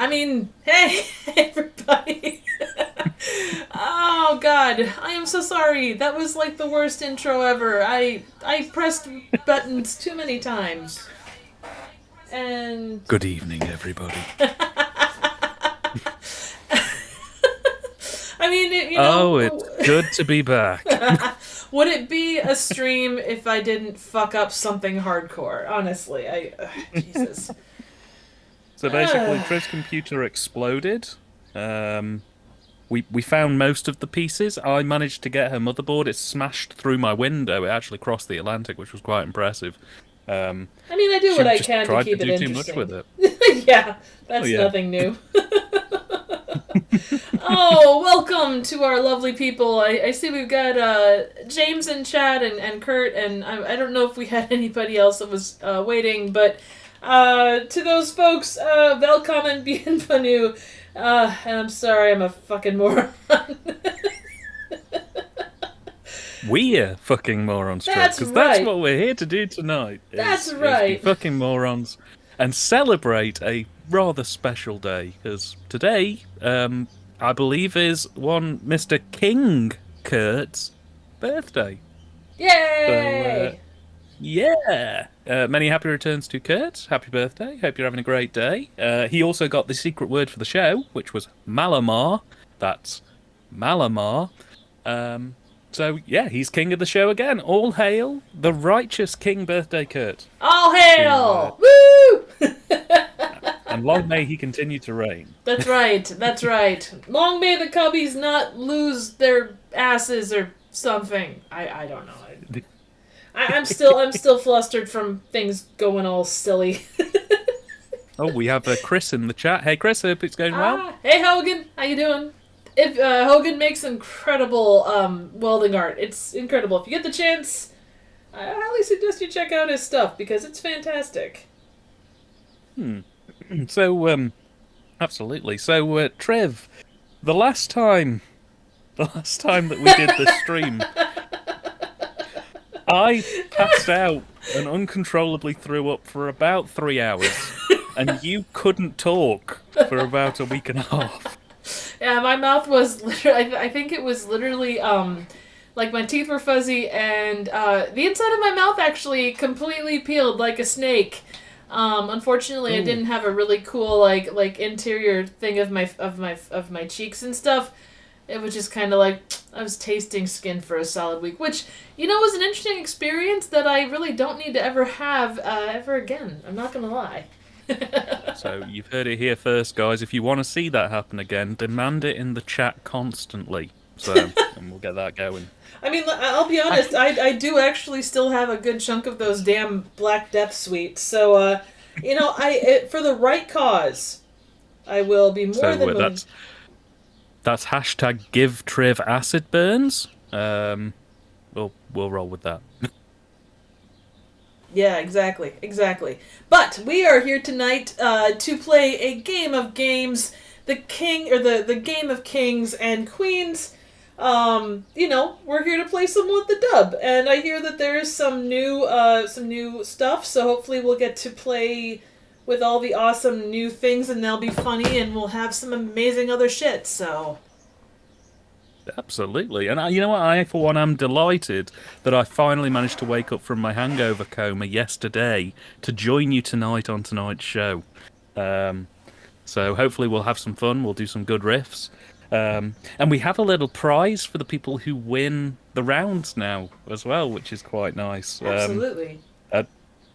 I mean, hey, everybody. Oh God, I am so sorry. That was like the worst intro ever. I pressed buttons too many times. And Good evening, everybody. I mean, Oh, it's good to be back. would it be a stream if I didn't fuck up something hardcore? Honestly, Jesus. So basically, Triv's computer exploded. Um, we found most of the pieces. I managed to get her motherboard. It smashed through my window. It actually crossed the Atlantic, which was quite impressive. Um, I mean, I do she what I just can to tried to keep it do too much with interesting. it. Yeah, Oh that's yeah. nothing new. Oh, welcome to our lovely people. I see we've got James and Chad and Kurt, and I don't know if we had anybody else that was waiting, but to those folks, welcome and bienvenue. And I'm sorry, I'm a fucking moron. We're fucking morons, Triv, That's because that's right. what we're here to do tonight. That's Is be right. fucking morons and celebrate a rather special day. Because today, I believe, is one Mr. King Kurt's birthday. So, Yay! yeah. Many happy returns to Kurt. Happy birthday. Hope you're having a great day. He also got the secret word for the show, which was Malamar. That's Malamar. Um, so, yeah, he's king of the show again. All hail the righteous King Birthday Kurt. All Who, hail! Woo! and long may he continue to reign. That's right. That's right. Long may the cubbies not lose their asses or something. I don't know. I'm still flustered from things going all silly. Oh, we have Chris in the chat. Hey, Chris, hope it's going well. Hey Hogan, how you doing? If Hogan makes incredible welding art, it's incredible. If you get the chance, I highly suggest you check out his stuff because it's fantastic. Hmm. So, absolutely. So, Trev, the last time, the last time that we did this stream, I passed out and uncontrollably threw up for about 3 hours, and you couldn't talk for about a week and a half. Yeah, my mouth was literally. I think it was literally like my teeth were fuzzy and the inside of my mouth actually completely peeled like a snake. Unfortunately, I Ooh. didn't have a really cool like interior thing of my cheeks and stuff. It was just kind of like I was tasting skin for a solid week, which was an interesting experience that I really don't need to ever have ever again. I'm not gonna lie. So you've heard it here first, guys. If you want to see that happen again, demand it in the chat constantly. So, and we'll get that going. I mean, I'll be honest. I do actually still have a good chunk of those damn Black Death sweets. So, for the right cause, I will be more So than willing. that's hashtag give Triv acid burns. We'll roll with that. Yeah, exactly, exactly. But we are here tonight to play a game of games, the king or the game of kings and queens. We're here to play some with the dub, and I hear that there is some new stuff. So hopefully we'll get to play with all the awesome new things, and they'll be funny, and we'll have some amazing other shit. So Absolutely. And you know what? I, for one, am delighted that I finally managed to wake up from my hangover coma yesterday to join you tonight on tonight's show. Um, so hopefully we'll have some fun. We'll do some good riffs. And we have a little prize for the people who win the rounds now as well, which is quite nice. absolutely. I,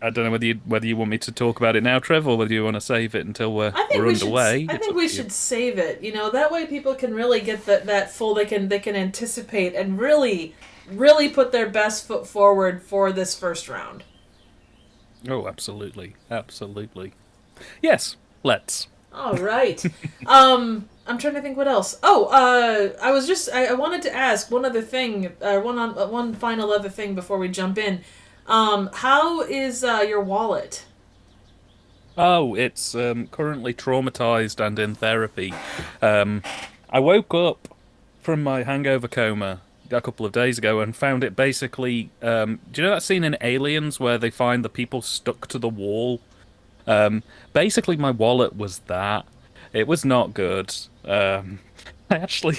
I don't know whether you want me to talk about it now, Trev, or whether you want to save it until we're I think we're we should. underway. I It's think up we to you. should save it. That way people can really get that full. They can anticipate and really put their best foot forward for this first round. Oh, absolutely, absolutely. Yes, let's. All right. I'm trying to think what else. Oh, I wanted to ask one other thing. One final other thing before we jump in. How is your wallet? Oh, it's currently traumatized and in therapy. Um, I woke up from my hangover coma a couple of days ago and found it basically. Do you know that scene in Aliens where they find the people stuck to the wall? Basically, my wallet was that. It was not good. I actually,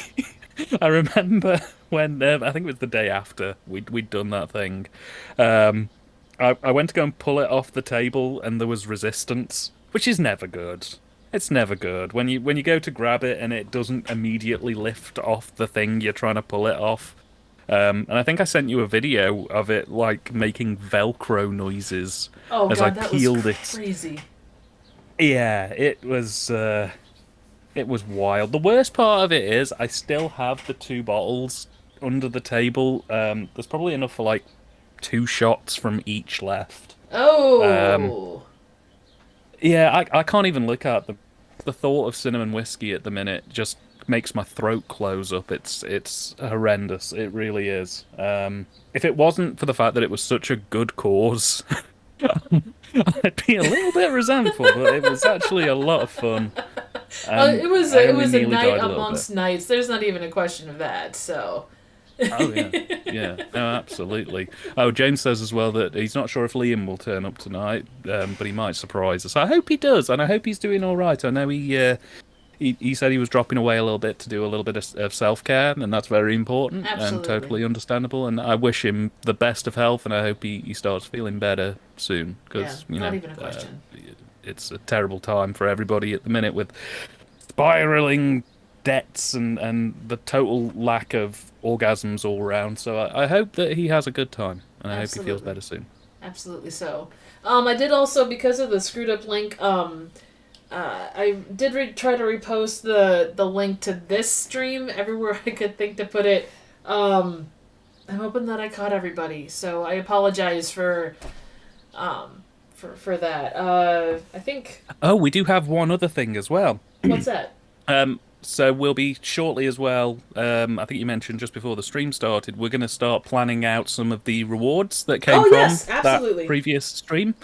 I remember when I think it was the day after we'd done that thing. Um, I went to go and pull it off the table, and there was resistance, which is never good. It's never good when you go to grab it and it doesn't immediately lift off the thing you're trying to pull it off. And I think I sent you a video of it like making Velcro noises Oh as I god, that was peeled it. crazy. Yeah, it was wild. The worst part of it is I still have the two bottles under the table. There's probably enough for like two shots from each left. Um, Oh. yeah, I can't even look at the thought of cinnamon whiskey at the minute just makes my throat close up. It's horrendous. It really is. If it wasn't for the fact that it was such a good cause, I'd be a little bit resentful, but it was actually a lot of fun. It was I it only was a nearly night died a little bit. amongst nights. There's not even a question of that. So. Oh yeah, yeah, no, absolutely. Oh, James says as well that he's not sure if Liam will turn up tonight, but he might surprise us. I hope he does, and I hope he's doing all right. I know he said he was dropping away a little bit to do a little bit of self care, and that's very important and Absolutely. totally understandable. And I wish him the best of health, and I hope he starts feeling better soon Yeah, because not even a question. it's a terrible time for everybody at the minute with spiraling debts and the total lack of orgasms all around. So I hope that he has a good time, and I hope he feels Absolutely. better soon. Absolutely so. I did also, because of the screwed up link, I did try to repost the link to this stream everywhere I could think to put it. I'm hoping that I caught everybody, so I apologize for that. I think Oh, we do have one other thing as well. what's that? So we'll be shortly as well. I think you mentioned just before the stream started, we're going to start planning out some of the rewards that came Oh from yes, that absolutely. previous stream.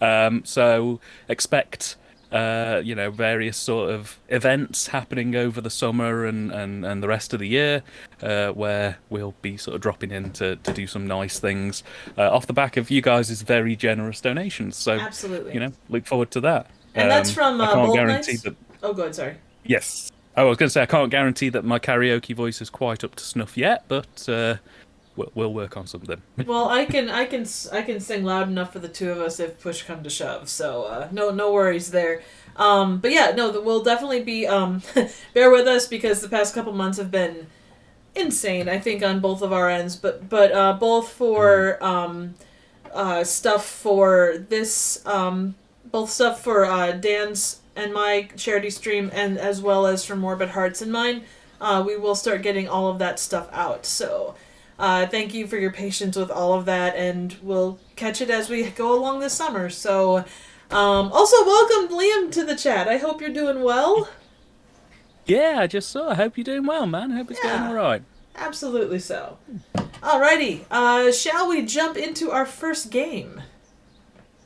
So expect, various sort of events happening over the summer and the rest of the year, where we'll be sort of dropping in to do some nice things off the back of you guys' very generous donations. So, Absolutely. look forward to that. And that's from I can't Bolt guarantee Knights. that. Oh, good. Sorry. Yes. Oh, I was going to say I can't guarantee that my karaoke voice is quite up to snuff yet, but we'll work on something. Well, I can sing loud enough for the two of us if push come to shove. So no worries there. But yeah, no, we'll definitely be bear with us because the past couple months have been insane. I think on both of our ends, but both for stuff for this both stuff for Dan's and my charity stream, and as well as for Morbid Hearts and mine. We will start getting all of that stuff out. So. Thank you for your patience with all of that, and we'll catch it as we go along this summer. So, also welcome Liam to the chat. I hope you're doing well. Yeah, I just saw. I hope you're doing well, man. I hope it's going Yeah, all right. absolutely so. Alrighty, shall we jump into our first game?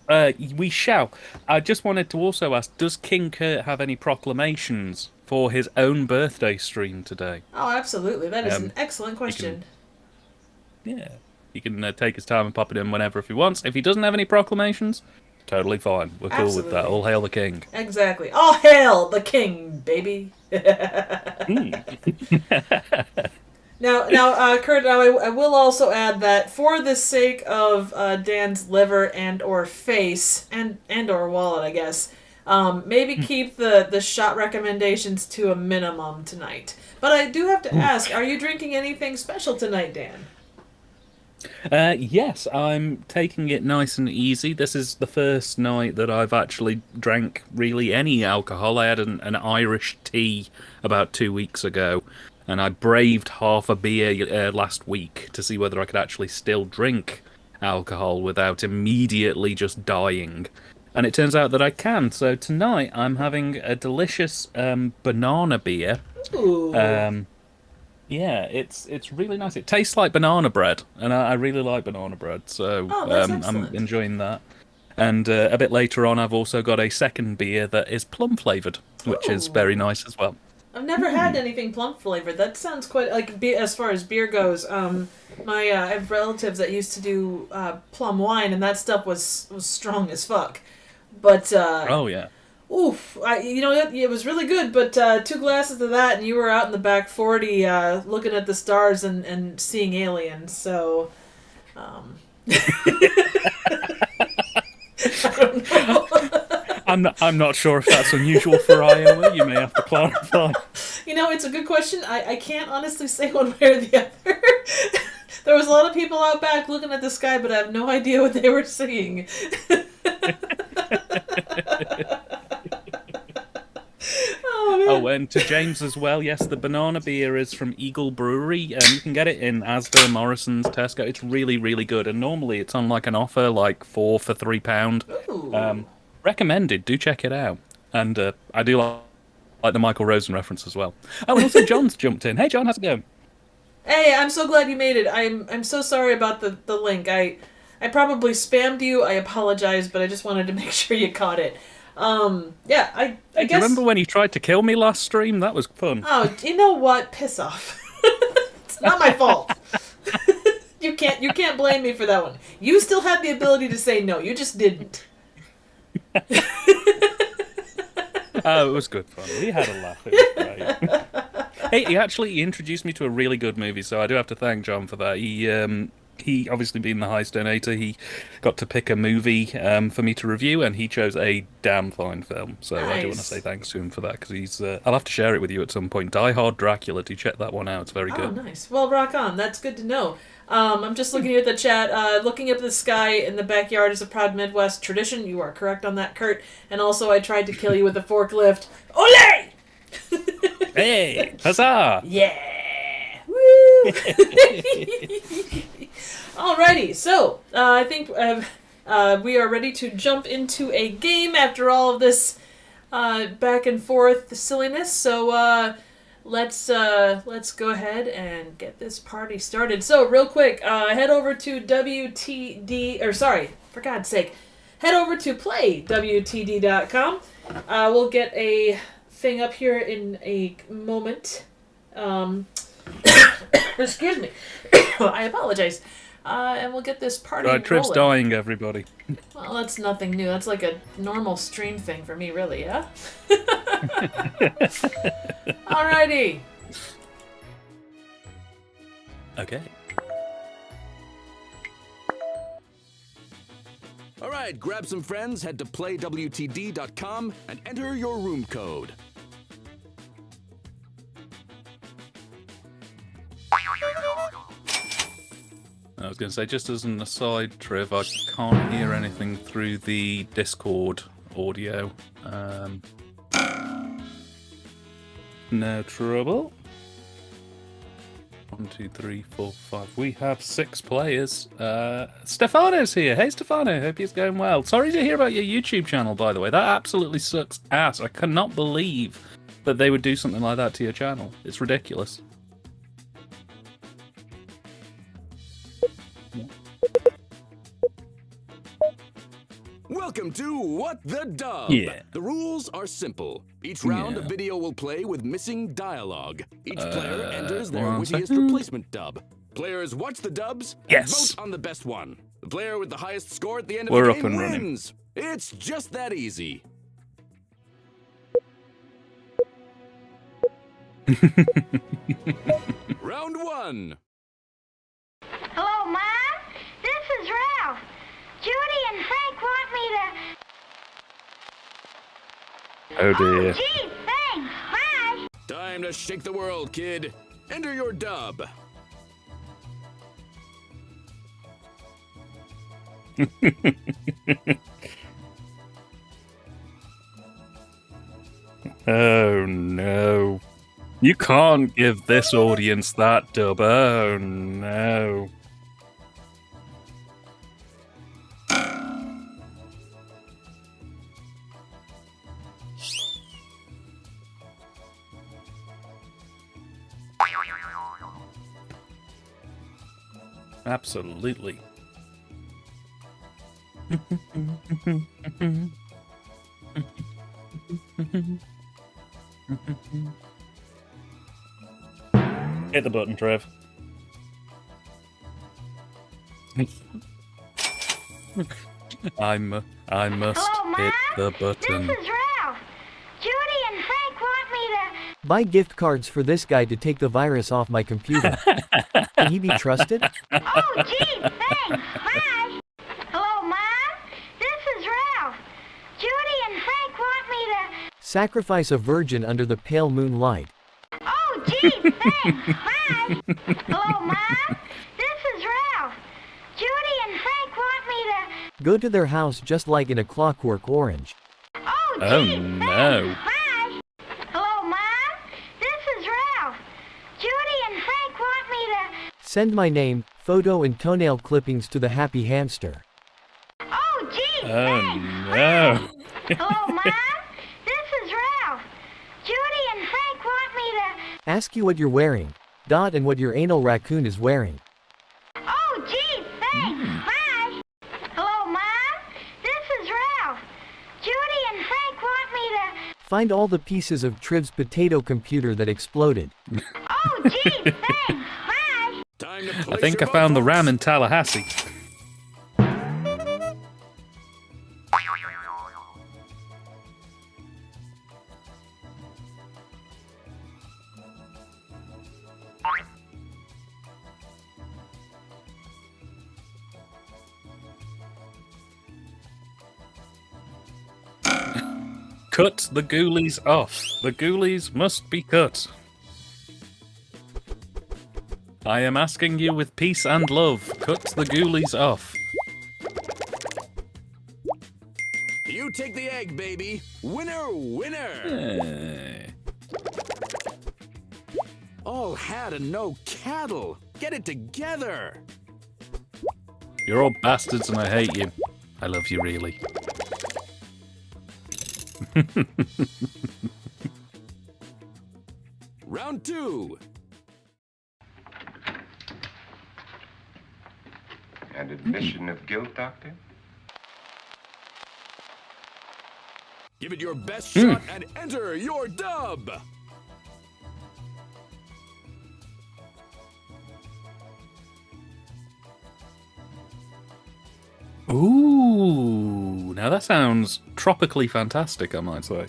We shall. I just wanted to also ask, does King Kurt have any proclamations for his own birthday stream today? Oh, absolutely. That is an Um, excellent he can, question. yeah, he can take his time and pop it in whenever if he wants. If he doesn't have any proclamations, totally fine. We're cool with that. Absolutely. All hail the king. Exactly. All hail the king, baby. Mm. Now, Kurt. Now, I will also add that for the sake of Dan's liver and or face and or wallet, I guess, maybe keep the shot recommendations to a minimum tonight. But I do have to ask: are you drinking anything special tonight, Dan? Yes, I'm taking it nice and easy. This is the first night that I've actually drank really any alcohol. I had an Irish tea about 2 weeks ago, and I braved half a beer last week to see whether I could actually still drink alcohol without immediately just dying. And it turns out that I can. So tonight I'm having a delicious banana beer. Ooh. Um, yeah, it's really nice. It tastes like banana bread, and I really like banana bread, so Oh, that's I'm excellent. enjoying that. And a bit later on, I've also got a second beer that is plum flavored, which is very Ooh. nice as well. I've never had Mm. anything plum flavored. That sounds quite like as far as beer goes. I have relatives that used to do plum wine, and that stuff was strong as fuck. But Oh yeah. Oof, it was really good, but 2 glasses of that, and you were out in the back 40 looking at the stars and seeing aliens, so... I don't know. I'm not sure if that's unusual for Iowa. You may have to clarify. It's a good question. I can't honestly say one way or the other. There was a lot of people out back looking at the sky, but I have no idea what they were seeing. Oh, and to James as well, yes, the banana beer is from Eagle Brewery. You can get it in Asda, Morrison's, Tesco. It's really, really good. And normally it's on like an offer, like 4 for £3. Ooh. Recommended. Do check it out. And I do like the Michael Rosen reference as well. Oh, and also John's jumped in. Hey, John, how's it going? Hey, I'm so glad you made it. I'm so sorry about the link. I probably spammed you. I apologize, but I just wanted to make sure you caught it. Yeah, I guess... Do you remember when you tried to kill me last stream? That was fun. Oh, you know what? Piss off. It's not my fault. You can't blame me for that one. You still had the ability to say no. You just didn't. Oh, it was good fun. We had a laugh. It was great. Hey, he introduced me to a really good movie, so I do have to thank John for that. He obviously being the highest donator, he got to pick a movie for me to review, and he chose a damn fine film. So Nice. I do want to say thanks to him for that, because he's. I'll have to share it with you at some point. Die Hard Dracula. Do check that one out. It's very good. Oh, nice. Well, rock on. That's good to know. I'm just looking here at the chat. Looking up at the sky in the backyard is a proud Midwest tradition. You are correct on that, Kurt. And also, I tried to kill you with a forklift. Ole! Hey! Huzzah! Yeah! Woo! Alrighty, so I think we are ready to jump into a game after all of this back and forth silliness. So let's go ahead and get this party started. So real quick, head over to for God's sake, head over to playwtd.com. We'll get a thing up here in a moment. Excuse me. I apologize. And we'll get this party rolling. Trip's dying, everybody. Well, that's nothing new. That's like a normal stream thing for me, really, yeah? Alrighty. Okay. All right, grab some friends, head to playwtd.com, and enter your room code. I was going to say, just as an aside, Triv, I can't hear anything through the Discord audio. No trouble. 1, 2, 3, 4, 5. We have 6 players. Stefano's here. Hey, Stefano. Hope it's going well. Sorry to hear about your YouTube channel, by the way. That absolutely sucks ass. I cannot believe that they would do something like that to your channel. It's ridiculous. Welcome to What the Dub. Yeah. The rules are simple. Each round, a video will play with missing dialogue. Each player enters their one wittiest second. replacement dub. Players watch the dubs and Yes. vote on the best one. The player with the highest score at the end of We're the up game and running. wins. It's just that easy. Round 1. Hello, Mom? This is Ralph. Judy and Frank want me to... Oh dear. Oh, gee, thanks. Bye. Time to shake the world, kid. Enter your dub. Oh no. You can't give this audience that dub. Oh no. Absolutely. Hit the button, Trev. I must Hello, Mom? hit the button. This is Ralph. Buy gift cards for this guy to take the virus off my computer. Can he be trusted? Oh, gee, thanks. Bye. Hello, Mom? This is Ralph. Judy and Frank want me to... Sacrifice a virgin under the pale moonlight. Oh, gee, thanks. Bye. Hello, Mom? This is Ralph. Judy and Frank want me to... Go to their house just like in A Clockwork Orange. Oh, gee, Oh, thanks. no. Bye. Hello, Mom? This is Ralph. Judy and Frank want me to... Send my name, photo and toenail clippings to the happy hamster. Oh, gee, Oh, thanks. no. Hello, Mom? This is Ralph. Judy and Frank want me to... Ask you what you're wearing. Dot and what your anal raccoon is wearing. Oh, gee, thanks. Bye. Hello, Mom? This is Ralph. Judy and Frank want me to... Find all the pieces of Triv's potato computer that exploded. Oh, gee, thanks. Bye. Time to I place think your I found the vote, ram folks. in Tallahassee. Cut the ghoulies off. The ghoulies must be cut. I am asking you with peace and love. Cut the ghoulies off. You take the egg, baby. Winner, winner. Eh. All hat and no cattle. Get it together. You're all bastards and I hate you. I love you really. Round 2. And admission of guilt, Doctor? Give it your best shot and enter your dub. Ooh, now that sounds tropically fantastic, I might say.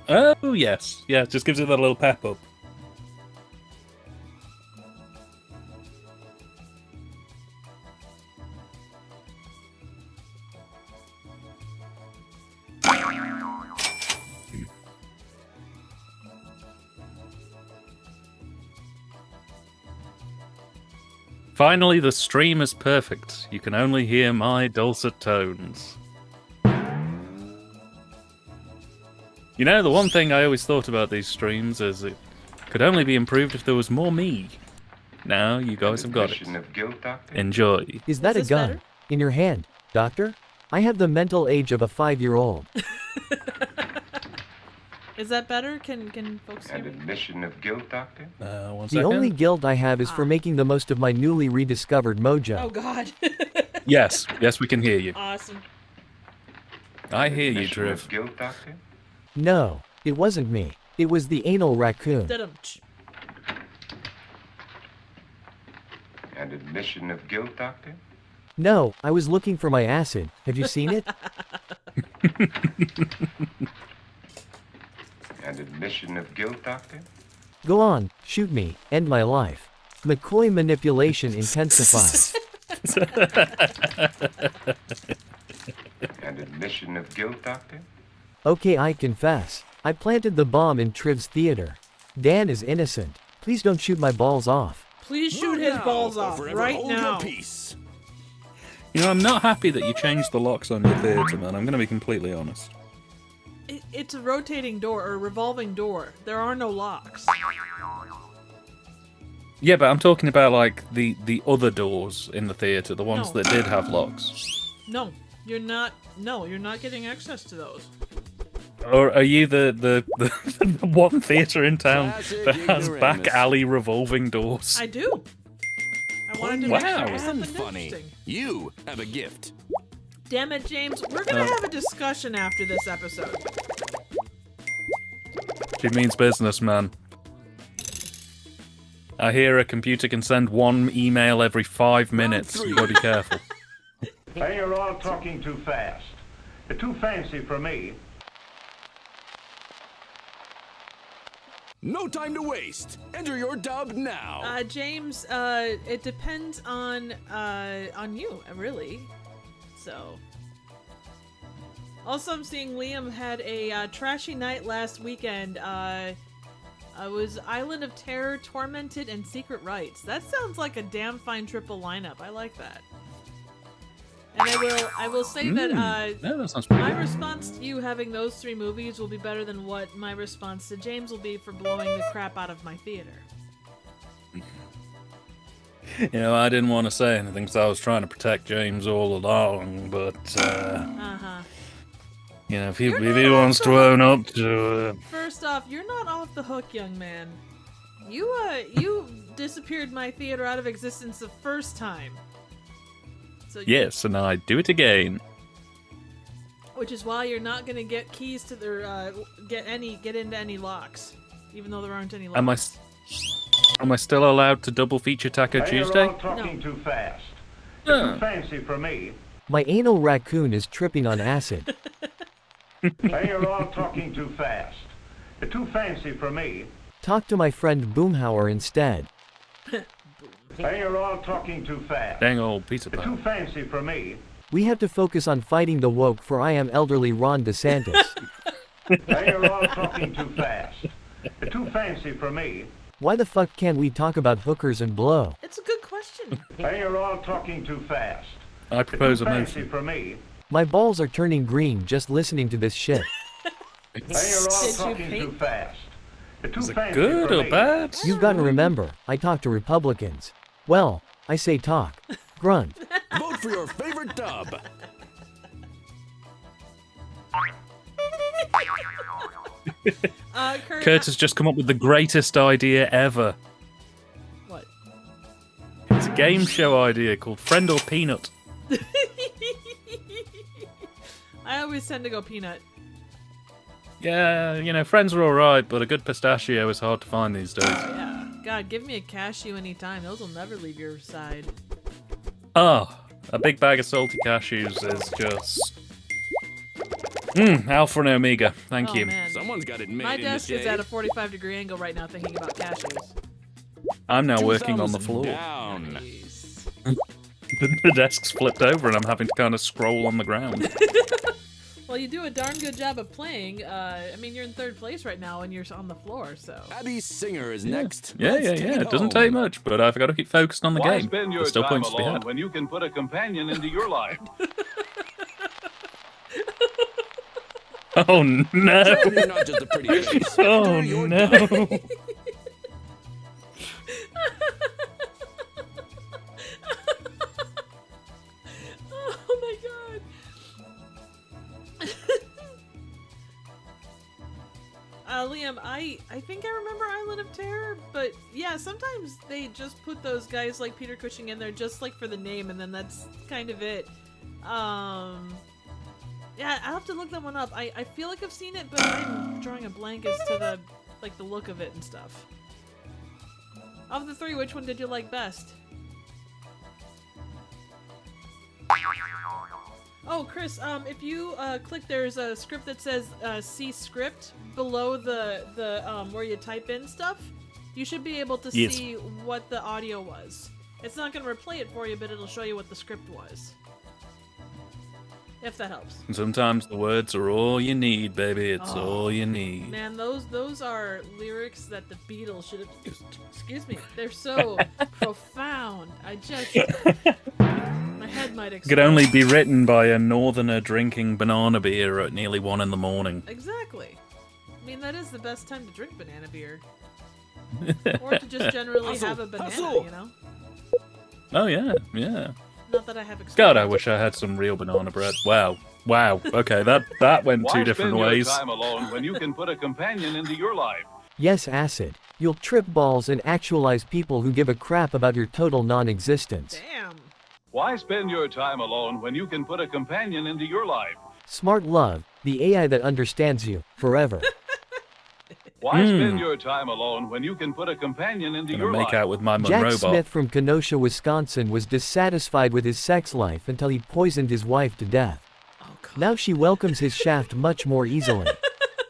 Oh, yes. Yeah, it just gives it that little pep up. Finally, the stream is perfect. You can only hear my dulcet tones. You know, the one thing I always thought about these streams is it could only be improved if there was more me. Now, you guys have got it. Admission of guilt, Doctor? Enjoy. Is that Is a this gun? better? In your hand, doctor? I have the mental age of a 5-year-old. Is that better? Can folks hear And me? admission of guilt, Doctor? One The second. only guilt I have is for making the most of my newly rediscovered mojo. Oh God. Yes, yes, we can hear you. Awesome. I hear you, Admission Driv. of guilt, Doctor? No, it wasn't me. It was the anal raccoon. Da-dum-tsh. And admission of guilt, Doctor? No, I was looking for my acid. Have you seen it? And admission of guilt, Doctor? Go on, shoot me, end my life. McCoy manipulation intensifies. And admission of guilt, Doctor? Okay, I confess. I planted the bomb in Triv's theater. Dan is innocent. Please don't shoot my balls off. Please shoot Move his now, balls or off forever right hold now. Your peace. You know, I'm not happy that you changed the locks on your theatre, man. I'm going to be completely honest. It's a rotating door or a revolving door. There are no locks. Yeah, but I'm talking about, like, the other doors in the theatre, the ones No. that did have locks. No, you're not. No, you're not getting access to those. Or are you the one theatre in town Classic that has back ignoramus. alley revolving doors? I do. I wanted to Wow. make sure it was And something funny. interesting. You have a gift. Damn it, James. We're gonna have a discussion after this episode. She means business, man. I hear a computer can send one email every 5 minutes. You gotta be careful. Hey, you're all talking too fast. You're too fancy for me. No time to waste. Enter your dub now. James, it depends on you, really. So. Also, I'm seeing Liam had a trashy night last weekend. It was Island of Terror, Tormented, and Secret Rites. That sounds like a damn fine triple lineup. I like that. And I will say that that sounds pretty my good. response to you having those 3 movies will be better than what my response to James will be for blowing the crap out of my theater. You know, I didn't want to say anything because I was trying to protect James all along, but you know, if he wants to own up to First off, you're not off the hook, young man. You disappeared my theater out of existence the first time. So yes, and I do it again. Which is why you're not gonna get keys to their get into any locks, even though there aren't any locks. Am I still allowed to double feature Taco Hey, Tuesday? you're all talking too fast. You're too fancy for me. My anal raccoon is tripping on acid. Hey, you're all talking too fast. You're too fancy for me. Talk to my friend Boomhauer instead. Hey, you're all talking too fast. Dang old pizza You're too pie. fancy for me. We have to focus on fighting the woke, for I am elderly Ron DeSantis. Hey, you're all talking too fast. You're too fancy for me. Why the fuck can't we talk about hookers and blow? It's a good question. Hey, you're all talking too fast. I You're propose too a fancy motion. for me. My balls are turning green just listening to this shit. Hey, you're all Did you talking paint? too fast. You're too Is it fancy good for or me. bad? You've got to remember, I talk to Republicans. Well, I say talk. Grunt. Vote for your favorite dub. Kurt, Kurt has just come up with the greatest idea ever. what? It's a game show idea called Friend or Peanut. I always tend to go peanut. Yeah, you know, friends are alright, but a good pistachio is hard to find these days. Yeah. God, give me a cashew anytime. Those will never leave your side. Oh, a big bag of salty cashews is just... Alpha and Omega. Thank Oh, you. man. Someone's got it made My in the desk is shade. at a 45-degree angle right now thinking about cashews. I'm now working on the 2,000 floor. Down. Nice. The desk's flipped over and I'm having to kind of scroll on the ground. Well, you do a darn good job of playing. I mean, you're in 3rd place right now and you're on the floor, so... Abby Singer is next. Yeah. Let's take It doesn't home. take much, but I've got to keep focused on the Why game. spend your There's still time points to be alone had. when you can put a companion into your life? Oh no! You're not just a pretty face. Oh Enter your no! dub. Oh my god. Liam, I think I remember Island of Terror, but yeah, sometimes they just put those guys like Peter Cushing in there just like for the name, and then that's kind of it. Yeah, I'll have to look that one up. I feel like I've seen it, but I'm drawing a blank as to the look of it and stuff. Of the 3, which one did you like best? Oh, Chris, if you click, there's a script that says see script below the where you type in stuff. You should be able to Yes. see what the audio was. It's not going to replay it for you, but it'll show you what the script was. If that helps. Sometimes the words are all you need, baby. It's all you need. Man, those are lyrics that the Beatles should have... Excuse me. They're so profound. I just... My head might explode. Could only be written by a northerner drinking banana beer at nearly 1 in the morning. Exactly. I mean, that is the best time to drink banana beer. Or to just generally Hustle, have a banana, hustle. you know? Oh yeah. Not that I have experience. God, I wish I had some real banana bread. Wow. Okay, that went Why two different spend ways. your time alone when you can put a companion into your life? Yes, acid. You'll trip balls and actualize people who give a crap about your total non-existence. Damn. Why spend your time alone when you can put a companion into your life? Smart love, the AI that understands you, forever. Why spend your time alone when you can put a companion into Gonna your make life? out with my Jack robot. Smith from Kenosha, Wisconsin was dissatisfied with his sex life until he poisoned his wife to death. Now she welcomes his shaft much more easily.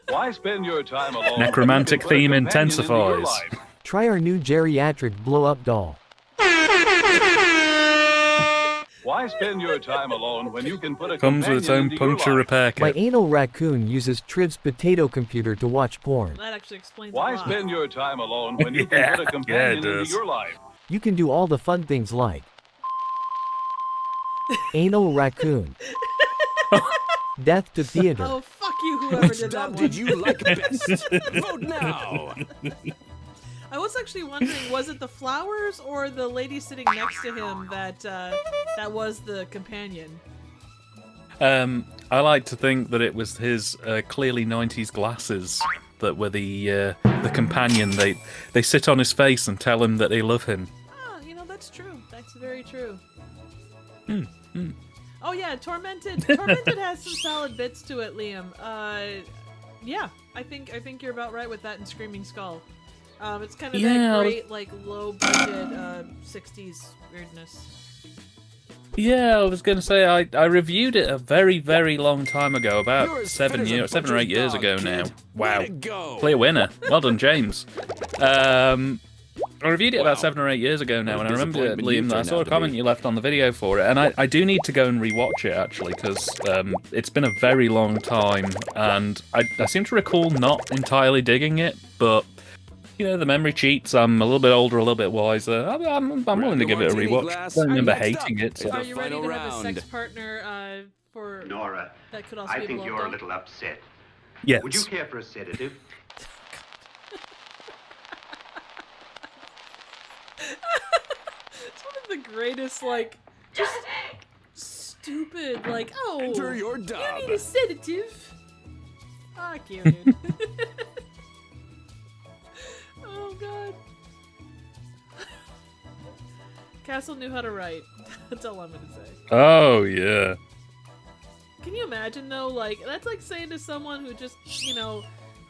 Why spend your time alone? Necromantic when you theme can put a companion into your intensifies. life? Try our new geriatric blow-up doll. Why spend your time alone when you can put a Comes companion with its own into your puncture life? repair My kit. anal raccoon uses Triv's potato computer to watch porn. That actually explains Why a lot. spend your time alone when you Yeah, can put a companion it into does. your life? You can do all the fun things like anal raccoon, death to theater, Oh, fuck you, whoever did that Dub one. did you like best? Vote now. I was actually wondering, was it the flowers or the lady sitting next to him that was the companion? I like to think that it was his clearly 90s glasses that were the companion. They sit on his face and tell him that they love him. Oh, that's true. That's very true. Oh yeah, Tormented has some solid bits to it, Liam. Yeah, I think you're about right with that in Screaming Skull. It's kind of that great, like, low budget 60s weirdness. Yeah, I was going to say I reviewed it a very, very long time ago, about You're as fit 7 as a or butcher's 8 years dog, ago kid. now. Way Wow, to go. clear winner. Well done, James. I reviewed it about 7 or 8 years ago now, and I remember, Disappointment you Liam, that I turned saw out a to comment be. you left on the video for it, and I do need to go and rewatch it, actually, because it's been a very long time, and I seem to recall not entirely digging it, but, the memory cheats. I'm a little bit older, a little bit wiser. I'm willing to give it a martini rewatch. glass. I don't remember Next up hating it. is So. the Are you ready to final have a sex round. partner for Nora, that could also I be think blow you're a doll? little upset. Yes. Would you care for a sedative? It's one of the greatest, like, just stupid, like, oh, Enter your dub. you need a sedative. Fuck you, dude. Oh god. Castle knew how to write. That's all I'm gonna say. Oh, yeah. Can you imagine though? Like, that's like saying to someone who just,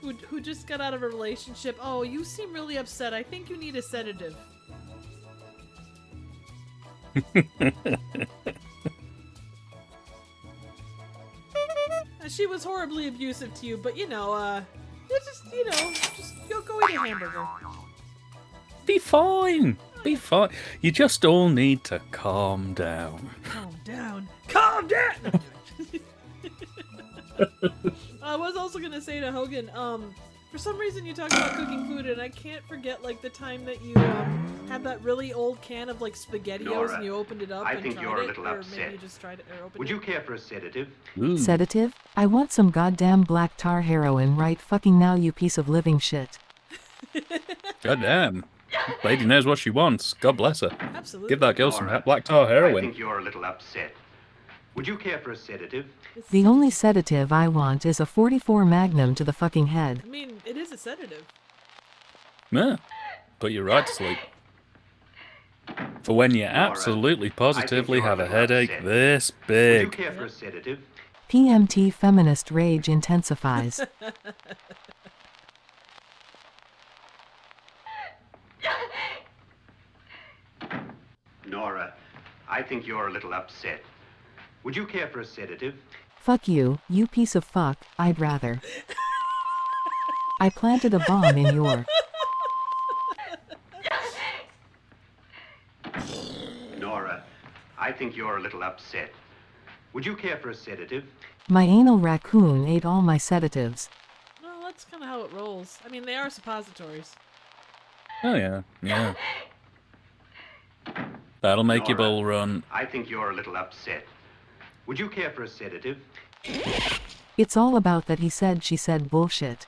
who just got out of a relationship, "Oh, you seem really upset. I think you need a sedative." And she was horribly abusive to you, but just go eat a hamburger. Be fine. Be fine. You just all need to calm down. Calm down. Calm down. I was also gonna say to Hogan, for some reason you talked about cooking food, and I can't forget like the time that you had that really old can of like SpaghettiOs Nora, and you opened it up I and think tried you're a it, little or upset. maybe you just tried it or opened Would it. you care for a sedative? Ooh. Sedative? I want some goddamn black tar heroin right fucking now, you piece of living shit. God damn. Lady knows what she wants. God bless her. Absolutely. Give that girl some Nora, black tar I heroin. think you're a little upset. Would you care for a sedative? The only sedative I want is a 44 Magnum to the fucking head. I mean, it is a sedative. Yeah. Put you right to sleep. For when you absolutely positively you're a have a little headache upset. this Would you big. care for a sedative? PMT feminist rage intensifies. Nora, I think you're a little upset. Would you care for a sedative? Fuck you, you piece of fuck, I'd rather. I planted a bomb in your... Nora, I think you're a little upset. Would you care for a sedative? My anal raccoon ate all my sedatives. Well, that's kind of how it rolls. I mean, they are suppositories. Oh, yeah. Yeah. That'll make your Nora, bull run. I think you're a little upset. Would you care for a sedative? It's all about that he said she said bullshit.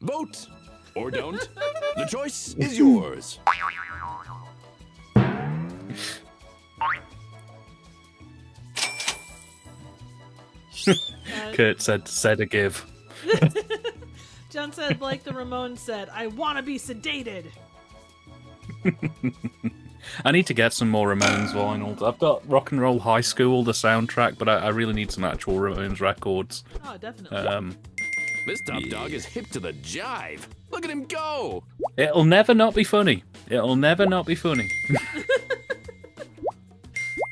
Vote or don't. The choice is yours. Kurt said a give. John said, like the Ramones said, "I want to be sedated." I need to get some more Ramones vinyls. I've got Rock and Roll High School, the soundtrack, but I really need some actual Ramones records. Oh, definitely. This top dog is hip to the jive. Look at him go! It'll never not be funny. It'll never not be funny.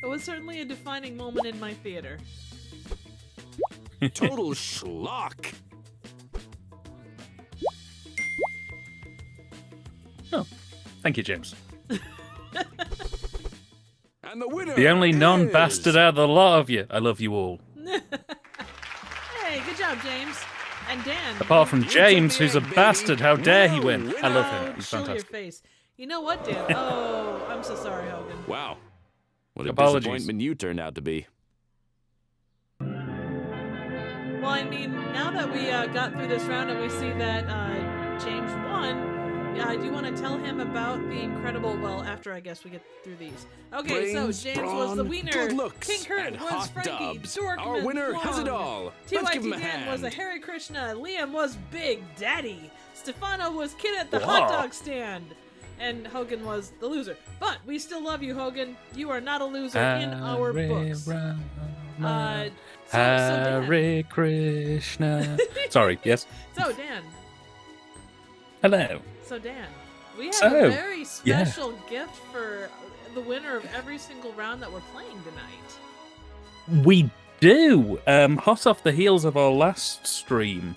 It was certainly a defining moment in my theater. Total schlock. Oh, thank you, James. And the winner The only is... non-bastard out of the lot of you. I love you all. Hey, good job, James. And Dan. Apart from James, who's a baby. bastard. How dare he win? Winner. I love him. He's Show your fantastic. face. You know what, Dan? Oh, I'm so sorry, Hogan. Wow. What a Apologies. disappointment you turned out to be. Well, I mean, now that we got through this round and we see that James won, do you want to tell him about the incredible... Well, after I guess we get through these. Okay, Brains, so James was the brawn, winner. good looks, King Kurt and was hot Frankie. dubs. Dorkman, Our winner has it Wong. all. Let's give him a TYT Dan was a hand. Hare Krishna. Liam was Big Daddy. Stefano was Kid at the Wow. hot dog stand. And Hogan was the loser. But we still love you, Hogan. You are not a loser in our books. Dan. Hare Krishna. Sorry, yes. So, Dan. Hello. So, Dan, we have So, a very special gift for the winner of every single round that we're playing tonight. We do. Hot off the heels of our last stream,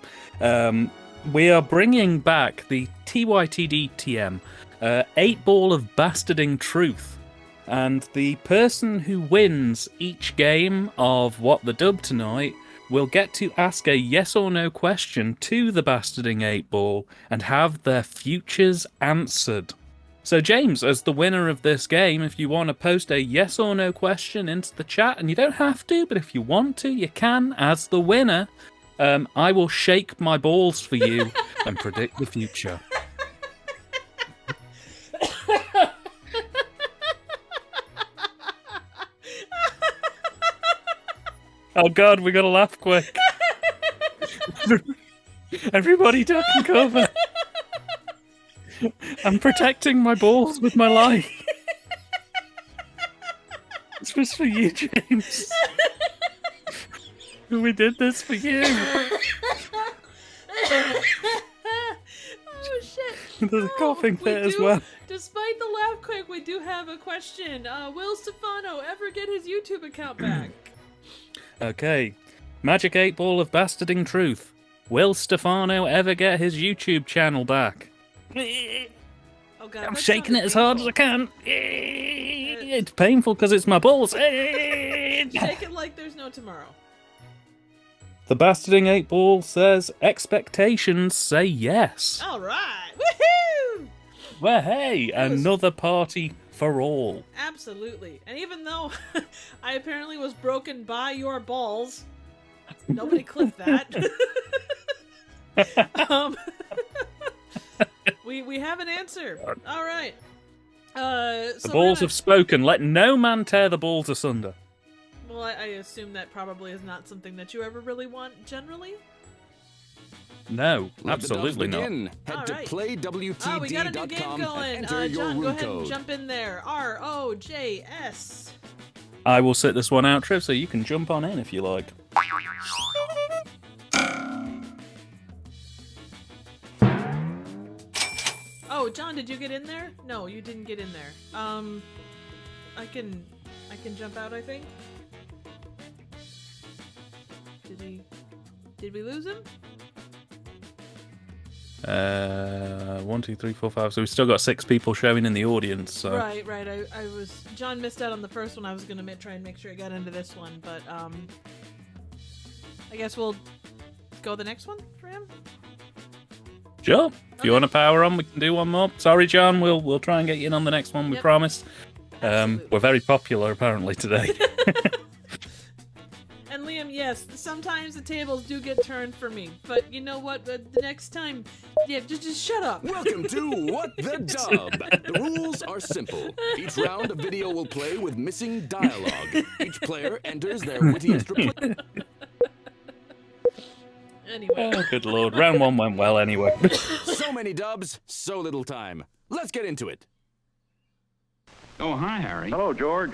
we are bringing back the TYTD TM 8-ball of bastarding truth. And the person who wins each game of What the Dub tonight will get to ask a yes or no question to the bastarding 8-ball and have their futures answered. So James, as the winner of this game, if you want to post a yes or no question into the chat, and you don't have to, but if you want to, you can, as the winner, I will shake my balls for you and predict the future. Oh God, we gotta laugh quick. Everybody duck and cover. I'm protecting my balls with my life. This was for you, James. We did this for you. Oh, shit. There's a coughing we fit as do- well. Despite the laugh quick, we do have a question. Will Stefano ever get his YouTube account back? Okay. Magic 8-ball of bastarding truth. Will Stefano ever get his YouTube channel back? Oh God, I'm that shaking sounds it as hard as I can. It's painful because it's my balls. painful. Shake it like there's no tomorrow. The bastarding 8-ball says expectations say yes. All right, woohoo! Well, hey, That was- another party for all. Absolutely. And even though I apparently was broken by your balls, nobody clipped that. We have an answer. All right. The So balls have spoken. Let no man tear the balls asunder. Well, I assume that probably is not something that you ever really want generally. No, Let the absolutely dubs not. begin. Head All to right. playwtd.com Oh, we got a new game and going. enter your John, go room ahead and code. jump in there. ROJS. I will sit this one out, Triv, so you can jump on in if you like. Oh, John, did you get in there? No, you didn't get in there. I can jump out, I think. Did we lose him? 1, 2, 3, 4, 5. So we've still got 6 people showing in the audience. So Right. I was John missed out on the first one. I was gonna try and make sure I got into this one, but I guess we'll go the next one for him. sure, if Okay. you want to power on, we can do one more. Sorry, John, we'll try and get you in on the next one. We Yep. promise. Absolutely. We're very popular apparently today. And Liam, yes, sometimes the tables do get turned for me, but you know what? The next time, yeah, just shut up. Welcome to What the Dub. The rules are simple. Each round, a video will play with missing dialogue. Each player enters their wittiest reply. Anyway, Oh, good lord. Round 1 went well anyway. So many dubs, so little time. Let's get into it. Oh, hi, Harry. Hello, George.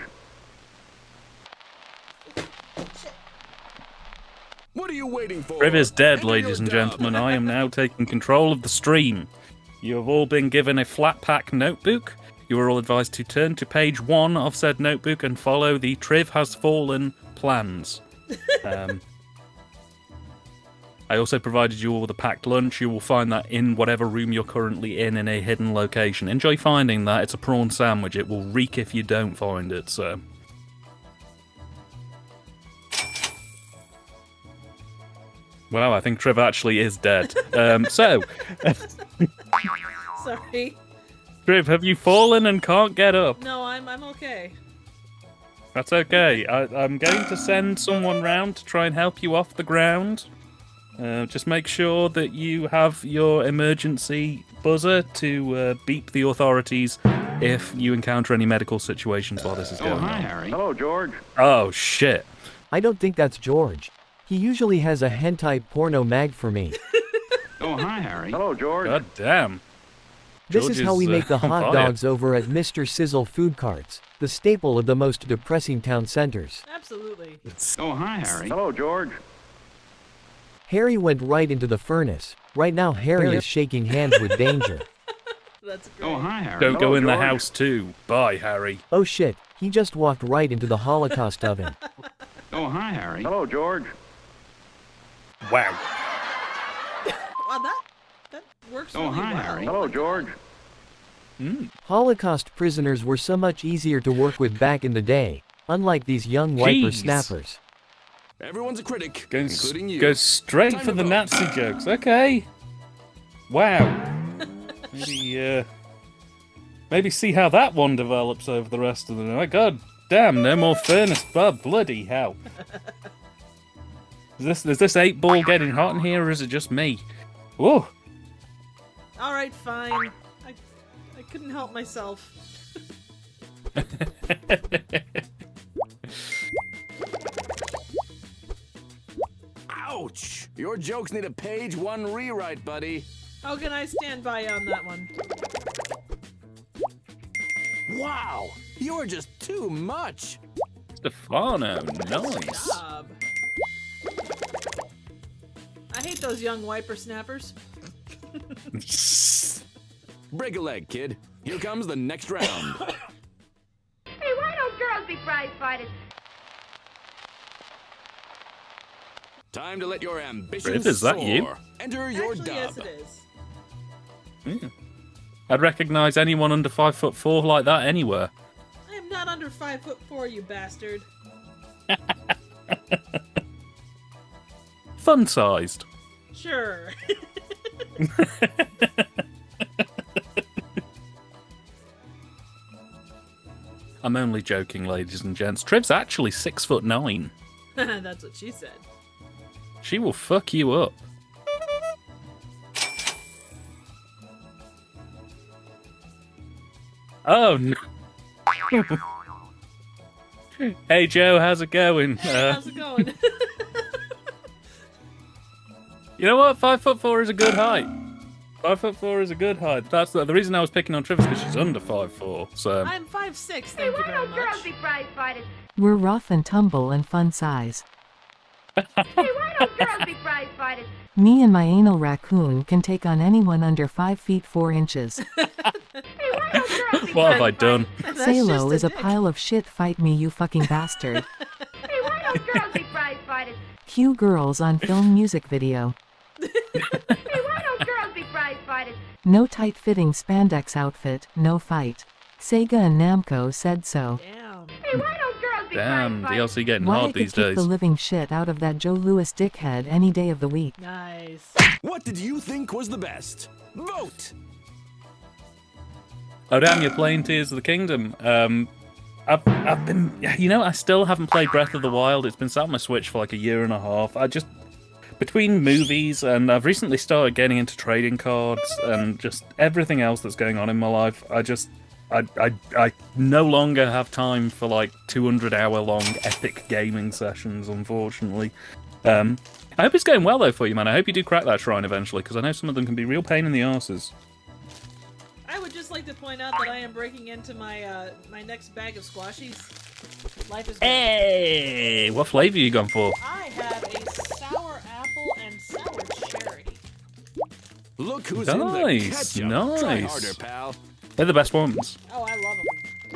What are you waiting for? Triv is dead, Enter ladies your and dub. gentlemen. I am now taking control of the stream. You have all been given a flat pack notebook. You are all advised to turn to page 1 of said notebook and follow the Triv has fallen plans. I also provided you all with a packed lunch. You will find that in whatever room you're currently in a hidden location. Enjoy finding that. It's a prawn sandwich. It will reek if you don't find it, so... Wow, I think Triv actually is dead. So... Sorry. Triv, have you fallen and can't get up? No, I'm okay. That's okay. I'm going to send someone round to try and help you off the ground. Just make sure that you have your emergency buzzer to beep the authorities if you encounter any medical situations while this is going hi, on. Harry. Hello, George. Oh, shit. I don't think that's George. He usually has a hentai porno mag for me. Oh, hi, Harry. Hello, George. God damn. This George is how we is, make the on hot fire. dogs over at Mr. Sizzle Food Carts, the staple of the most depressing town centers. Absolutely. Oh, hi, Harry. Hello, George. Harry went right into the furnace. Right now Harry is shaking hands with danger. That's great. Oh, hi, Harry. Don't go Hello, in the George. house too. Bye, Harry. Oh shit, he just walked right into the Holocaust oven. Oh, hi, Harry. Hello, George. Wow. Wow, that works Oh, really hi, well. Harry. Hello, George. Holocaust prisoners were so much easier to work with back in the day, unlike these young whippersnappers. Everyone's a critic, Go, including you. go straight Time for to the vote. Nazi jokes. Okay. Wow. Maybe see how that one develops over the rest of the night. God damn, no more furnace. Bloody hell. Is this 8-ball getting hot in here, or is it just me? Whoa. All right, fine. I couldn't help myself. Ouch! Your jokes need a page 1 rewrite, buddy. How can I stand by on that one? Wow! You're just too much. Stefano, nice. Job. I hate those young whippersnappers. Break a leg, kid. Here comes the next round. Hey, why don't girls be prize fighters? Time to let your ambitions Riff, is that soar. you? Enter your Actually, dub. yes, it is. I'd recognise anyone under 5'4" like that anywhere. I am not under 5'4", you bastard. Fun-sized. Sure. I'm only joking, ladies and gents. Triv's actually 6'9". That's what she said. She will fuck you up. Oh no. Hey Joe, how's it going? Hey, how's it going? You know what? 5'4" is a good height. 5'4" is a good height. That's the reason I was picking on Triv is because she's under 5'4". So I'm 5'6", Hey, thank you why very don't girls much. be prize fighters? We're rough and tumble and fun size. Hey, why don't girls be prize fighters? Me and my anal raccoon can take on anyone under 5 feet 4 inches. Hey, why don't girls be what have prize I done? That's Salo just is a dick. pile of shit, fight me you fucking bastard. fighters? Hey, why don't girls be prize fighters? Cue girls on film music video. Hey, why don't girls be prize fighters? No tight-fitting spandex outfit, no fight. Sega and Namco said so. Damn. Hey, why don't girls be Damn, prize fighters? DLC getting Why I hard could these kick days. the living shit out of that Joe Louis dickhead any day of the week. Nice. What did you think was the best? Vote! Oh damn, you're playing Tears of the Kingdom. I've been, I still haven't played Breath of the Wild. It's been sat on my Switch for like a year and a half. Between movies and I've recently started getting into trading cards and just everything else that's going on in my life, I no longer have time for like 200-hour-long epic gaming sessions, unfortunately. I hope it's going well though for you, man. I hope you do crack that shrine eventually, because I know some of them can be real pain in the arses. I would just just like to point out that I am breaking into my my next bag of squashies. Life is good. Hey, what flavor you gone for? I have a sour apple and sour cherry. Look who's Nice, in the ketchup. Try nice. harder, pal. They're the best ones. Oh, I love them.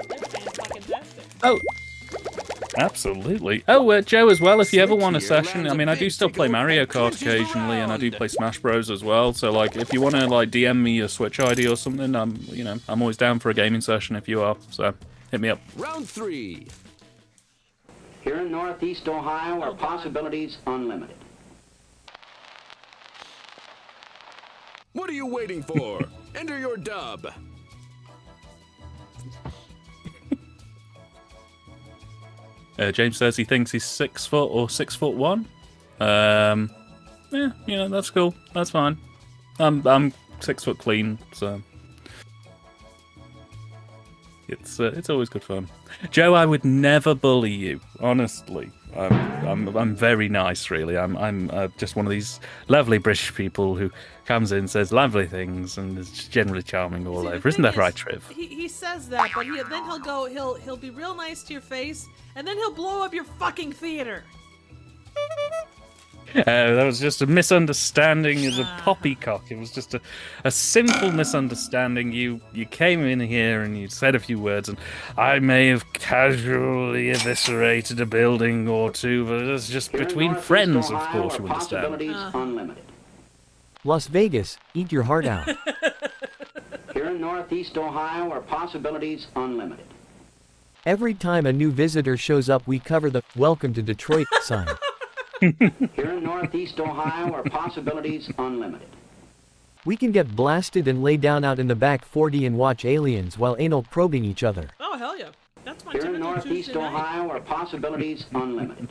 They're fan-fucking-tastic. Oh, absolutely. Oh, Joe as well, if you ever Slick want a here session. lands I a mean, I big do still play tickle Mario and Kart crunches occasionally, and I do around. play Smash Bros as well. So, like, if you want to, like, DM me your Switch ID or something, I'm always down for a gaming session if you are. So, hit me up. Round 3. Here in Northeast Ohio are possibilities unlimited. What are you waiting for? Enter your dub. James says he thinks he's 6 foot or 6'1". Yeah, that's cool. That's fine. I'm 6 foot clean, so it's always good fun. Joe, I would never bully you. Honestly, I'm very nice, really. I'm just one of these lovely British people who comes in, says lovely things, and is generally charming all over. Isn't that right, Triv? He says that, but then he'll be real nice to your face, and then he'll blow up your fucking theater. That was just a misunderstanding. It was a poppycock. It was just a simple misunderstanding. You came in here and you said a few words, and I may have casually eviscerated a building or two, but it's just Here in between Northeast friends, of Ohio course, are you understand. possibilities unlimited. Las Vegas, eat your heart out. Here in Northeast Ohio are possibilities unlimited. Every time a new visitor shows up, we cover the "Welcome to Detroit" sign. Here in Northeast Ohio are possibilities unlimited. We can get blasted and lay down out in the back 40 and watch aliens while anal probing each other. Oh, hell yeah. That's my Here in typical Northeast Tuesday night. Ohio are possibilities unlimited.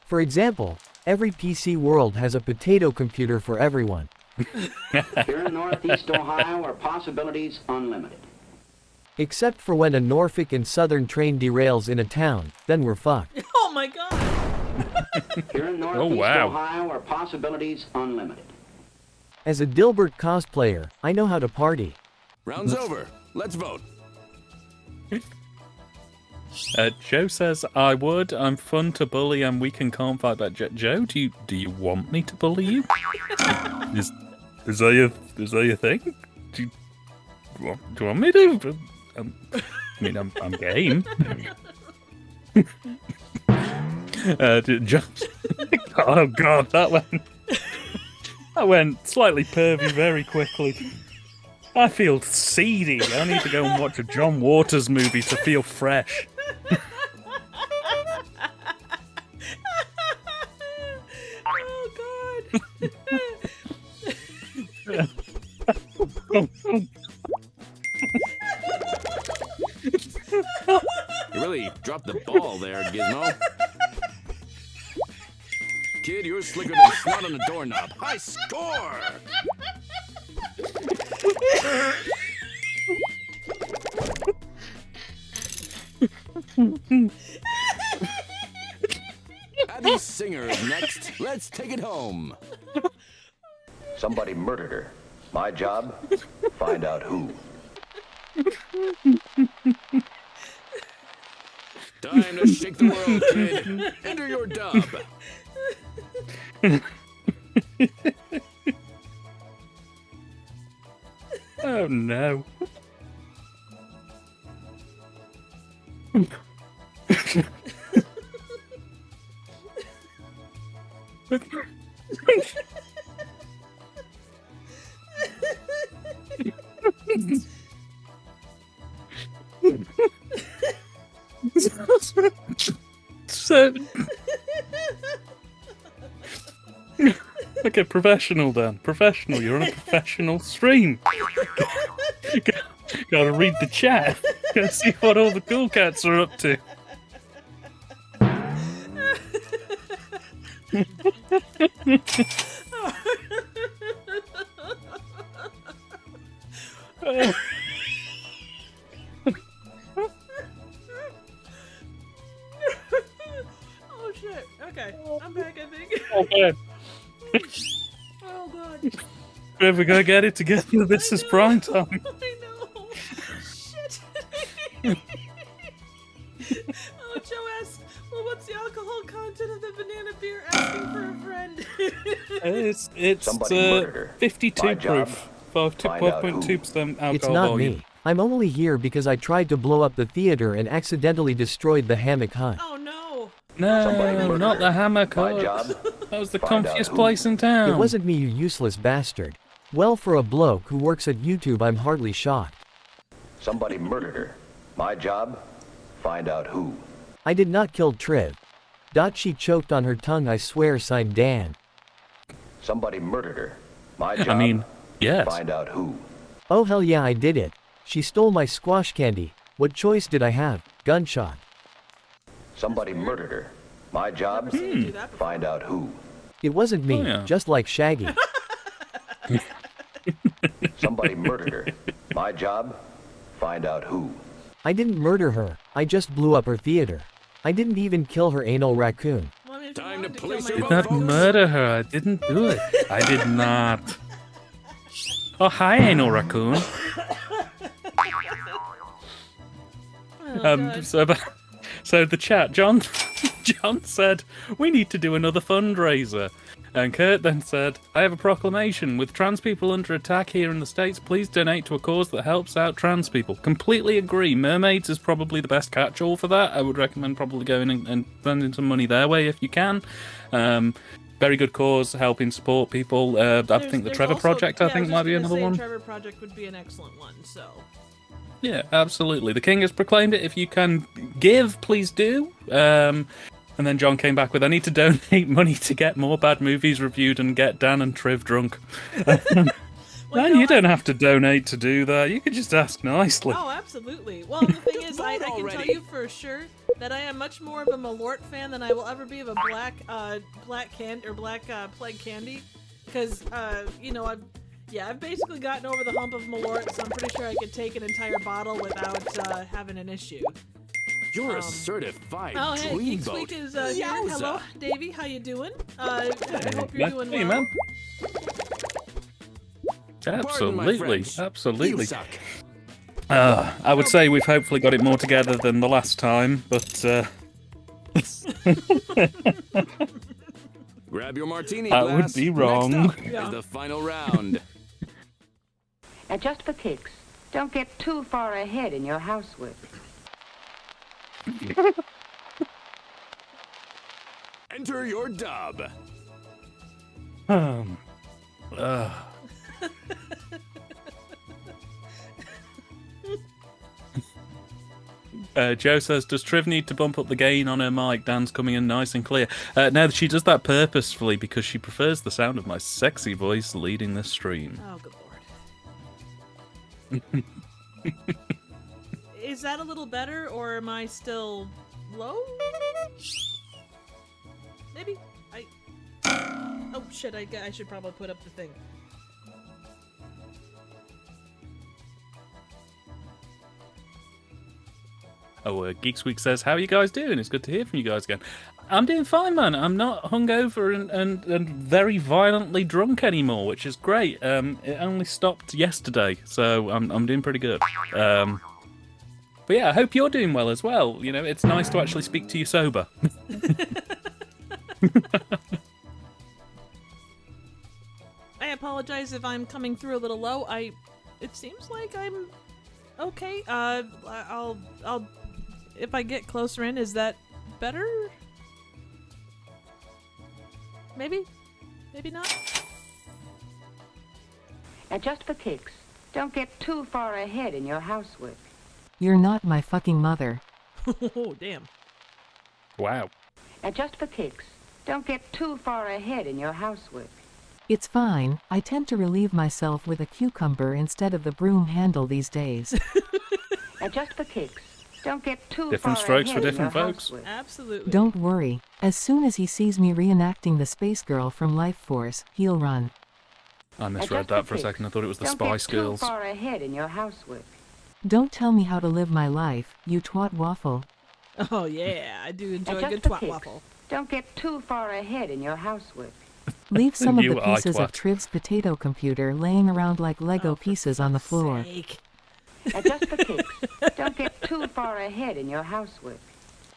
For example, every PC world has a potato computer for everyone. Here in Northeast Ohio are possibilities unlimited. Except for when a Norfolk and Southern train derails in a town, then we're fucked. Oh my god. Here in Northeast wow. Ohio are possibilities unlimited. As a Dilbert cosplayer, I know how to party. Round's over. Let's vote. Joe says I would. I'm fun to bully, and we can't fight back. Joe, do you want me to bully you? is that your thing? Do you want me to? I'm game. Oh god, that went slightly pervy very quickly. I feel seedy. I need to go and watch a John Waters movie to feel fresh. Oh god. You really dropped the ball there, Gizmo. Kid, you're slicker than snot on a doorknob. High score! Abby Singer is next. Let's take it home. Somebody murdered her. My job? Find out who. Time to shake the world, kid. Enter your dub. Oh no. So okay, professional Dan. Professional. You're on a professional stream. Gotta read the chat. Gotta see what all the cool cats are up to. Oh shit. Okay. I'm back, I think. Oh man. Oh god. We're gonna get it together. This is prime time. I know. Oh, Joe asks, well, what's the alcohol content of the banana beer? Asking for a friend. It's Somebody murdered her. 52 My job, proof. 5.2% alcohol It's not volume. me. I'm only here because I tried to blow up the theater and accidentally destroyed the hammock hut. Oh, no. No, not the hammock My hut. job, That was the find out comfiest who. place in town. It wasn't me, you useless bastard. Well, for a bloke who works at YouTube, I'm hardly shocked. somebody murdered her. My job, find out who. I did not kill Triv. She choked on her tongue, I swear, signed Dan. Somebody murdered her. My job, I mean, yes. find out who. Oh hell yeah, I did it. She stole my squash candy. What choice did I have? Gunshot. Somebody murdered her. My job, find out who. It wasn't me, Oh, yeah. just like Shaggy. Somebody murdered her. My job, find out who. I didn't murder her, I just blew up her theater. I didn't even kill her anal raccoon. Well, I mean, if you Time wanted to kill place my your Did mom, not murder her. I didn't do it. I did not. Oh, hi, anal raccoon. So the chat, John said, we need to do another fundraiser. And Kurt then said, I have a proclamation. With trans people under attack here in the States, please donate to a cause that helps out trans people. Completely agree. Mermaids is probably the best catch-all for that. I would recommend probably going and sending some money their way if you can. Very good cause, helping support people. I think the There's Trevor also- Project, yeah, I think, was might be just gonna another say one. Trevor Project would be an excellent one, so... Yeah, absolutely. The King has proclaimed it. If you can give, please do. And then John came back with, I need to donate money to get more bad movies reviewed and get Dan and Triv drunk. Man, you don't have to donate to do that. You could just ask nicely. Oh, absolutely. Well, the thing is, I can tell you for sure that I am much more of a Malort fan than I will ever be of a black plague candy, because I've basically gotten over the hump of Malort, so I'm pretty sure I could take an entire bottle without having an issue. You're a certified Oh, hey, dream Geeks boat. Week is here. Yowza. Hello, Davey. How you doing? I hope you're doing Hey, well. man. Absolutely, You absolutely. suck. I would say we've hopefully got it more together than the last time, but Grab your martini That glass. would be wrong. Next up Yeah. is the final round. And just for kicks, don't get too far ahead in your housework. Enter your dub. Joe says, does Triv need to bump up the gain on her mic? Dan's coming in nice and clear. No, she does that purposefully because she prefers the sound of my sexy voice leading the stream. Oh, good lord. Is that a little better, or am I still low? Maybe? Oh, shit, I should probably put up the thing. Oh, Geeks Week says, how are you guys doing? It's good to hear from you guys again. I'm doing fine, man. I'm not hungover and very violently drunk anymore, which is great. It only stopped yesterday, so I'm doing pretty good. But yeah, I hope you're doing well as well. You know, it's nice to actually speak to you sober. I apologize if I'm coming through a little low. It seems like I'm okay. I'll if I get closer in, is that better? Maybe? Maybe not? And just for kicks, don't get too far ahead in your housework. You're not my fucking mother. Oh, damn. Wow. And just for kicks, don't get too far ahead in your housework. It's fine, I tend to relieve myself with a cucumber instead of the broom handle these days. And just for kicks, don't get too Different far strokes ahead for in different your folks. housework. Absolutely. Don't worry, as soon as he sees me reenacting the space girl from Life Force, he'll run. I And misread just that for a kicks, second. I thought it was the don't Spice get too Girls. far ahead in your housework. Don't tell me how to live my life, you twat waffle. Oh, yeah. I do enjoy And a just good for twat kicks, waffle. don't get too far ahead in your housework. Leave some of You the are pieces of twat. Triv's potato computer laying around like Lego Oh, for pieces on the fuck's floor. sake. And just for kicks, don't get too far ahead in your housework.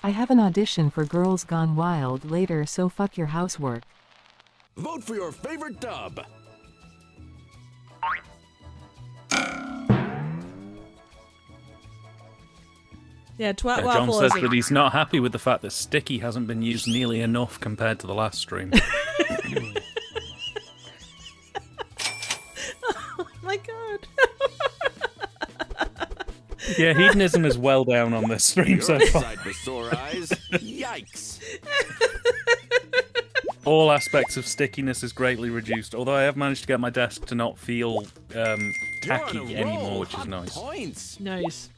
I have an audition for Girls Gone Wild later, so fuck your housework. Vote for your favorite dub. Yeah, Twat John Waffle says is that he's not happy with the fact that sticky hasn't been used nearly enough compared to the last stream. Oh my god. Yeah, hedonism is well down on this stream so far. Side for sore eyes. Yikes. All aspects of stickiness is greatly reduced, although I have managed to get my desk to not feel tacky anymore, which is nice. Points. Nice.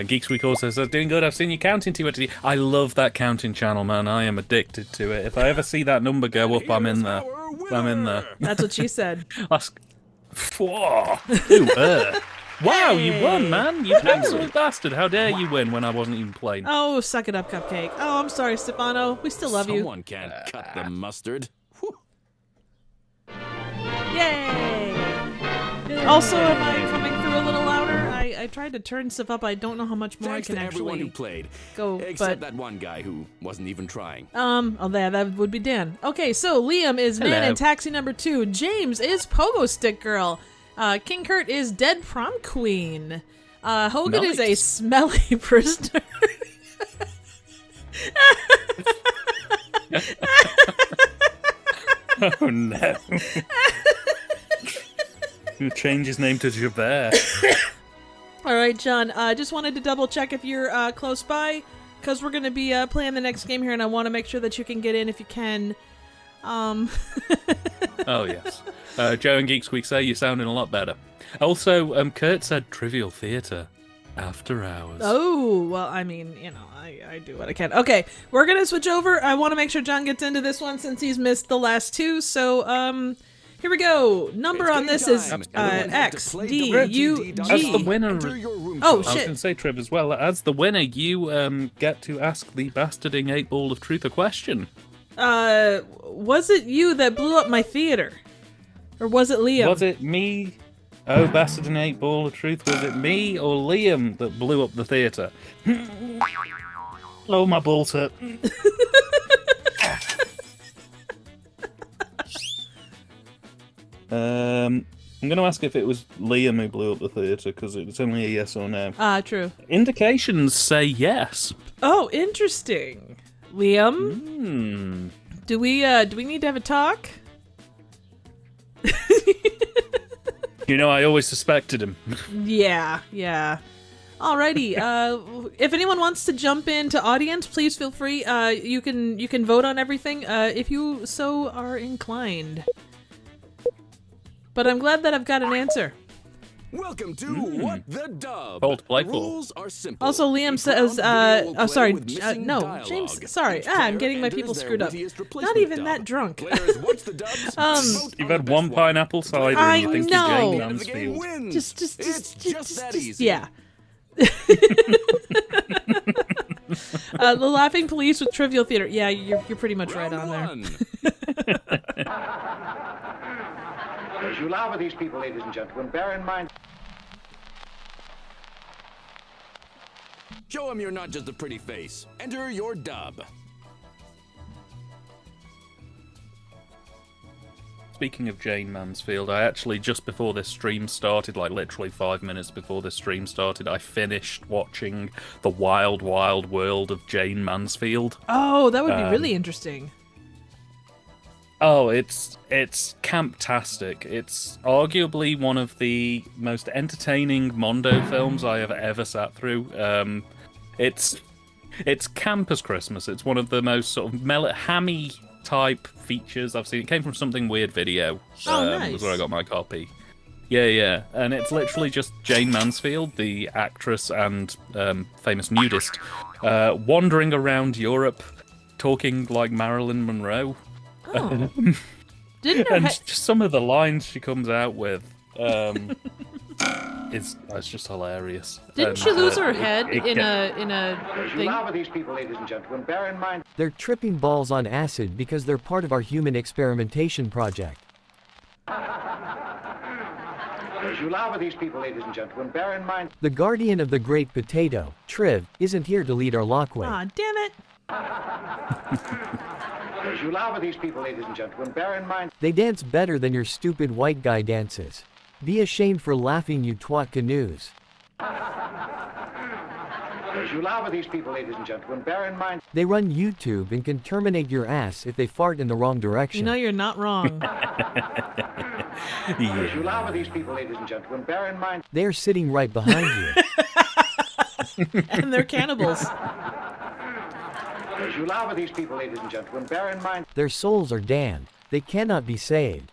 Geeks Week also says, doing good, I've seen you counting too much. I love that counting channel, man. I am addicted to it. If I ever see that number go up, I'm in there. I'm in there. That's what she said. Whoa. Wow, you won, man. You absolute bastard. How dare you win when I wasn't even playing? Oh, suck it up, Cupcake. Oh, I'm sorry, Stefano. We still love you. Someone can't cut the mustard. Whew. Yay! Also, am I coming through a little louder? I tried to turn stuff up. I don't know how much more Thanks I can to everyone actually who played, go. except But that one guy who wasn't even trying. that would be Dan. Okay, so Liam is Man Hello. in Taxi number 2. James is Pogo Stick Girl. King Kurt is Dead Prom Queen. Hogan is a Nice. smelly prisoner. Oh no. He'll change his name to Javert. All right, John. I just wanted to double check if you're close by, because we're going to be playing the next game here, and I want to make sure that you can get in if you can. Oh, yes. Joe and Geek Squeak say you're sounding a lot better. Also, Kurt said Trivial Theatre after hours. Oh, well, I mean, you know, I do what I can. Okay, we're going to switch over. I want to make sure John gets into this one since he's missed the last two. So, here we go. Number on this is X, D, U, G. As the winner... Oh, I was shit. going to say, Triv, as well. As the winner, you get to ask the bastarding 8-ball of truth a question. Was it you that blew up my theater? Or was it Liam? Was it me? Oh, bastarding 8-ball of truth. Was it me or Liam that blew up the theatre? Oh, my balls hurt. I'm going to ask if it was Liam who blew up the theatre, because it's only a yes or no. True. Indications say yes. Oh, interesting. Liam? Do we need to have a talk? You know, I always suspected him. Yeah. Alrighty. If anyone wants to jump into audience, please feel free. You can vote on everything if you so are inclined. But I'm glad that I've got an answer. Welcome to What the Dub. Bold, The playful. rules are simple. Also, Liam Each says, round, video will sorry, play with missing no, dialogue. James, sorry, Each I'm player getting my enters people their screwed up. wittiest Not replacement even dub. that drunk. Players watch the dubs. vote You've on had the one best pineapple cider I and you think know. you're Jane End of the game Mansfield. wins. Just It's just that easy. yeah. The Laughing Police with Trivial Theater. Yeah, you're pretty much right on there. Round one. As you laugh at these people, ladies and gentlemen, bear in mind... Show 'em you're not just a pretty face. Enter your dub. Speaking of Jane Mansfield, I actually, just before this stream started, like literally 5 minutes before this stream started, I finished watching The Wild Wild World of Jane Mansfield. Oh, that would be really interesting. Oh, it's camptastic. It's arguably one of the most entertaining Mondo films I have ever sat through. It's camp as Christmas. It's one of the most sort of hammy type features I've seen. It came from Something Weird Video. Oh, nice. Was where I got my copy. Yeah, and it's literally just Jane Mansfield, the actress and famous nudist, wandering around Europe, talking like Marilyn Monroe. Oh. Didn't her And he- just some of the lines she comes out with, it's just hilarious. Didn't And, she lose her it- head it in get- a As you thing? laugh at these people, ladies and gentlemen, bear in mind... They're tripping balls on acid because they're part of our human experimentation project. As you laugh at these people, ladies and gentlemen, bear in mind... The guardian of the great potato, Triv, isn't here to lead our lockway. Aw, damn it. As you laugh at these people, ladies and gentlemen, bear in mind... They dance better than your stupid white guy dances. Be ashamed for laughing, you twat canoes. As you laugh at these people, ladies and gentlemen, bear in mind... They run YouTube and can terminate your ass if they fart in the wrong direction. You know you're not wrong. As you laugh at these people, ladies and gentlemen, bear in mind... They're sitting right behind you. And they're cannibals. As you laugh at these people, ladies and gentlemen, bear in mind... Their souls are damned. They cannot be saved.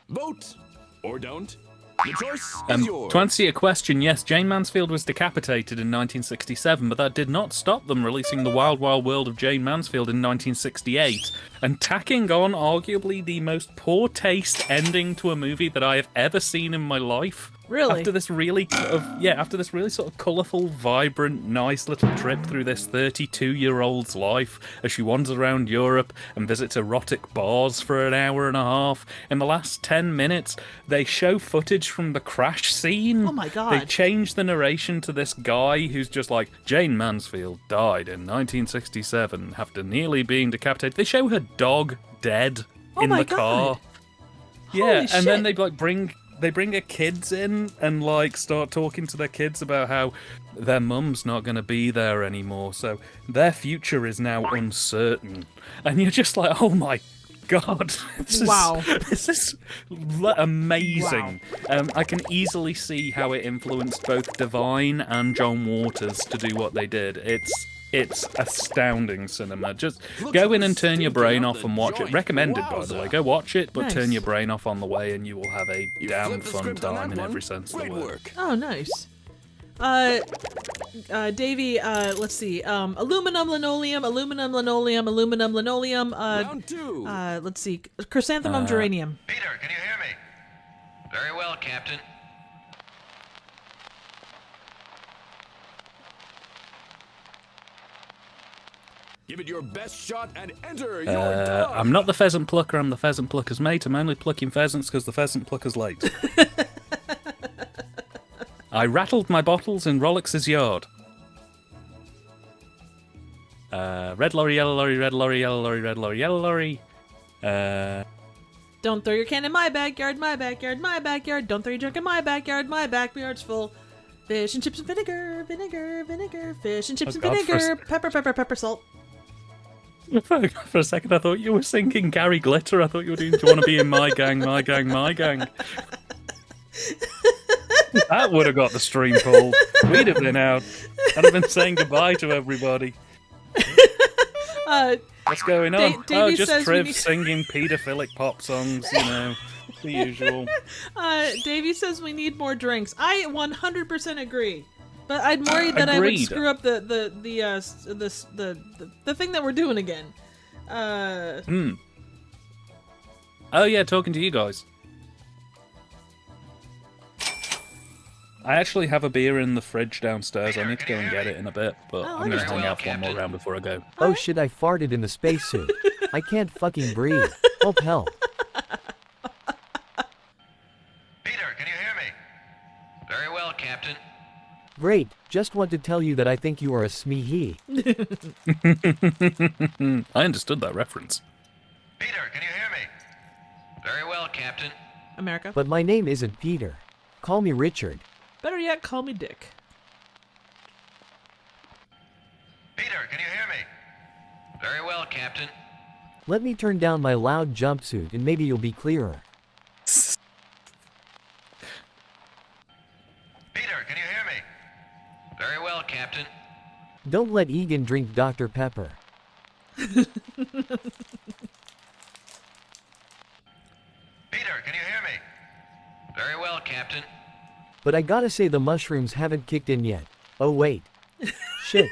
Vote or don't. The choice is yours. To answer your question, yes, Jane Mansfield was decapitated in 1967, but that did not stop them releasing The Wild Wild World of Jane Mansfield in 1968, and tacking on arguably the most poor taste ending to a movie that I have ever seen in my life. Really? After this really sort of colourful, vibrant, nice little trip through this 32-year-old's life as she wanders around Europe and visits erotic bars for an hour and a half. In the last 10 minutes, they show footage from the crash scene. Oh my God. They change the narration to this guy who's just like, Jane Mansfield died in 1967 after nearly being decapitated. They show her dog dead in the car. Yeah, Holy and shit. then they bring her kids in and start talking to their kids about how their mum's not going to be there anymore, so their future is now uncertain. And you're just like, oh my God, this is amazing. Wow. I can easily see how it influenced both Divine and John Waters to do what they did. It's astounding cinema. Just go in and turn your brain off and watch it. Recommended, by the way. Go watch it, but turn your brain off on the way and you will have a damn fun time in every sense of the word. Oh, nice. Davey, let's see. Aluminum, linoleum, aluminum, linoleum, aluminum, linoleum. Round two. Let's see. Chrysanthemum, geranium. Peter, can you hear me? Very well, Captain. Give it your best shot and enter your dub. I'm not the pheasant plucker, I'm the pheasant plucker's mate. I'm only plucking pheasants because the pheasant plucker's late. I rattled my bottles in Rollex's yard. Red lorry, yellow lorry, red lorry, yellow lorry, red lorry, yellow lorry. Don't throw your can in my backyard, my backyard, my backyard. Don't throw your junk in my backyard, my backyard's full. Fish and chips and vinegar, vinegar, vinegar. Fish and chips and vinegar, pepper, pepper, pepper, salt. For a second, I thought you were singing Gary Glitter. I thought you were doing, do you want to be in my gang, my gang, my gang? That would have got the stream pulled. We'd have been out. I'd have been saying goodbye to everybody. What's going on? Just Triv singing paedophilic pop songs, you know, the usual. Davey says we need more drinks. I 100% agree. But I'm worried that I would screw up the thing that we're doing again. Oh yeah, talking to you guys. I actually have a beer in the fridge downstairs. I need to go and get it in a bit, but I'm going to hang out for one more round before I go. Oh shit, I farted in the spacesuit. I can't fucking breathe. Help, help. Peter, can you hear me? Very well, Captain. Great, just want to tell you that I think you are a smeehee. I understood that reference. Peter, can you hear me? Very well, Captain. America. But my name isn't Peter. Call me Richard. Better yet, call me Dick. Peter, can you hear me? Very well, Captain. Let me turn down my loud jumpsuit and maybe you'll be clearer. Peter, can you hear me? Very well, Captain. Don't let Egan drink Dr. Pepper. Peter, can you hear me? Very well, Captain. But I gotta say the mushrooms haven't kicked in yet. Oh wait. Shit.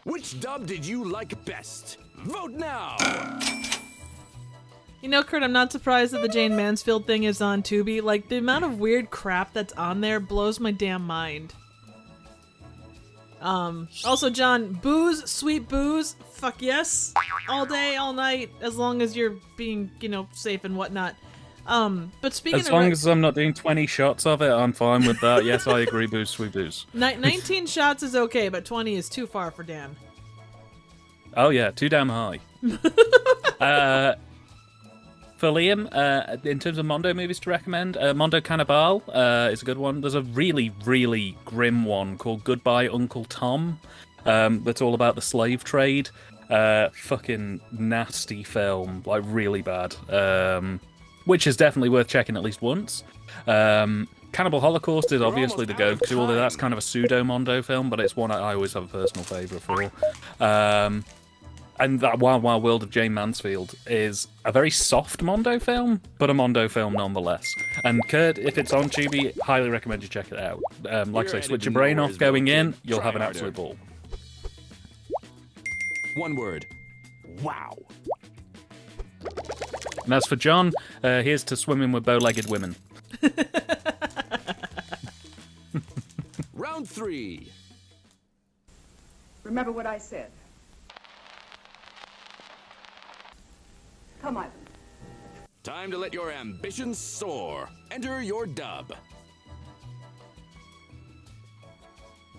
Which dub did you like best? Vote now! You know, Kurt, I'm not surprised that the Jane Mansfield thing is on Tubi. Like, the amount of weird crap that's on there blows my damn mind. Also, John, booze, sweet booze, fuck yes. All day, all night, as long as you're being, you know, safe and whatnot. But speaking As of long as I'm not doing 20 shots of it, I'm fine with that. Yes, I agree, booze, sweet booze. 19 shots is okay, but 20 is too far for Dan. Oh yeah, too damn high. For Liam, in terms of Mondo movies to recommend, Mondo Cannibal is a good one. There's a really, really grim one called Goodbye Uncle Tom that's all about the slave trade. Fucking nasty film, like really bad. Which is definitely worth checking at least once. Cannibal Holocaust is obviously the go-to, although that's kind of a pseudo-Mondo film, but it's one I always have a personal favourite for. And that Wild Wild World of Jane Mansfield is a very soft Mondo film, but a Mondo film nonetheless. And Kurt, if it's on Tubi, highly recommend you check it out. Like I say, switch your brain off going in, you'll have an absolute ball. One word. Wow. And as for John, here's to swimming with bow-legged women. Round 3. Remember what I said. Come, Ivan. Time to let your ambitions soar. Enter your dub.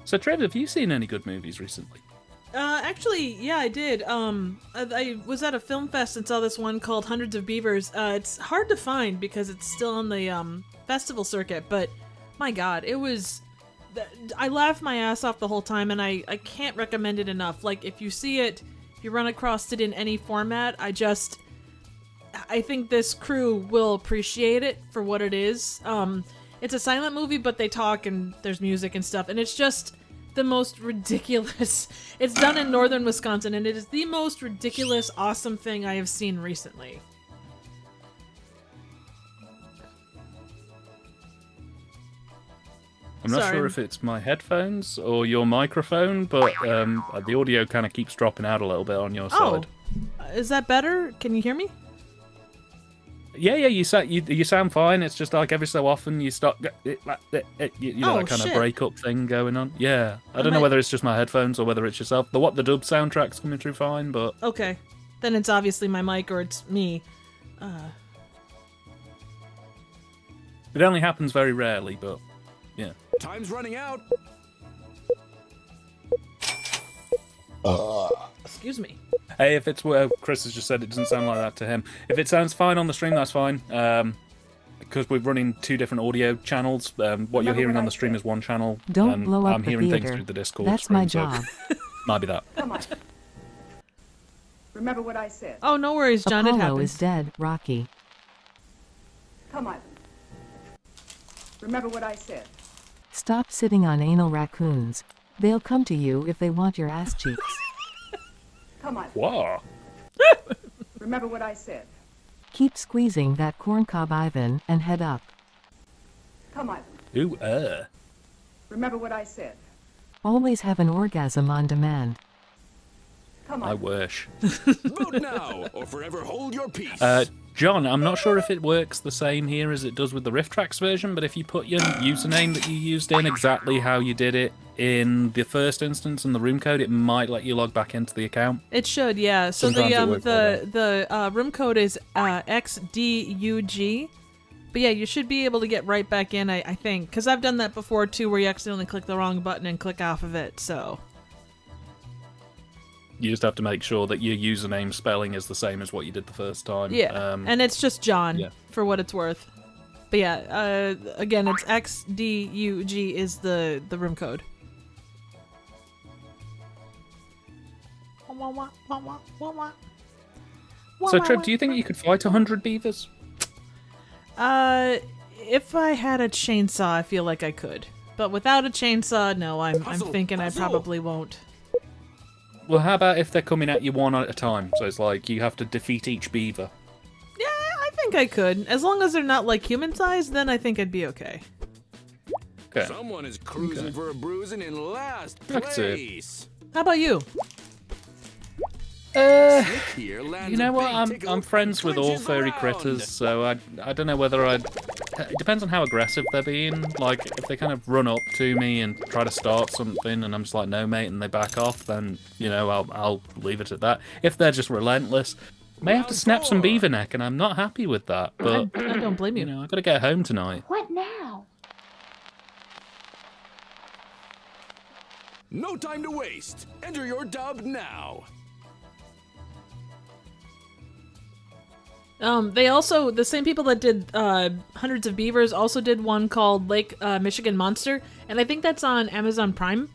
So, Trev, have you seen any good movies recently? Actually, yeah, I did. I was at a film fest and saw this one called Hundreds of Beavers. It's hard to find because it's still on the festival circuit, but my God, it was. I laughed my ass off the whole time, and I can't recommend it enough. Like, if you see it, if you run across it in any format, I think this crew will appreciate it for what it is. It's a silent movie, but they talk and there's music and stuff, and it's just the most ridiculous. It's done in northern Wisconsin, and it is the most ridiculous, awesome thing I have seen recently. I'm not sure if it's my headphones or your microphone, but the audio kind of keeps dropping out a little bit on your side. Is that better? Can you hear me? Yeah, you sound fine. It's just like every so often you start, that kind of breakup thing going on. Yeah, I don't know whether it's just my headphones or whether it's yourself. The dub soundtrack's coming through fine, but okay, then it's obviously my mic or it's me. It only happens very rarely, but yeah. Time's running out. Excuse me. Hey, if it's Chris has just said, it doesn't sound like that to him. If it sounds fine on the stream, that's fine. Because we're running 2 different audio channels. What you're hearing on the stream is one channel. Don't blow up I'm the hearing theater. things through the Discord. That's stream, my so job. might be that. Come on. Remember what I said. Oh, no worries, John. Apollo it happens. is dead, Rocky. Come, Ivan. Remember what I said. Stop sitting on anal raccoons. They'll come to you if they want your ass cheeks. Come on. Wow. Remember what I said. Keep squeezing that corncob, Ivan, and head up. Come, Ivan. Ooh, Remember what I said. Always have an orgasm on demand. Come on. I wish. Vote now, or forever hold your peace. John, I'm not sure if it works the same here as it does with the Riff Tracks version, but if you put your username that you used in exactly how you did it in the first instance and the room code, it might let you log back into the account. It should, yeah. So Sometimes the room code is XDUG. But yeah, you should be able to get right back in, I think, because I've done that before too, where you accidentally click the wrong button and click off of it. So You just have to make sure that your username spelling is the same as what you did the first time. yeah, and it's just John for what it's worth. But yeah, again, it's XDUG is the room code. So, Trip, do you think you could fight 100 beavers? If I had a chainsaw, I feel like I could. But without a chainsaw, no, I'm thinking I probably won't. Well, how about if they're coming at you one at a time? So it's like you have to defeat each beaver. Yeah, I think I could. As long as they're not like human-sized, then I think I'd be okay. Okay. Someone is cruising for a bruising in last I can see it. place. How about you? You know what? I'm friends with all furry critters, so I don't know whether I'd. It depends on how aggressive they're being. Like, if they kind of run up to me and try to start something, and I'm just like, no, mate, and they back off, then, you know, I'll leave it at that. If they're just relentless, May have to snap some beaver neck, and I'm not happy with that. But I don't blame you. you know, I've got to get home tonight. What now? No time to waste. Enter your dub now. They also, the same people that did Hundreds of Beavers also did one called Lake Michigan Monster, and I think that's on Amazon Prime.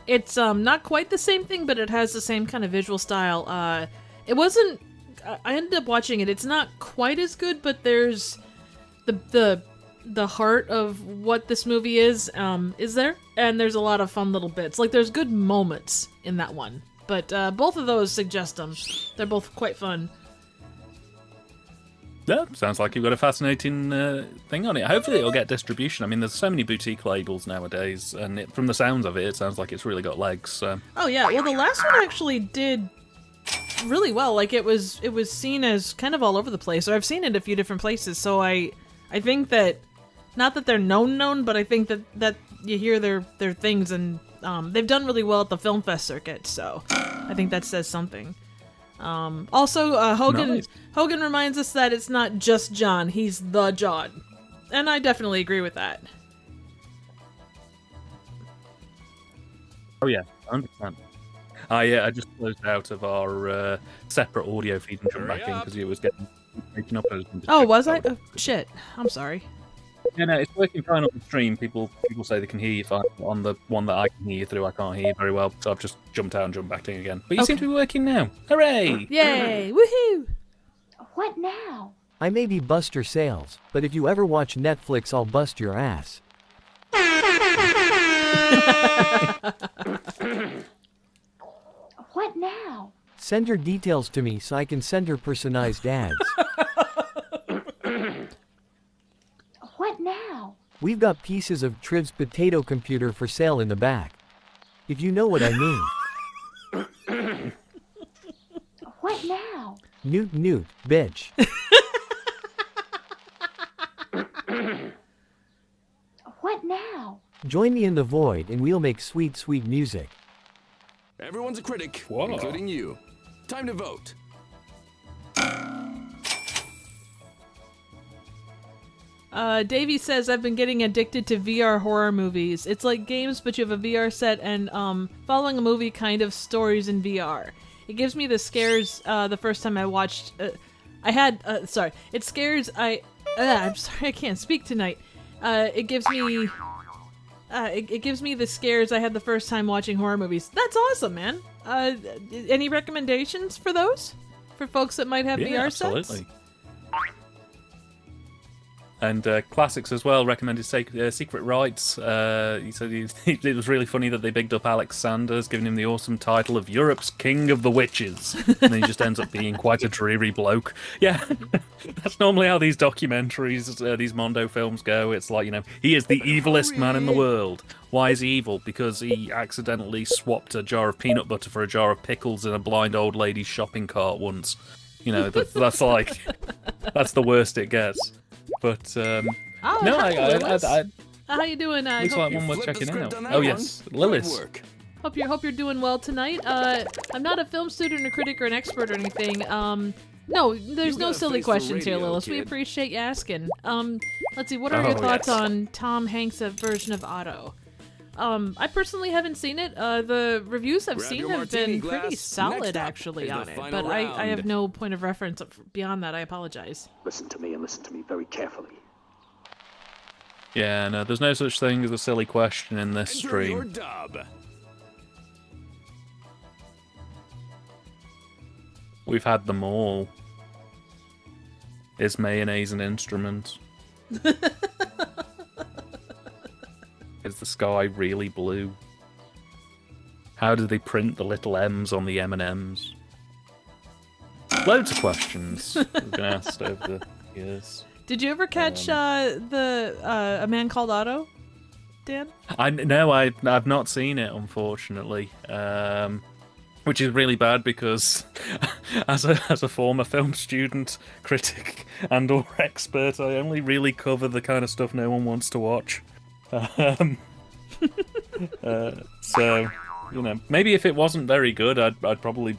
It's not quite the same thing, but it has the same kind of visual style. It wasn't, I ended up watching it. It's not quite as good, but there's the heart of what this movie is there, and there's a lot of fun little bits. Like, there's good moments in that one, but both of those suggest them. They're both quite fun. Yeah, sounds like you've got a fascinating thing on it. Hopefully it'll get distribution. I mean, there's so many boutique labels nowadays, and from the sounds of it, it sounds like it's really got legs. So. Oh yeah, well the last one actually did really well. Like it was seen as kind of all over the place. Or I've seen it a few different places. So I think that, not that they're known, but I think that you hear their things, and they've done really well at the film fest circuit. So I think that says something. Also, Hogan reminds us that it's not just John, he's the John. And I definitely agree with that. Oh yeah, 100%. I just closed out of our separate audio feed and jumped back in because it was getting taken up. Oh, was I? Oh, shit. I'm sorry. Yeah, no, it's working fine on the stream. People say they can hear you fine. On the one that I can hear you through, I can't hear you very well, so I've just jumped out and jumped back in again. But you seem to be working now. Hooray! Yay! Woohoo! What now? I may be Buster Sales, but if you ever watch Netflix, I'll bust your ass. What now? Send your details to me so I can send her personalized ads. What now? We've got pieces of Triv's potato computer for sale in the back. If you know what I mean. What now? Newt, bitch. What now? Join me in the void and we'll make sweet, sweet music. Everyone's a critic, Whoa. including you. Time to vote. Davey says, I've been getting addicted to VR horror movies. It's like games, but you have a VR set and following a movie kind of stories in VR. It gives me the scares the first time I watched... It scares... I'm sorry, I can't speak tonight. It gives me... it gives me the scares I had the first time watching horror movies. That's awesome, man. Any recommendations for those? For folks that might have VR absolutely. sets? And classics as well, recommended Secret Rights. He said it was really funny that they bigged up Alex Sanders, giving him the awesome title of Europe's King of the Witches. And then he just ends up being quite a dreary bloke. Yeah, that's normally how these documentaries, these Mondo films go. It's like, he is the evilest man in the world. Why is he evil? Because he accidentally swapped a jar of peanut butter for a jar of pickles in a blind old lady's shopping cart once. That's like, that's the worst it gets. But how you doing? Looks like one worth checking out. Oh yes, Lilith. Hope you're doing well tonight. I'm not a film student or critic or an expert or anything. No, there's no silly questions here, Lilith. We appreciate you asking. Let's see, what are your thoughts on Tom Hanks' version of Otto? I personally haven't seen it. The reviews I've seen have been pretty solid, actually, on it. But I have no point of reference beyond that. I apologize. Listen to me and listen to me very carefully. Yeah, no, there's no such thing as a silly question in this stream. We've had them all. Is mayonnaise an instrument? Is the sky really blue? How do they print the little M's on the M&M's? Loads of questions have been asked over the years. Did you ever catch A Man Called Otto, Dan? No, I've not seen it, unfortunately. Which is really bad because, as a former film student, critic, and/or expert, I only really cover the kind of stuff no one wants to watch. So you know, maybe if it wasn't very good, I'd have probably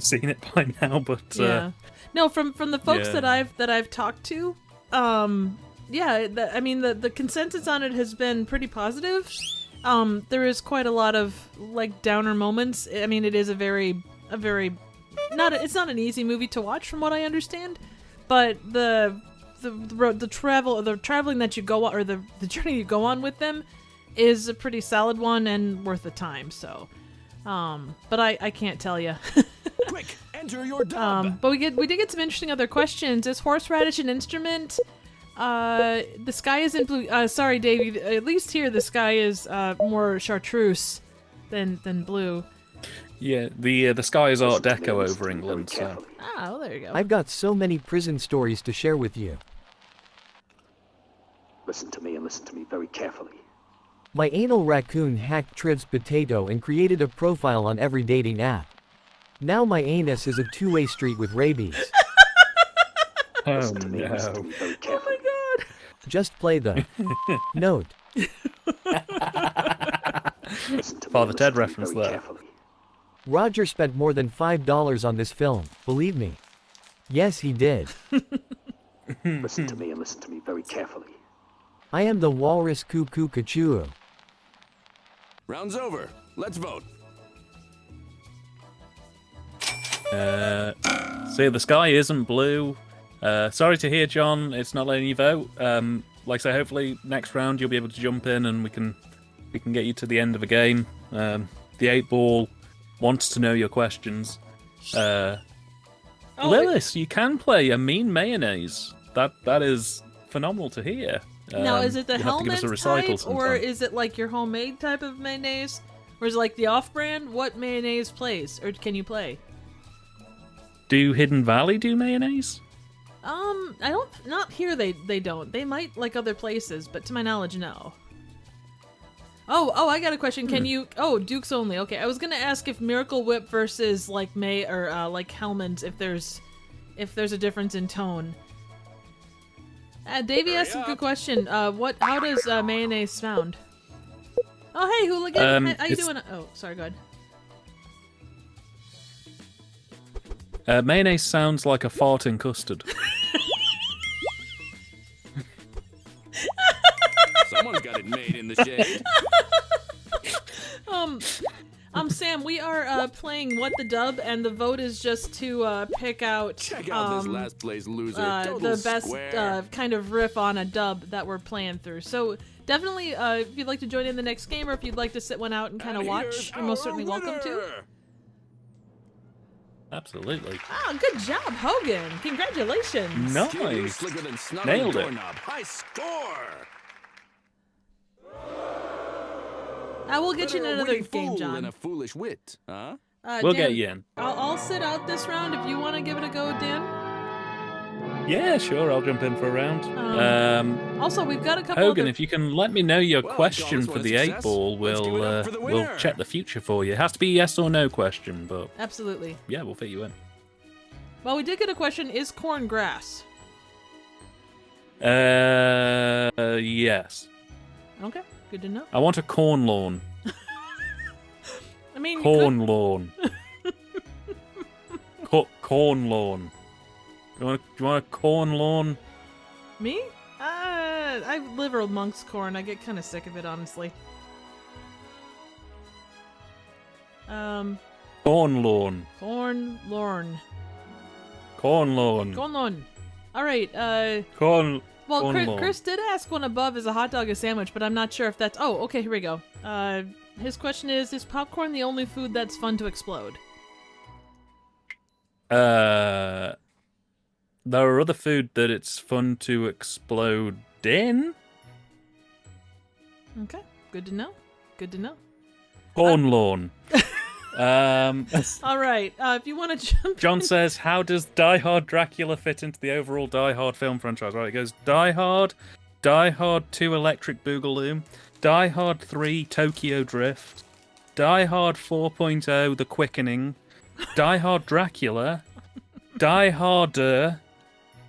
seen it by now. But yeah, no, from the folks yeah. that I've talked to, yeah, I mean the consensus on it has been pretty positive. There is quite a lot of like downer moments. I mean, it is a very it's not an easy movie to watch from what I understand, but the traveling that you go on, or the journey you go on with them, is a pretty solid one and worth the time. So, but I can't tell you. Quick, enter your dub. But we did get some interesting other questions. Is horseradish an instrument? The sky isn't blue. Sorry, Davey. At least here, the sky is more chartreuse than blue. Yeah, the sky is Art Deco over England. So. Ah, well, there you go. I've got so many prison stories to share with you. Listen to me and listen to me very carefully. My anal raccoon hacked Triv's potato and created a profile on every dating app. Now my anus is a two-way street with rabies. Oh Listen to me and listen to no! me very Oh carefully. my god. Just play the note. Listen to me Father and Ted listen to me reference very there. carefully. Roger spent more than $5 on this film, believe me. Yes, he did. Listen to me and listen to me very carefully. I am the walrus cuckoo cachoo. Round's over. Let's vote. See, the sky isn't blue. Sorry to hear, John. It's not letting you vote. Like I say, hopefully next round you'll be able to jump in and we can get you to the end of the game. The 8-ball wants to know your questions. Lilith, you can play a mean mayonnaise. That is phenomenal to hear. Now, is it the you'll have to give us a Hellman's recital type, or sometime. is it like your homemade type of mayonnaise? Or is it like the off-brand? What mayonnaise plays, or can you play? Do Hidden Valley do mayonnaise? I don't. Not here. They don't. They might like other places, but to my knowledge, no. Oh, I got a question. Can you? Oh, Dukes only. Okay, I was gonna ask if Miracle Whip versus like May or like Hellman's, if there's a difference in tone. Davey asked a good question. How does mayonnaise sound? Oh, hey, Hooligan. How you doing? Oh, sorry, go ahead. Mayonnaise sounds like a fart in custard. Someone's got it made in the shade. Sam, we are playing What the Dub, and the vote is just to pick out Check out this last place loser. the best kind of riff on a dub that we're playing through. So definitely, if you'd like to join in the next game, or if you'd like to sit one out and kind of watch, you're most certainly welcome to. Absolutely. Oh, good job, Hogan! Congratulations. Nice. Nailed Nailed it. High score. I will get you in another game, John. And a foolish wit, huh? We'll Dan, get you in. I'll sit out this round if you want to give it a go, Dan. Yeah, sure. I'll jump in for a round. Also, we've got a couple. Hogan, other... if you can let me know your Well, question call for this the one a 8-ball, success. Let's give it up for the we'll winner. check the future for you. It has to be a yes or no question, but Absolutely. yeah, we'll fit you in. Well, we did get a question. Is corn grass? Yes. Okay, good to know. I want a corn lawn. I mean, you Corn lawn. Corn lawn. Do you want a corn lawn? could... Me? I live old monk's corn. I get kind of sick of it, honestly. Corn lawn. Corn lorn. Corn lawn. Corn lawn. All right. Corn. Well, corn lawn. Chris did ask one above, is a hot dog a sandwich, but I'm not sure if that's... Oh, okay, here we go. His question is popcorn the only food that's fun to explode? There are other food that it's fun to explode in. Okay, good to know. Good to know. Corn lawn. All right, if you want to jump John in... says, how does Die Hard Dracula fit into the overall Die Hard film franchise? Right, it goes Die Hard 2 Electric Boogaloo, Die Hard 3 Tokyo Drift, Die Hard 4.0 The Quickening, Die Hard Dracula, Die Harder,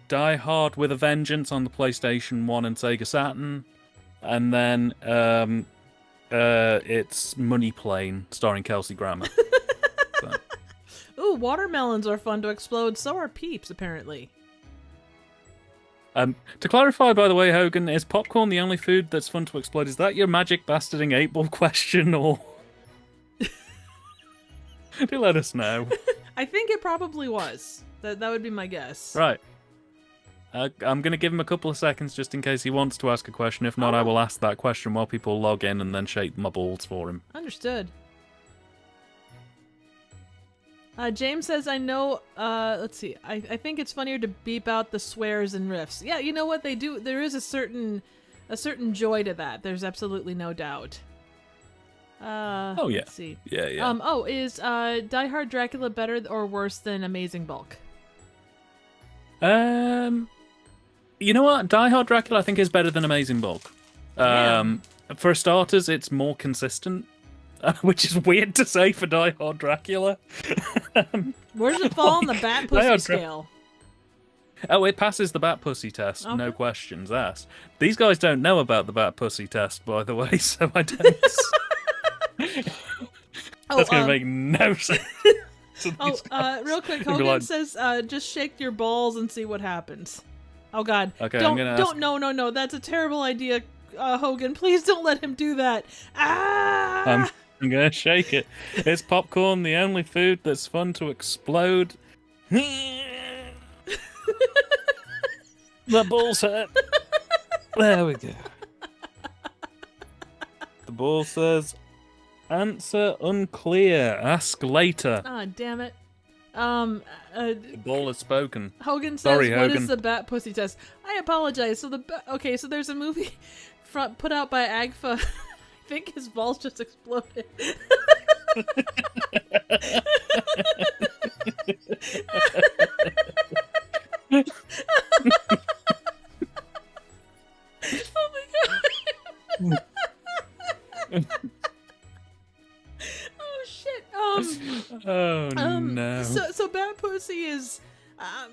Die Hard with a Vengeance on the PlayStation 1 and Sega Saturn, and then It's Money Plane, starring Kelsey Grammer. So. Ooh, watermelons are fun to explode. So are peeps, apparently. To clarify, by the way, Hogan, is popcorn the only food that's fun to explode? Is that your magic bastarding 8-ball question, or... Do let us know. I think it probably was. That would be my guess. Right. I'm going to give him a couple of seconds just in case he wants to ask a question. If not, I will ask that question while people log in and then shake my balls for him. Understood. James says, I know, let's see, I think it's funnier to beep out the swears and riffs. Yeah, you know what they do? There is a certain joy to that. There's absolutely no doubt. Oh, yeah. Let's see. Yeah. Is Die Hard Dracula better or worse than Amazing Bulk? You know what? Die Hard Dracula, I think, is better than Amazing Bulk. For starters, it's more consistent, which is weird to say for Die Hard Dracula. Where does it fall on the bat pussy scale? Oh, it passes the bat pussy test, okay. No questions asked. These guys don't know about the bat pussy test, by the way, so I don't... That's going to make no sense. Real quick, Hogan says, just shake your balls and see what happens. Oh, God. Okay, No, that's a terrible idea, Hogan. Please don't let him do that. Ah! I'm going to shake it. Is popcorn the only food that's fun to explode? The balls hurt. There we go. The ball says, answer unclear. Ask later. Ah, damn it. The ball has spoken. Hogan says, Sorry, what Hogan. is the bat pussy test? I apologize. So so there's a movie put out by Agfa. I think his balls just exploded. Oh my god. Oh shit. No. So bat pussy is.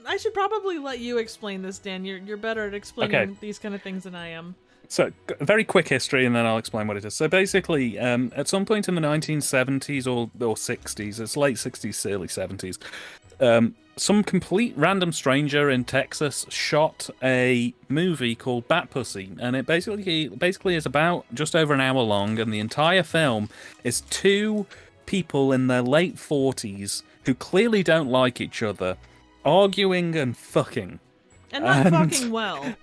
I should probably let you explain this, Dan. You're better at explaining these kind of things than I am. So, very quick history, and then I'll explain what it is. So, basically, at some point in the 1970s or 60s, it's late 60s, early 70s, some complete random stranger in Texas shot a movie called Bat Pussy, and it basically is about just over an hour long, and the entire film is two people in their late 40s who clearly don't like each other, arguing and fucking. And not fucking well.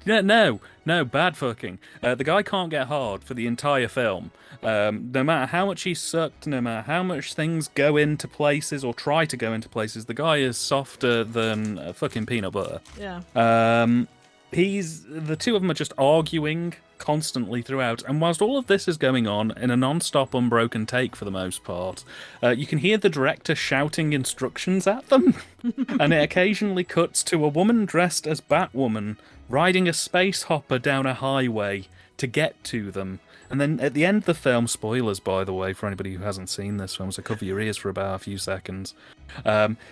No, bad fucking. The guy can't get hard for the entire film. No matter how much he's sucked, no matter how much things go into places or try to go into places, the guy is softer than fucking peanut butter. Yeah. The two of them are just arguing constantly throughout, and whilst all of this is going on in a non-stop, unbroken take for the most part, you can hear the director shouting instructions at them, and it occasionally cuts to a woman dressed as Batwoman riding a space hopper down a highway to get to them. And then at the end of the film, spoilers by the way for anybody who hasn't seen this film, so cover your ears for about a few seconds,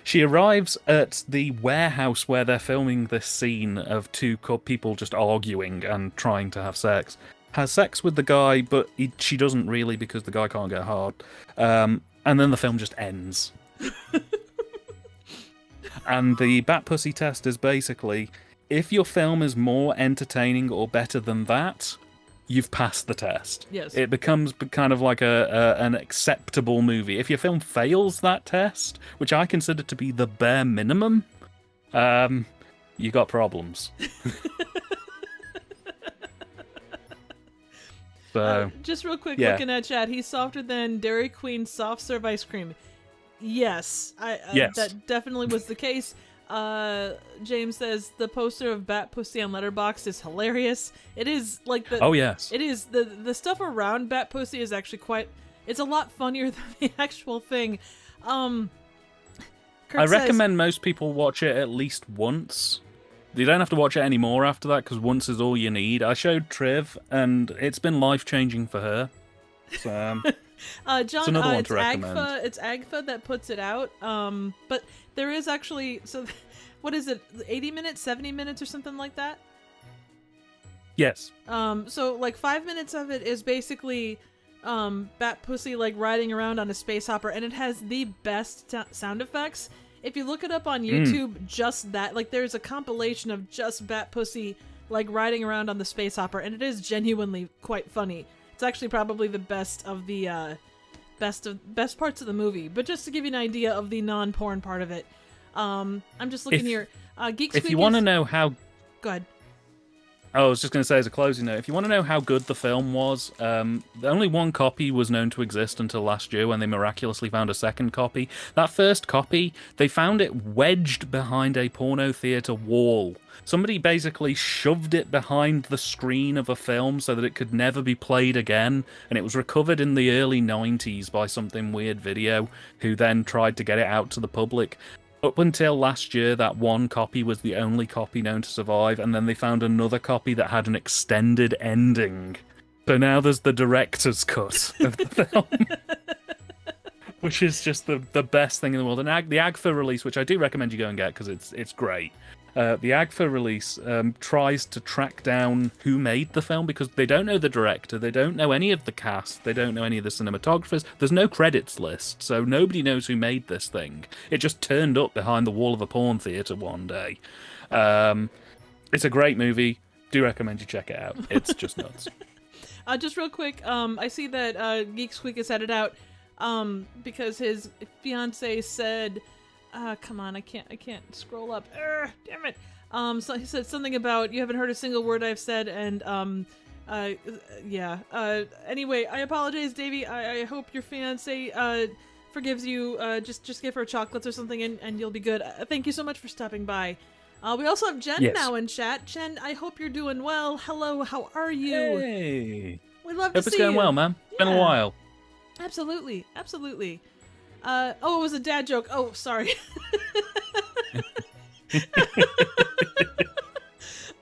she arrives at the warehouse where they're filming this scene of two people just arguing and trying to have sex. Has sex with the guy, but she doesn't really because the guy can't get hard. And then the film just ends. And the Bat Pussy test is basically, if your film is more entertaining or better than that, you've passed the test. Yes. It becomes kind of like an acceptable movie. If your film fails that test, which I consider to be the bare minimum, you got problems. So, just real quick, looking at chat, he's softer than Dairy Queen soft serve ice cream. Yes, yes. That definitely was the case. James says the poster of Bat Pussy on Letterboxd is hilarious. It is like the. Oh yes. It is the stuff around Bat Pussy is actually quite. It's a lot funnier than the actual thing. Kurt I recommend most people watch it at least once. You don't have to watch it anymore after that because once is all you need. I showed Triv, and it's been life-changing for her. So, John, it's another one to recommend. It's Agfa that puts it out. But there is actually what is it? 80 minutes, 70 minutes, or something like that. Yes. So like 5 minutes of it is basically Bat Pussy like riding around on a space hopper, and it has the best sound effects. If you look it up on YouTube, just that, like there's a compilation of just Bat Pussy like riding around on the space hopper, and it is genuinely quite funny. It's actually probably the best of the best parts of the movie. But just to give you an idea of the non-porn part of it, I'm just looking here. Geek if you want to know how, go ahead. I was just going to say as a closing note, if you want to know how good the film was, only one copy was known to exist until last year when they miraculously found a second copy. That first copy, they found it wedged behind a porno theatre wall. Somebody basically shoved it behind the screen of a film so that it could never be played again, and it was recovered in the early 90s by something weird video, who then tried to get it out to the public. Up until last year, that one copy was the only copy known to survive, and then they found another copy that had an extended ending. So now there's the director's cut of the film, which is just the best thing in the world. And the AGFA release, which I do recommend you go and get because it's great. The AGFA release tries to track down who made the film, because they don't know the director, they don't know any of the cast, they don't know any of the cinematographers. There's no credits list, so nobody knows who made this thing. It just turned up behind the wall of a porn theatre one day. It's a great movie. Do recommend you check it out. It's just nuts. Just real quick, I see that Geek Squeak has had it out because his fiance said... come on, I can't scroll up. Damn it. So he said something about you haven't heard a single word I've said, and yeah. Anyway, I apologize, Davey. I hope your fiance forgives you. Just give her chocolates or something, and you'll be good. Thank you so much for stopping by. We also have Jen now in chat. Jen, I hope you're doing well. Hello, how are you? Hey. We love to see you. Hope it's going well, man. It's been a while. Absolutely, absolutely. Oh, it was a dad joke. Oh, sorry.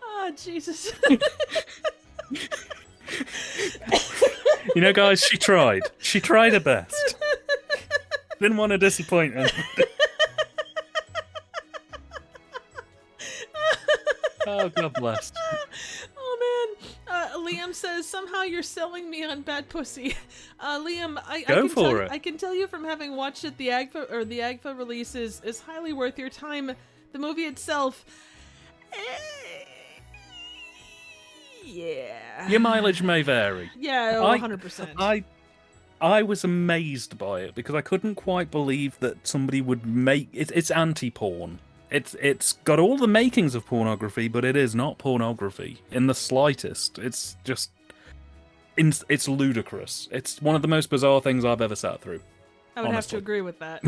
Oh, Jesus. You know, guys, she tried. She tried her best. Didn't want to disappoint her. Oh, God bless. Oh, man. Liam says, somehow you're selling me on Bad Pussy. Liam, I can tell you from having watched it, the AGFA release is highly worth your time. The movie itself, yeah. Your mileage may vary. Yeah, 100%. I was amazed by it because I couldn't quite believe that somebody would make it. It's anti-porn. It's got all the makings of pornography, but it is not pornography in the slightest. It's just... It's ludicrous. It's one of the most bizarre things I've ever sat through. I would have to agree with that.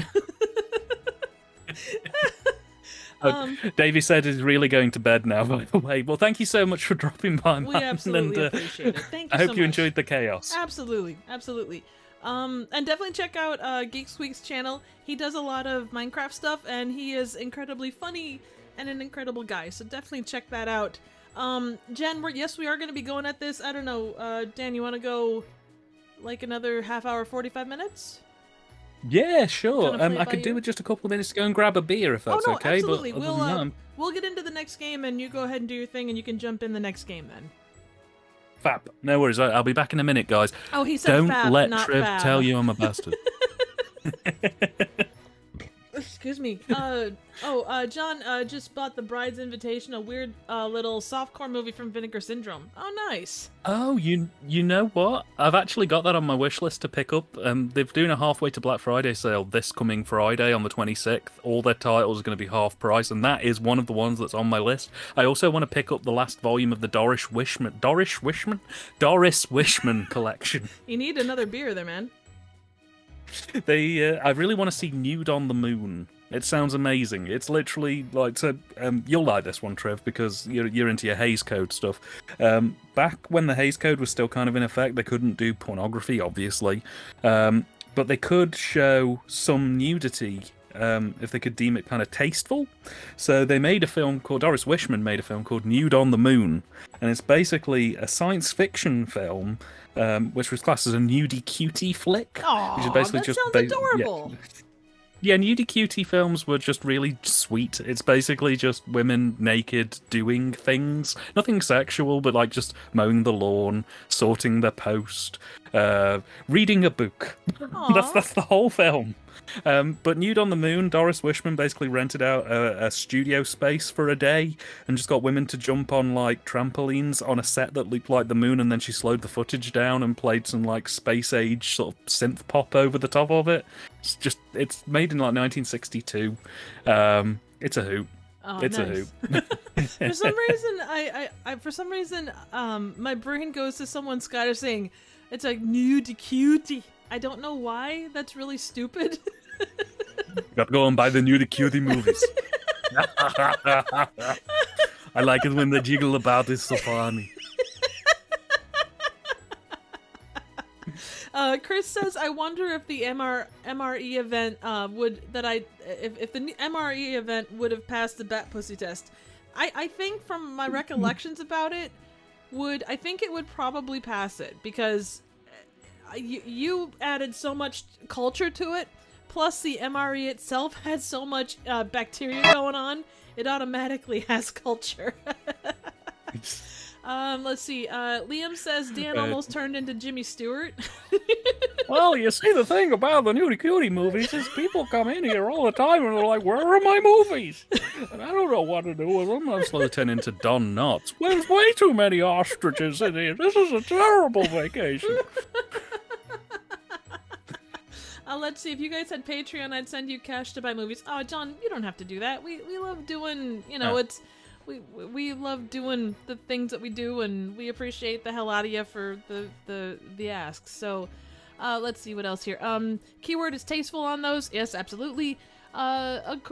Davey said he's really going to bed now, by the way. Well, thank you so much for dropping by, man. We absolutely appreciate it. Thank you so much. I hope you enjoyed the chaos. Absolutely, absolutely. And definitely check out Geek Squeak's channel. He does a lot of Minecraft stuff, and he is incredibly funny and an incredible guy. So definitely check that out. Jen, we are going to be going at this. I don't know, Dan, you want to go like another half hour, 45 minutes? Yeah, sure. I could do with just a couple of minutes to go and grab a beer if that's okay. Absolutely. But we'll get into the next game, and you go ahead and do your thing, and you can jump in the next game then. Fab. No worries. I'll be back in a minute, guys. Oh, he said Don't fab, let not Trev fab. tell you I'm a bastard. Excuse me. John just bought The Bride's Invitation, a weird little softcore movie from Vinegar Syndrome. Oh, nice. Oh, you know what? I've actually got that on my wish list to pick up. They're doing a halfway to Black Friday sale this coming Friday on the 26th. All their titles are going to be half price, and that is one of the ones that's on my list. I also want to pick up the last volume of the Doris Wishman collection. You need another beer there, man. I really want to see Nude on the Moon. It sounds amazing. It's literally like, so you'll like this one, Trev, because you're into your Hays Code stuff. Back when the Hays Code was still kind of in effect, they couldn't do pornography, obviously, but they could show some nudity if they could deem it kind of tasteful. So they made a film called, Doris Wishman made a film called Nude on the Moon, and it's basically a science fiction film which was classed as a nudie cutie flick. Aww, which is basically that just sounds adorable. Yeah, nudie cutie films were just really sweet. It's basically just women naked doing things. Nothing sexual, but like just mowing the lawn, sorting their post, reading a book. That's the whole film. But Nude on the Moon, Doris Wishman basically rented out a studio space for a day and just got women to jump on like trampolines on a set that looked like the moon, and then she slowed the footage down and played some like space age sort of synth pop over the top of it. It's made in like 1962. It's a hoot. Oh, it's nice. a hoot. For some reason, my brain goes to someone Scottish saying, it's like nude cutie. I don't know why. That's really stupid. Got to go and buy the nudie cutie movies. I like it when they jiggle about. It's so funny. Chris says, I wonder if the MRE event if the MRE event would have passed the bat pussy test. I think from my recollections about it, I think it would probably pass it, because you added so much culture to it, plus the MRE itself had so much bacteria going on, it automatically has culture. Let's see. Liam says Dan almost turned into Jimmy Stewart. Well, you see, the thing about the nudie cutie movies is people come in here all the time and they're like, where are my movies? And I don't know what to do with them. I'm slowly turning into Don Knotts. There's way too many ostriches in here. This is a terrible vacation. Let's see. If you guys had Patreon, I'd send you cash to buy movies. Oh, John, you don't have to do that. We love doing, we love doing the things that we do, and we appreciate the hell out of you for the asks. So, let's see what else here. Keyword is tasteful on those. Yes, absolutely.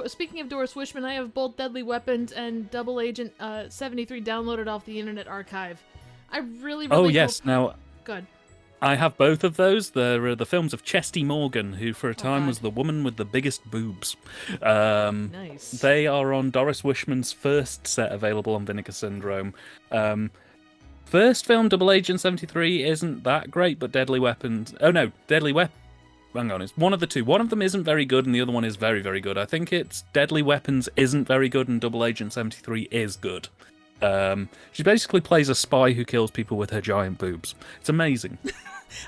Speaking of Doris Wishman, I have both Deadly Weapons and Double Agent 73 downloaded off the Internet Archive. I really Oh, yes. hope... Now, Good. I have both of those. They're the films of Chesty Morgan, who for a time was the woman with the biggest boobs. Nice. They are on Doris Wishman's first set, available on Vinegar Syndrome. First film, Double Agent 73, isn't that great, but Deadly Weapons... Oh no, Deadly Weapons... Hang on, it's one of the two. One of them isn't very good, and the other one is very, very good. I think it's Deadly Weapons isn't very good, and Double Agent 73 is good. She basically plays a spy who kills people with her giant boobs. It's amazing.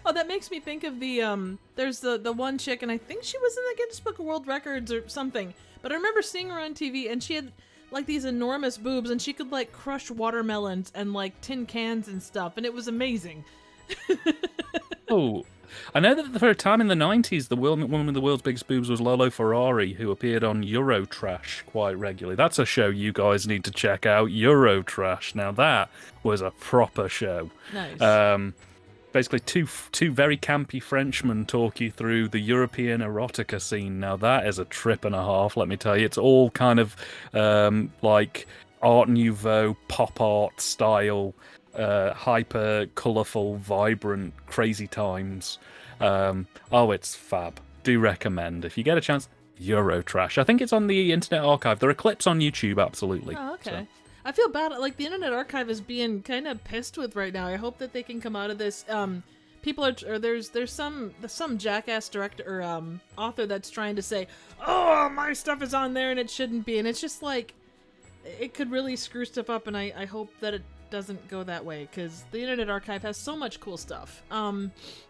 Oh, that makes me think of the there's the one chick, and I think she was in the Guinness Book of World Records or something, but I remember seeing her on TV, and she had like these enormous boobs, and she could like crush watermelons and like tin cans and stuff, and it was amazing. Oh, I know that for a time in the 90s, the woman with the world's biggest boobs was Lolo Ferrari, who appeared on Eurotrash quite regularly. That's a show you guys need to check out, Eurotrash. Now that was a proper show. Nice. Basically, two very campy Frenchmen talk you through the European erotica scene. Now that is a trip and a half, let me tell you. It's all kind of like Art Nouveau, pop art style, hyper colourful, vibrant, crazy times. It's fab. Do recommend if you get a chance. Eurotrash. I think it's on the Internet Archive. There are clips on YouTube, absolutely. Oh, okay. So. I feel bad. Like, the Internet Archive is being kind of pissed with right now. I hope that they can come out of this. People are, or there's some jackass director or author that's trying to say, oh, my stuff is on there and it shouldn't be, and it's just like, it could really screw stuff up, and I hope that it doesn't go that way, because the Internet Archive has so much cool stuff.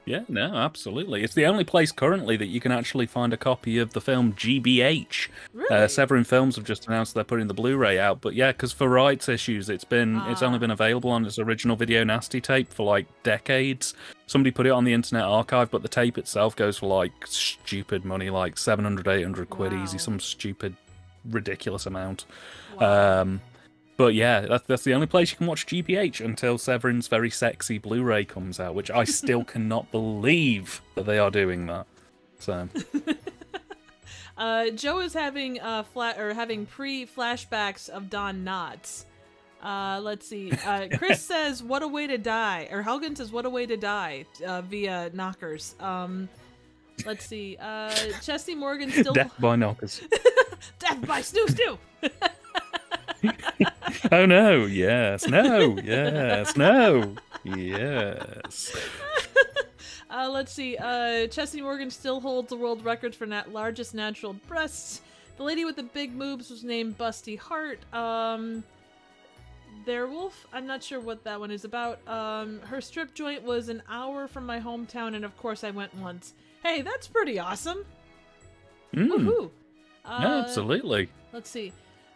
Yeah, no, absolutely. It's the only place currently that you can actually find a copy of the film GBH. Really? Severin Films have just announced they're putting the Blu-ray out, but yeah, because for rights issues, it's only been available on its original video nasty tape for like decades. Somebody put it on the Internet Archive, but the tape itself goes for like stupid money, like 700, 800 quid easy, some stupid, ridiculous amount. Wow. But yeah, that's the only place you can watch GBH until Severin's very sexy Blu-ray comes out, which I still cannot believe that they are doing that. So, Joe is having having pre-flashbacks of Don Knotts. Let's see. Chris says, "What a way to die," or Helgen says, "What a way to die," via knockers. Let's see. Chesty Morgan still death by knockers. Death by snoo stew. Oh no, yes, no, yes, no, yes. Let's see. Chesney Morgan still holds the world record for largest natural breasts. The lady with the big boobs was named Busty Hart. Werewolf, I'm not sure what that one is about. Her strip joint was an hour from my hometown, and of course I went once. Hey, that's pretty awesome. Woohoo! Yeah, absolutely. Let's see.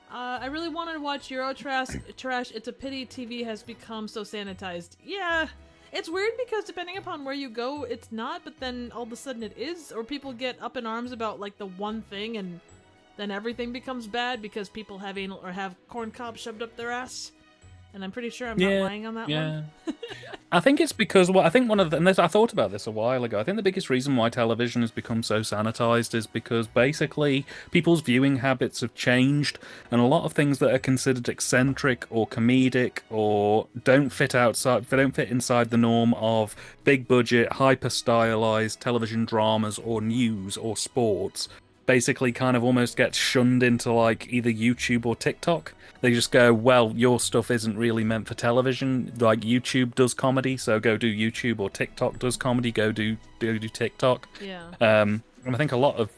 I really wanted to watch Eurotrash. It's a pity TV has become so sanitized. Yeah, it's weird because depending upon where you go, it's not, but then all of a sudden it is, or people get up in arms about like the one thing, and then everything becomes bad because people have anal or have corn cobs shoved up their ass. And I'm pretty sure I'm not lying on that one. I think it's because I thought about this a while ago. I think the biggest reason why television has become so sanitized is because basically people's viewing habits have changed, and a lot of things that are considered eccentric or comedic or don't fit inside the norm of big budget, hyper stylized television dramas or news or sports basically kind of almost gets shunned into like either YouTube or TikTok. They just go, well, your stuff isn't really meant for television. Like YouTube does comedy, so go do YouTube, or TikTok does comedy, go do TikTok. Yeah. And I think a lot of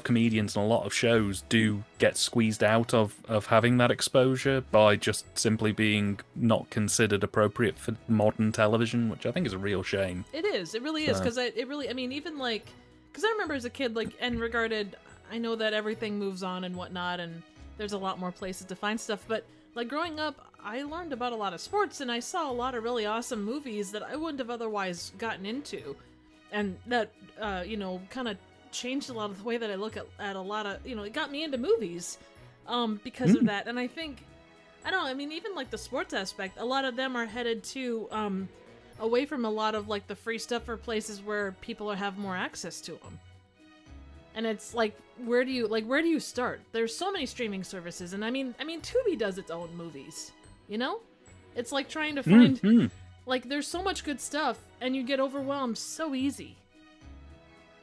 comedians and a lot of shows do get squeezed out of having that exposure by just simply being not considered appropriate for modern television, which I think is a real shame. It is. It really is, because I mean, even like, because I remember as a kid, like, I know that everything moves on and whatnot, and there's a lot more places to find stuff, but like growing up, I learned about a lot of sports, and I saw a lot of really awesome movies that I wouldn't have otherwise gotten into, and that, kind of changed a lot of the way that I look at a lot of, it got me into movies, because of that, and I think, even like the sports aspect, a lot of them are headed to, away from a lot of like the free stuff for places where people have more access to them. And it's like, where do you start? There's so many streaming services, and I mean, Tubi does its own movies. It's like trying to find, like, there's so much good stuff, and you get overwhelmed so easy.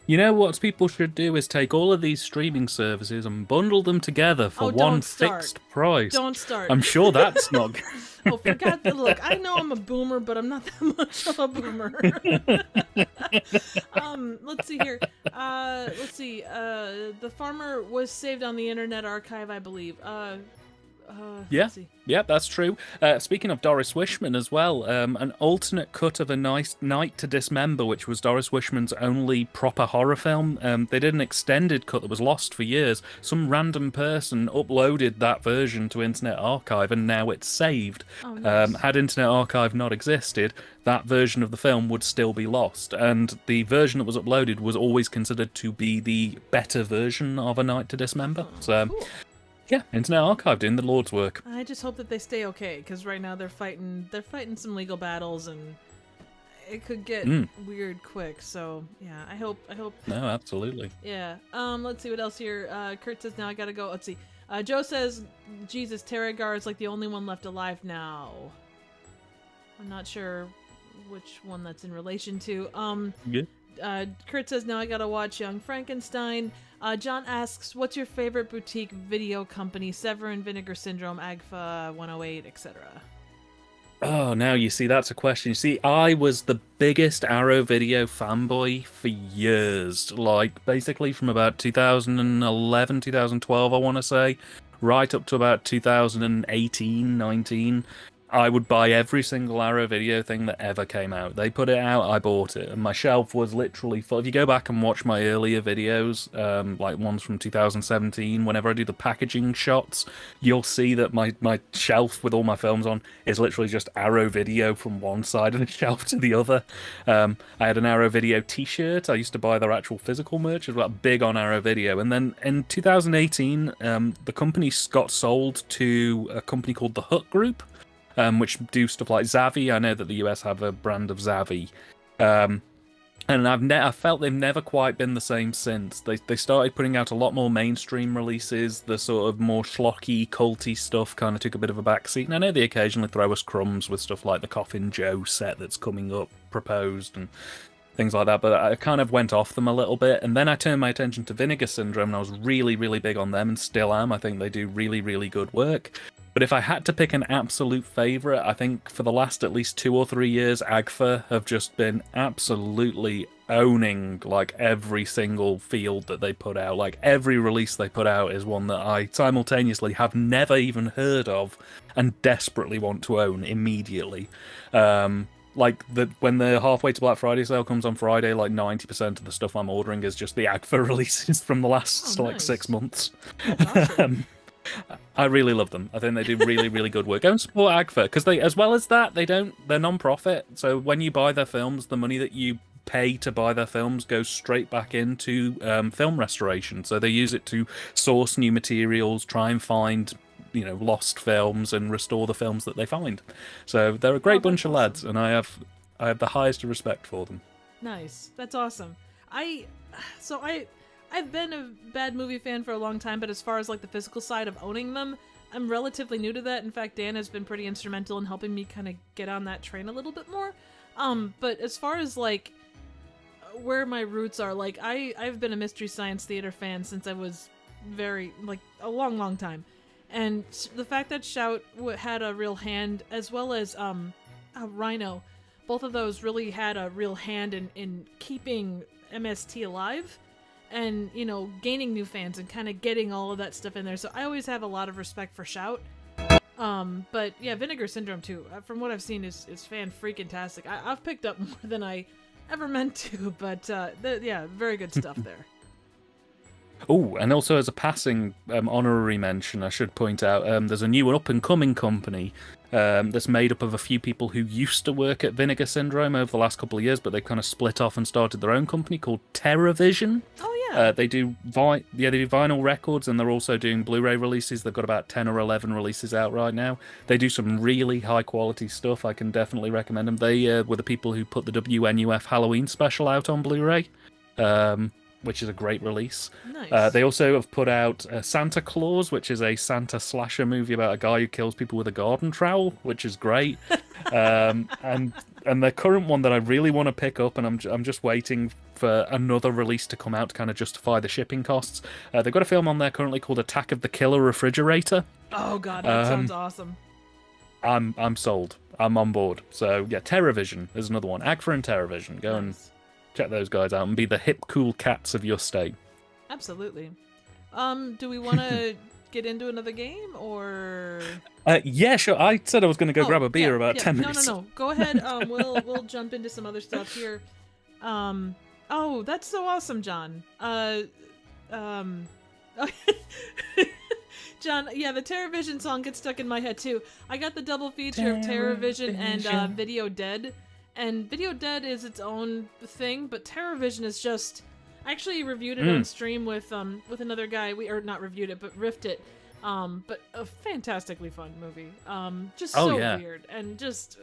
You know what people should do is take all of these streaming services and bundle them together for one fixed price. Don't start. I'm sure that's not good. Oh, for God's sake, look, I know I'm a boomer, but I'm not that much of a boomer. Let's see here. The farmer was saved on the Internet Archive, I believe. Yeah, that's true. Speaking of Doris Wishman as well, an alternate cut of A Night to Dismember, which was Doris Wishman's only proper horror film. They did an extended cut that was lost for years. Some random person uploaded that version to Internet Archive, and now it's saved. Oh, nice. Had Internet Archive not existed, that version of the film would still be lost, and the version that was uploaded was always considered to be the better version of A Night to Dismember. Cool. Yeah, Internet Archive doing the Lord's work. I just hope that they stay okay, because right now they're fighting some legal battles, and it could get weird quick. So yeah, I hope. No, absolutely. Yeah. Let's see what else here. Kurt says now I gotta go. Let's see. Joe says, Jesus, Terragar is like the only one left alive now. I'm not sure which one that's in relation to. Kurt says now I gotta watch Young Frankenstein. John asks, what's your favorite boutique video company? Severin, Vinegar Syndrome, Agfa, 108, etc. Oh, now you see, that's a question. You see, I was the biggest Arrow Video fanboy for years. Like, basically from about 2011, 2012, I want to say, right up to about 2018, 19. I would buy every single Arrow Video thing that ever came out. They put it out, I bought it, and my shelf was literally full. If you go back and watch my earlier videos, like ones from 2017, whenever I do the packaging shots, you'll see that my shelf with all my films on is literally just Arrow Video from one side of the shelf to the other. I had an Arrow Video t-shirt. I used to buy their actual physical merch. It was like big on Arrow Video. And then in 2018, the company got sold to a company called the Hut Group, which do stuff like Zavvi. I know that the US have a brand of Zavvi. And I felt they've never quite been the same since. They started putting out a lot more mainstream releases. The sort of more schlocky, culty stuff kind of took a bit of a backseat. And I know they occasionally throw us crumbs with stuff like the Coffin Joe set that's coming up, proposed, and things like that. But I kind of went off them a little bit. And then I turned my attention to Vinegar Syndrome, and I was really, really big on them, and still am. I think they do really, really good work. But if I had to pick an absolute favourite, I think for the last at least 2 or 3 years, AGFA have just been absolutely owning like every single field that they put out. Like every release they put out is one that I simultaneously have never even heard of and desperately want to own immediately. When the halfway to Black Friday sale comes on Friday, like 90% of the stuff I'm ordering is just the AGFA releases from the last 6 months. Awesome. I really love them. I think they do really, really good work. Go and support AGFA because they, as well as that, they're non-profit. So when you buy their films, the money that you pay to buy their films goes straight back into film restoration. So they use it to source new materials, try and find lost films and restore the films that they find. So they're a great bunch of lads, and I have the highest respect for them. Nice. That's awesome. I've been a bad movie fan for a long time, but as far as like the physical side of owning them, I'm relatively new to that. In fact, Dan has been pretty instrumental in helping me kind of get on that train a little bit more. But as far as like where my roots are, like I've been a Mystery Science Theater fan since I was a long time. And the fact that Shout had a real hand, as well as Rhino, both of those really had a real hand in keeping MST alive and, gaining new fans and kind of getting all of that stuff in there. So I always have a lot of respect for Shout. But yeah, Vinegar Syndrome too, from what I've seen, is fan-freaking-tastic. I've picked up more than I ever meant to, but very good stuff there. Oh, and also as a passing honorary mention, I should point out, there's a new up-and-coming company that's made up of a few people who used to work at Vinegar Syndrome over the last couple of years, but they kind of split off and started their own company called TerraVision. Oh, yeah. They do vinyl records, and they're also doing Blu-ray releases. They've got about 10 or 11 releases out right now. They do some really high-quality stuff. I can definitely recommend them. They were the people who put the WNUF Halloween special out on Blu-ray. Which is a great release. Nice. They also have put out Santa Claus, which is a Santa slasher movie about a guy who kills people with a garden trowel, which is great. And the current one that I really want to pick up, and I'm just waiting for another release to come out to kind of justify the shipping costs. They've got a film on there currently called Attack of the Killer Refrigerator. Oh god, that sounds awesome. I'm sold. I'm on board. So yeah, TerraVision is another one. AGFA and TerraVision. Go and check those guys out and be the hip, cool cats of your state. Absolutely. Do we want to get into another game, or? Yeah, sure. I said I was going to go grab a beer about 10 minutes. No. Go ahead. We'll jump into some other stuff here. Oh, that's so awesome, John. John, yeah, the TerraVision song gets stuck in my head too. I got the double feature of TerraVision and Video Dead. And Video Dead is its own thing, but TerraVision is just... I actually reviewed it on stream with another guy. Not reviewed it, but riffed it. But a fantastically fun movie. Just so weird. And just...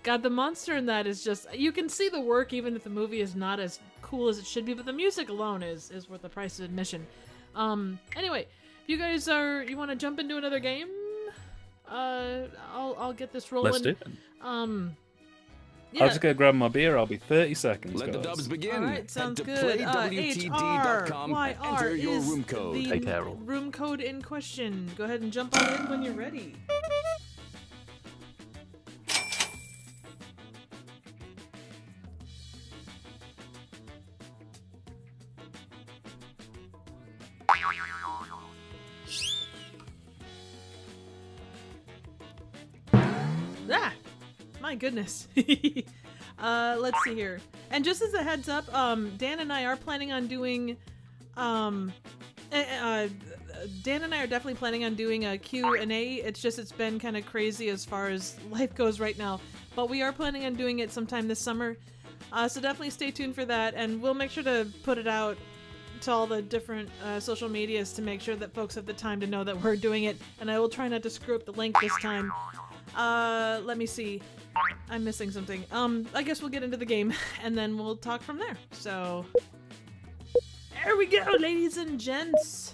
God, the monster in that is just... You can see the work even if the movie is not as cool as it should be, but the music alone is worth the price of admission. Anyway, if you guys you want to jump into another game? I'll get this rolling. Let's do it. Yeah. I'll just go grab my beer. I'll be 30 seconds. Let the dubs begin. All right, sounds Head to good. playwtd.com and enter your room code. Hey, Carol. Room code in question. Go ahead and jump on in when you're ready. My goodness. Let's see here. And just as a heads up, Dan and I are planning on doing Dan and I are definitely planning on doing a Q&A. It's been kind of crazy as far as life goes right now, but we are planning on doing it sometime this summer. So definitely stay tuned for that, and we'll make sure to put it out to all the different social medias to make sure that folks have the time to know that we're doing it, and I will try not to screw up the link this time. Let me see. I'm missing something. I guess we'll get into the game and then we'll talk from there. So, there we go, ladies and gents.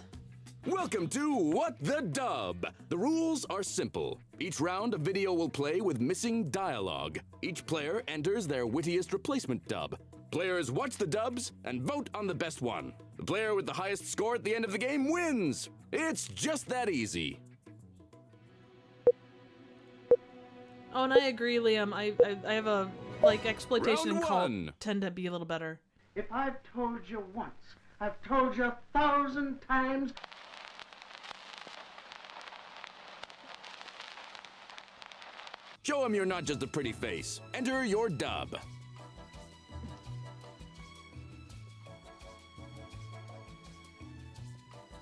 Welcome to What the Dub. The rules are simple. Each round, a video will play with missing dialogue. Each player enters their wittiest replacement dub. Players watch the dubs and vote on the best one. The player with the highest score at the end of the game wins. It's just that easy. Oh, and I agree, Liam. I have a, like, exploitation Round and cult one. tend to be a little better. If I've told you once, I've told you 1,000 times. Show him you're not just a pretty face. Enter your dub.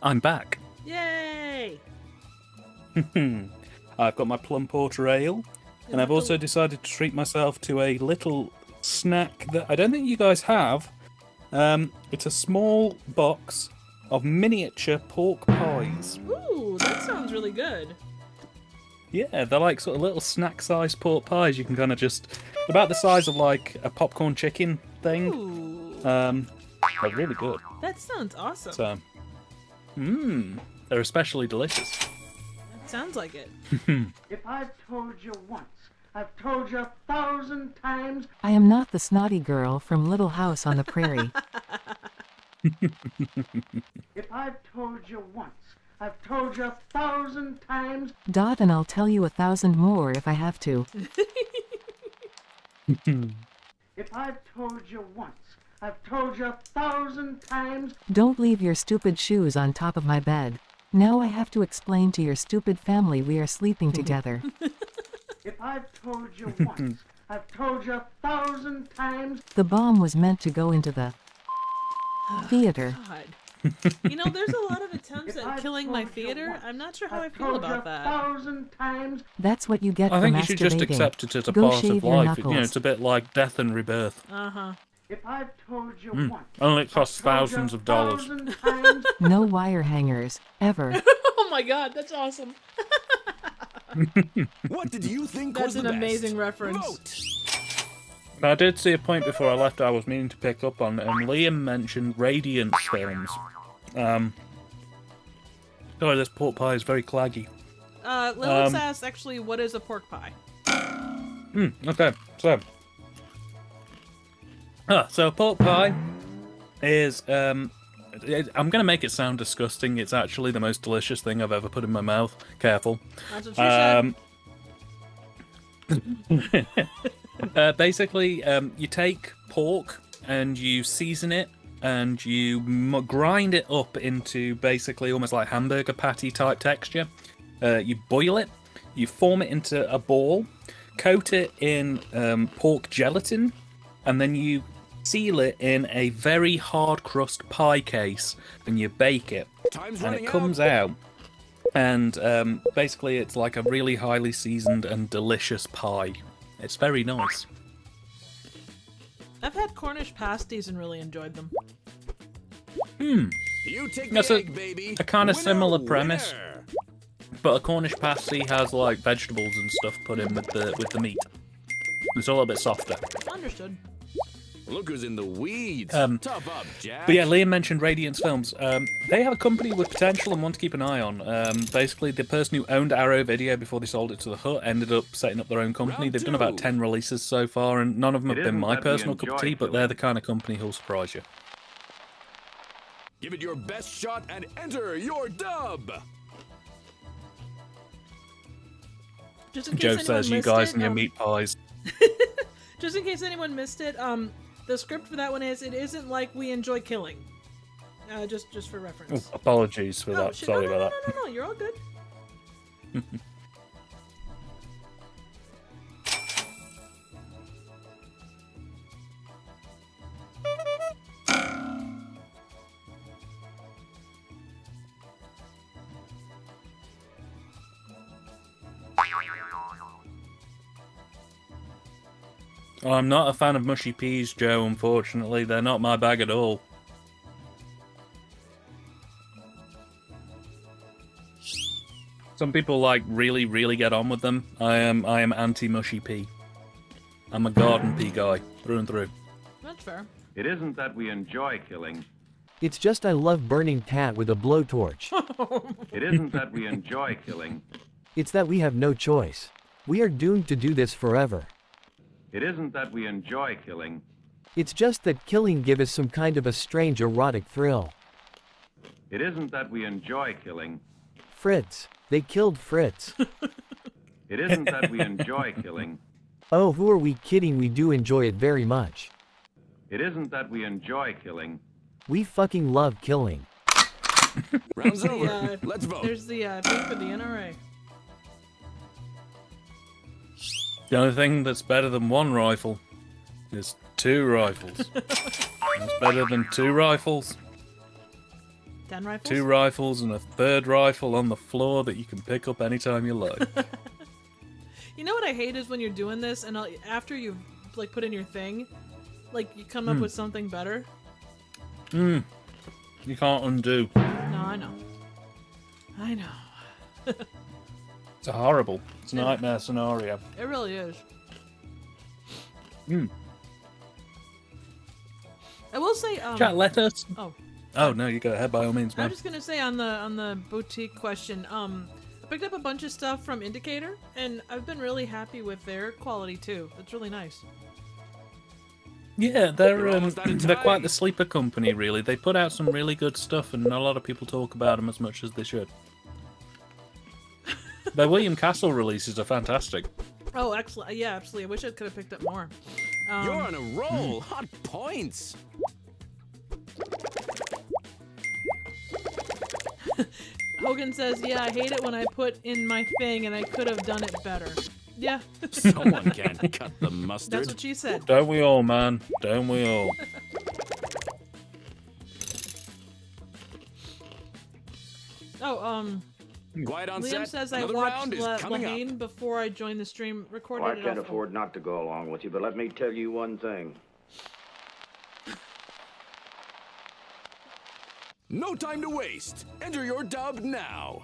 I'm back. Yay! I've got my plum porter ale, and I've also decided to treat myself to a little snack that I don't think you guys have. It's a small box of miniature pork pies. Ooh, that sounds really good. Yeah, they're like sort of little snack-sized pork pies. You can kind of just about the size of like a popcorn chicken thing. Ooh. They're really good. That sounds awesome. So, they're especially delicious. That sounds like it. If I've told you once, I've told you 1,000 times. I am not the snotty girl from Little House on the Prairie. If I've told you once, I've told you 1,000 times. Dot, and I'll tell you 1,000 more if I have to. If I've told you once, I've told you 1,000 times. Don't leave your stupid shoes on top of my bed. Now I have to explain to your stupid family we are sleeping together. If I've told you once, I've told you 1,000 times. The bomb was meant to go into the theater. God. You know, there's a lot of attempts at killing my theater. I'm not sure how I feel about that. 1,000 times. That's what you get I for think masturbating. you should just accept it as a Go part shave of your life. You know, knuckles. it's a bit like death and rebirth. Uh-huh. If I've told you once, Only it costs I've told you thousands of dollars. 1,000 times. No wire hangers, ever. Oh my god, that's awesome. What did you think That's was the an best? amazing reference. Vote. I did see a point before I left I was meaning to pick up on, and Liam mentioned Radiance films. Sorry, this pork pie is very claggy. Lilith asked, actually, what is a pork pie? Okay, so... so a pork pie is... I'm going to make it sound disgusting. It's actually the most delicious thing I've ever put in my mouth. Careful. That's what she said. Basically, you take pork and you season it and you grind it up into basically almost like hamburger patty type texture. You boil it, you form it into a ball, coat it in pork gelatin, and then you seal it in a very hard crust pie case and you bake it. Time's And running it comes out. And basically it's like a really highly seasoned and delicious pie. It's very nice. I've had Cornish pasties and really enjoyed them. You take the That's egg, baby. a kind of Winner, similar premise, winner. but a Cornish pasty has like vegetables and stuff put in with the meat. It's a little bit softer. Understood. Look who's in the weeds. Tough up, Jack. But yeah, Liam mentioned Radiance Films. They have a company with potential and one to keep an eye on. Basically, the person who owned Arrow Video before they sold it to the Hut ended up setting up their own company. Round They've done two. about 10 releases so far, and none of them have It been isn't my that we personal cup of enjoy tea, but killing. they're the kind of company who'll surprise you. Give it your best shot and enter your dub. Just in case Joe anyone says, you missed guys it, and your meat pies. Just in case anyone missed it, the script for that one is, it isn't like we enjoy killing. Just for reference. Oh, apologies for Oh, that. shit. Sorry no, about no, you're all good. that. I'm not a fan of mushy peas, Joe, unfortunately. They're not my bag at all. Some people like really, really get on with them. I am anti-mushy pea. I'm a garden pea guy, through and through. That's fair. It isn't that we enjoy killing. It's just I love burning cat with a blowtorch. It isn't that we enjoy killing. It's that we have no choice. We are doomed to do this forever. It isn't that we enjoy killing. It's just that killing gives us some kind of a strange erotic thrill. It isn't that we enjoy killing. Fritz. They killed Fritz. It isn't that we enjoy killing. Oh, who are we kidding? We do enjoy it very much. It isn't that we enjoy killing. We fucking love killing. Round's over. Let's vote. There's the thing for the NRA. The only thing that's better than one rifle is 2 rifles. It's better than 2 rifles. 10 rifles? 2 rifles and a 3rd rifle on the floor that you can pick up anytime you like. You know what I hate is when you're doing this and after you've like put in your thing, like you come up with something better. You can't undo. No, I know. I know. It's a horrible. It's a nightmare scenario. It really is. I will say, Chat, let us. Oh. Oh no, you go ahead by all means, man. I'm just gonna say on the boutique question, I picked up a bunch of stuff from Indicator, and I've been really happy with their quality too. It's really nice. Yeah, they're quite the sleeper company, really. They put out some really good stuff, and not a lot of people talk about them as much as they should. Their William Castle releases are fantastic. Oh, excellent! Yeah, absolutely. I wish I could have picked up more. You're on a roll. Hot points. Hogan says, "Yeah, I hate it when I put in my thing, and I could have done it better." Yeah. Someone can't cut the mustard. That's what she said. Don't we all, man? Don't we all? Oh, Quiet on Liam set. says I Another watched round is coming up. Lahane before I joined the stream. Recorded Well, I it can't off the- afford not to go along with you, but let me tell you one thing. No time to waste. Enter your dub now.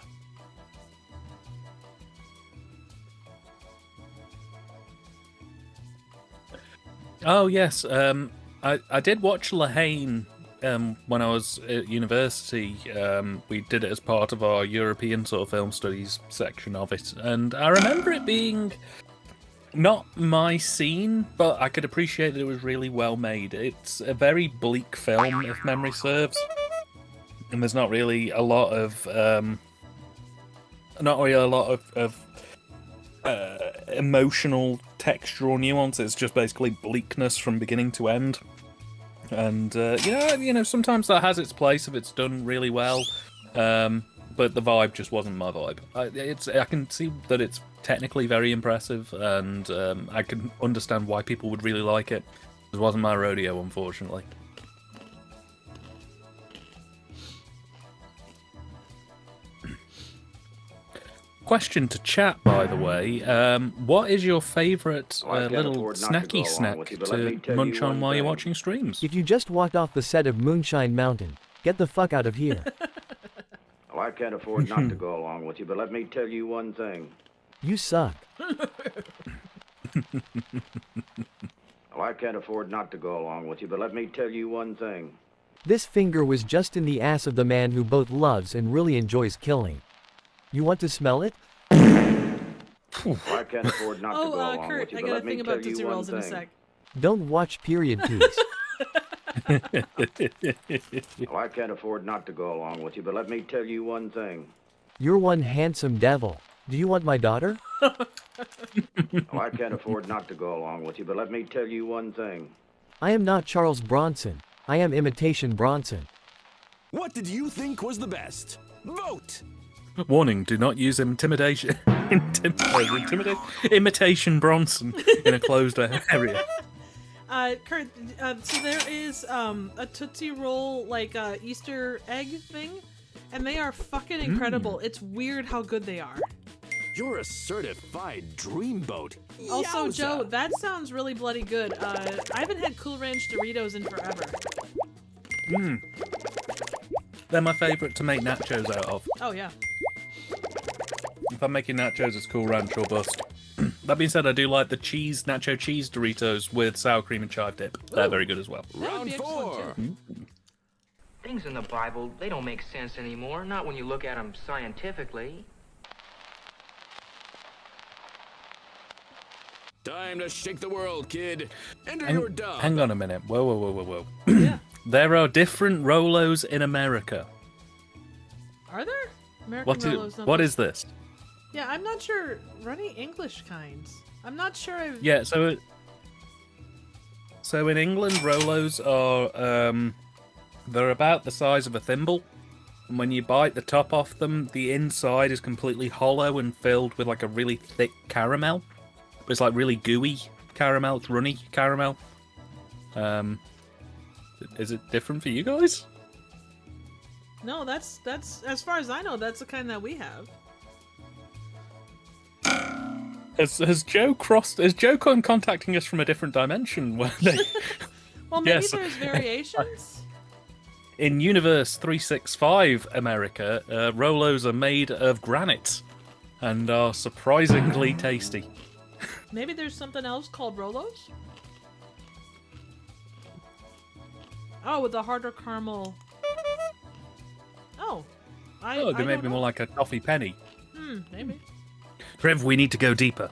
Oh yes, I did watch Lahane when I was at university. We did it as part of our European sort of film studies section of it, and I remember it being not my scene, but I could appreciate that it was really well made. It's a very bleak film, if memory serves, and there's not really a lot of emotional textural nuance. It's just basically bleakness from beginning to end. And sometimes that has its place if it's done really well. But the vibe just wasn't my vibe. I can see that it's technically very impressive, and I can understand why people would really like it. It wasn't my rodeo, unfortunately. Question to chat, by the way. What is your favourite little snacky snack to munch on while you're watching streams? If you just walked off the set of Moonshine Mountain, get the fuck out of here. Well, I can't afford not to go along with you, but let me tell you one thing. You suck. Well, I can't afford not to go along with you, but let me tell you one thing. This finger was just in the ass of the man who both loves and really enjoys killing. You want to smell it? Well, I can't afford not to go along Kurt, with you, I but got a let me thing tell about you Tootsie one Rolls in a thing. sec. Don't watch period piece. Well, I can't afford not to go along with you, but let me tell you one thing. You're one handsome devil. Do you want my daughter? Well, I can't afford not to go along with you, but let me tell you one thing. I am not Charles Bronson. I am imitation Bronson. What did you think was the best? Vote! Warning, do not use imitation Bronson in a closed area. Kurt, so there is a Tootsie Roll like Easter egg thing, and they are fucking incredible. It's weird how good they are. You're a certified dreamboat. Also, Yowza. Joe, that sounds really bloody good. I haven't had Cool Ranch Doritos in forever. They're my favourite to make nachos out of. Oh yeah. If I'm making nachos, it's Cool Ranch or bust. That being said, I do like the nacho cheese Doritos with sour cream and chive dip. They're very good as well. Round 4. Things in the Bible, they don't make sense anymore, not when you look at them scientifically. Time to shake the world, kid. Enter your dub. Hang on a minute. Whoa. Yeah. There are different Rolos in America. Are there? American Rolos. What is this? Yeah, I'm not sure. Runny English kinds. I'm not sure I've... Yeah, so in England, Rolos are they're about the size of a thimble, and when you bite the top off them, the inside is completely hollow and filled with like a really thick caramel. But it's like really gooey caramel. It's runny caramel. Is it different for you guys? No, that's as far as I know, that's the kind that we have. Has Joe contacting us from a different dimension? Where they... Well, maybe Yes. there's variations. In Universe 365 America, Rolos are made of granite and are surprisingly tasty. Maybe there's something else called Rolos? Oh, with the harder caramel. Oh. They may be more like a toffee penny. Maybe. Trev, we need to go deeper.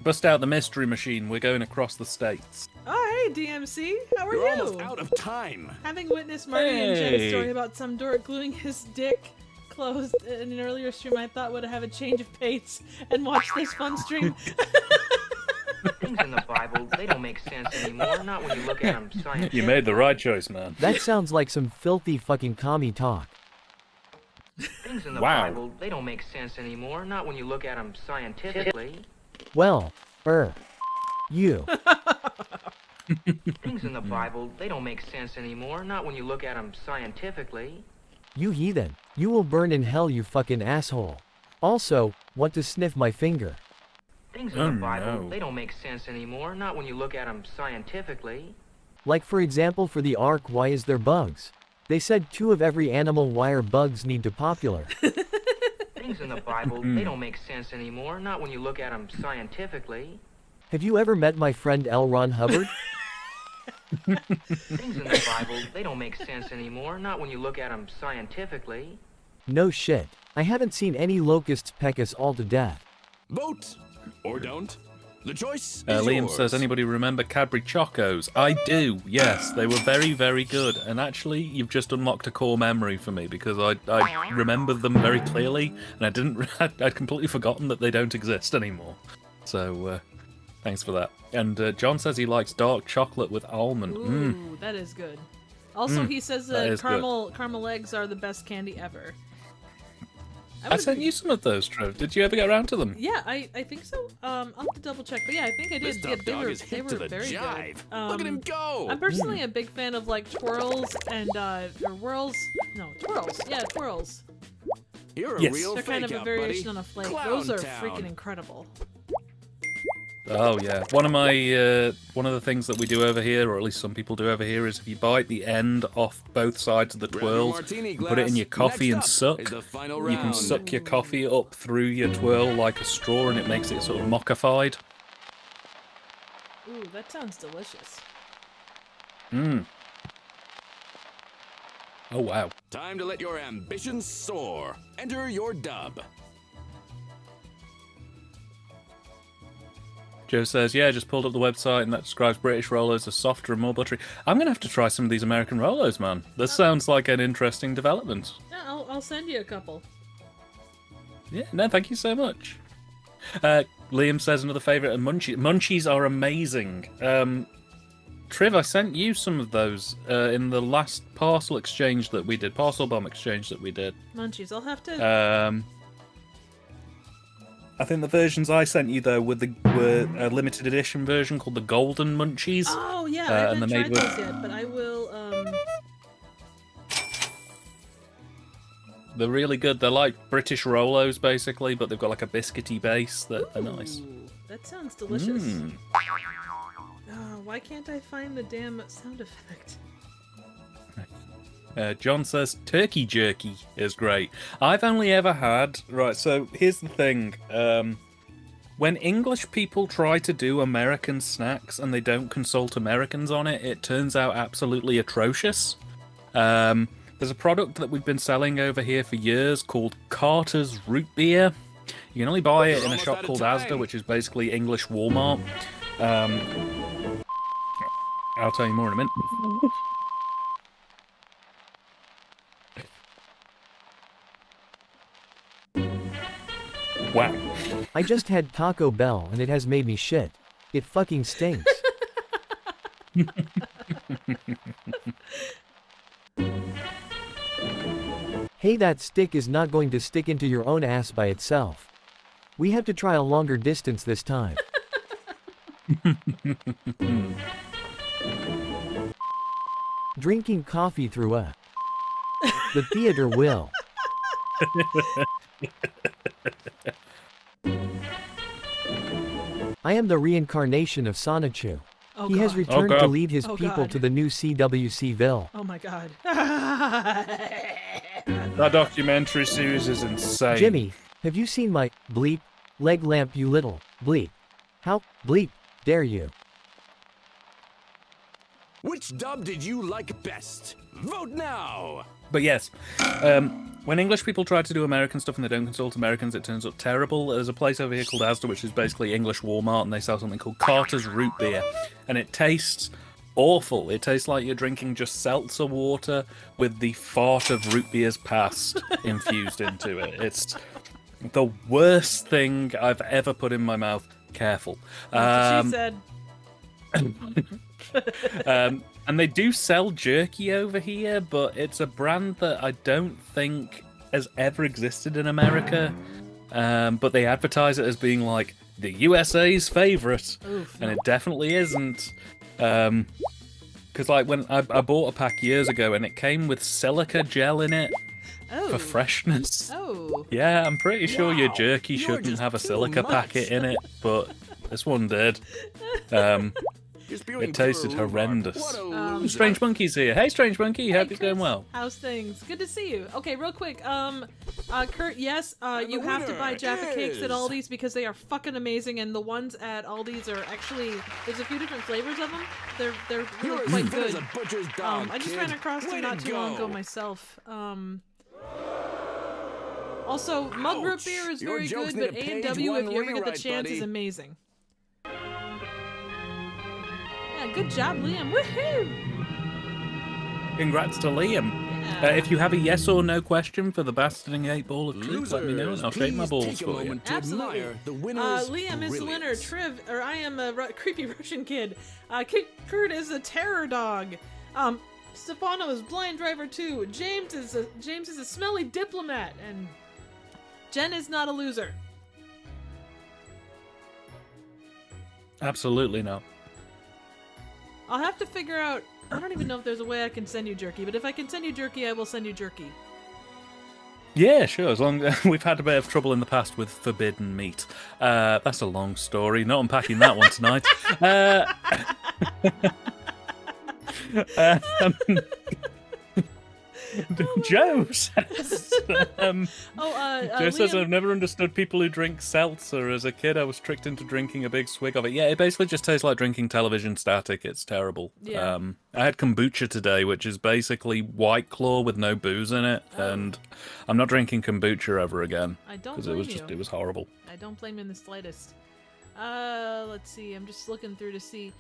Bust out the mystery machine. We're going across the states. Oh, hey, DMC. How are You're you? almost out of time. Having witnessed Marty and Jen's Hey. story about some dork gluing his dick closed in an earlier stream, I thought would have a change of pace and watch this fun stream. Things in the Bible, they don't make sense anymore. Not when you look at them scientifically. You made the right choice, man. That sounds like some filthy fucking commie talk. Things in the Wow. Bible, they don't make sense anymore. Not when you look at them scientifically. Well, you. Things in the Bible, they don't make sense anymore. Not when you look at them scientifically. You heathen. You will burn in hell, you fucking asshole. Also, want to sniff my finger. Things in the Bible, they don't make sense anymore. Not when you look at them scientifically. Like for example for the ark, why is there bugs? They said 2 of every animal, why are bugs need to popular? Things in the Bible, they don't make sense anymore. Not when you look at them scientifically. Have you ever met my friend L. Ron Hubbard? Things in the Bible, they don't make sense anymore. Not when you look at them scientifically. No shit. I haven't seen any locusts peck us all to death. Vote or don't. The choice is Liam yours. says, anybody remember Cadbury Chocos? I do, yes. They were very, very good. And actually, you've just unlocked a core memory for me because I remember them very clearly and I'd completely forgotten that they don't exist anymore. So, thanks for that. And John says he likes dark chocolate with almond. Ooh, that is good. Also, he says that that caramel eggs are the best candy ever. I sent you some of those, Trev. Did you ever get around to them? Yeah, I think so. I'll have to double check, but yeah, I think I did. This Yeah, tough they dog were is hip to the very jive. good. Look at him go. I'm personally a big fan of like twirls and or whirls. No, twirls. Yeah, twirls. You're a Yes. real They're kind of a fake-out, variation buddy. on a flake. Clown Those are Town. freaking incredible. Oh yeah, one of the things that we do over here, or at least some people do over here, is if you bite the end off both sides of the Grab your twirls, martini and put it in glass. your coffee and Next up suck, is the final you can round. suck your coffee up through your twirl like a straw, and it makes it sort of mockified. Ooh, that sounds delicious. Oh wow. Time to let your ambitions soar. Enter your dub. Joe says, yeah, just pulled up the website and that describes British Rolos as softer and more buttery. I'm going to have to try some of these American Rolos, man. This sounds like an interesting development. Yeah, I'll send you a couple. Yeah, no, thank you so much. Liam says another favourite, and Munchies. Munchies are amazing. Triv, I sent you some of those in the last parcel exchange that we did, parcel bomb exchange that we did. Munchies, I'll have to... I think the versions I sent you though were a limited edition version called the Golden Munchies. Oh yeah, I haven't and tried they're made with- those yet, but I will. They're really good. They're like British Rolos basically, but they've got like a biscuity base that are nice. Ooh, that sounds delicious. Why can't I find the damn sound effect? John says turkey jerky is great. I've only ever had... Right, so here's the thing. When English people try to do American snacks and they don't consult Americans on it, it turns out absolutely atrocious. There's a product that we've been selling over here for years called Carter's Root Beer. You can only buy it in a shop called Asda, which is basically English Walmart. I'll tell you more in a minute. Wow. I just had Taco Bell and it has made me shit. It fucking stinks. Hey, that stick is not going to stick into your own ass by itself. We have to try a longer distance this time. Drinking coffee through the theater will. I am the reincarnation of Sonichu. Oh, he has God. returned Oh, to God. lead his Oh, people God. to the new CWCville. Oh my god. That documentary series is insane. Jimmy, have you seen my bleep leg lamp, you little bleep? How bleep dare you? Which dub did you like best? Vote now! But yes, when English people try to do American stuff and they don't consult Americans, it turns out terrible. There's a place over here called Asda, which is basically English Walmart, and they sell something called Carter's Root Beer. And it tastes awful. It tastes like you're drinking just seltzer water with the fart of root beer's past infused into it. It's the worst thing I've ever put in my mouth. Careful. That's what she said. And they do sell jerky over here, but it's a brand that I don't think has ever existed in America. But they advertise it as being like the USA's favorite, and it definitely isn't. Because like when I bought a pack years ago, and it came with silica gel in it for freshness. Oh. Yeah, I'm pretty sure your jerky you're shouldn't just have a too silica much. packet in it, but this one did. It tasted horrendous. Strange Monkey's here. Hey, Strange Monkey. Hope it's going well. How's things? Good to see you. Okay, real quick. Kurt, yes, you have to buy Jaffa cakes at Aldi's because they are fucking amazing, and the ones at Aldi's are actually, there's a few different flavors of them. They're really quite good. I just ran across them not too long ago myself. Also, mug root beer is very good, but A&W, if you ever get the chance, is amazing. Yeah, good job, Liam. Woohoo! Congrats to Liam. If you have a yes or no question for the bastarding 8 ball of truth, let me know and I'll shake my balls for you. Absolutely. Liam is the winner. I am a creepy Russian kid. Kurt is a terror dog. Stefano is blind driver 2. James is a smelly diplomat, and Jen is not a loser. Absolutely not. I'll have to figure out. I don't even know if there's a way I can send you jerky, but if I can send you jerky, I will send you jerky. Yeah, sure. As long as we've had a bit of trouble in the past with forbidden meat. That's a long story. Not unpacking that one tonight. Joe says, Joe says, I've never understood people who drink seltzer. As a kid, I was tricked into drinking a big swig of it. Yeah, it basically just tastes like drinking television static. It's terrible. Yeah. I had kombucha today, which is basically White Claw with no booze in it, and I'm not drinking kombucha ever again. I don't because blame it was horrible. I don't blame you in the slightest. Let's see. I'm just looking through to see.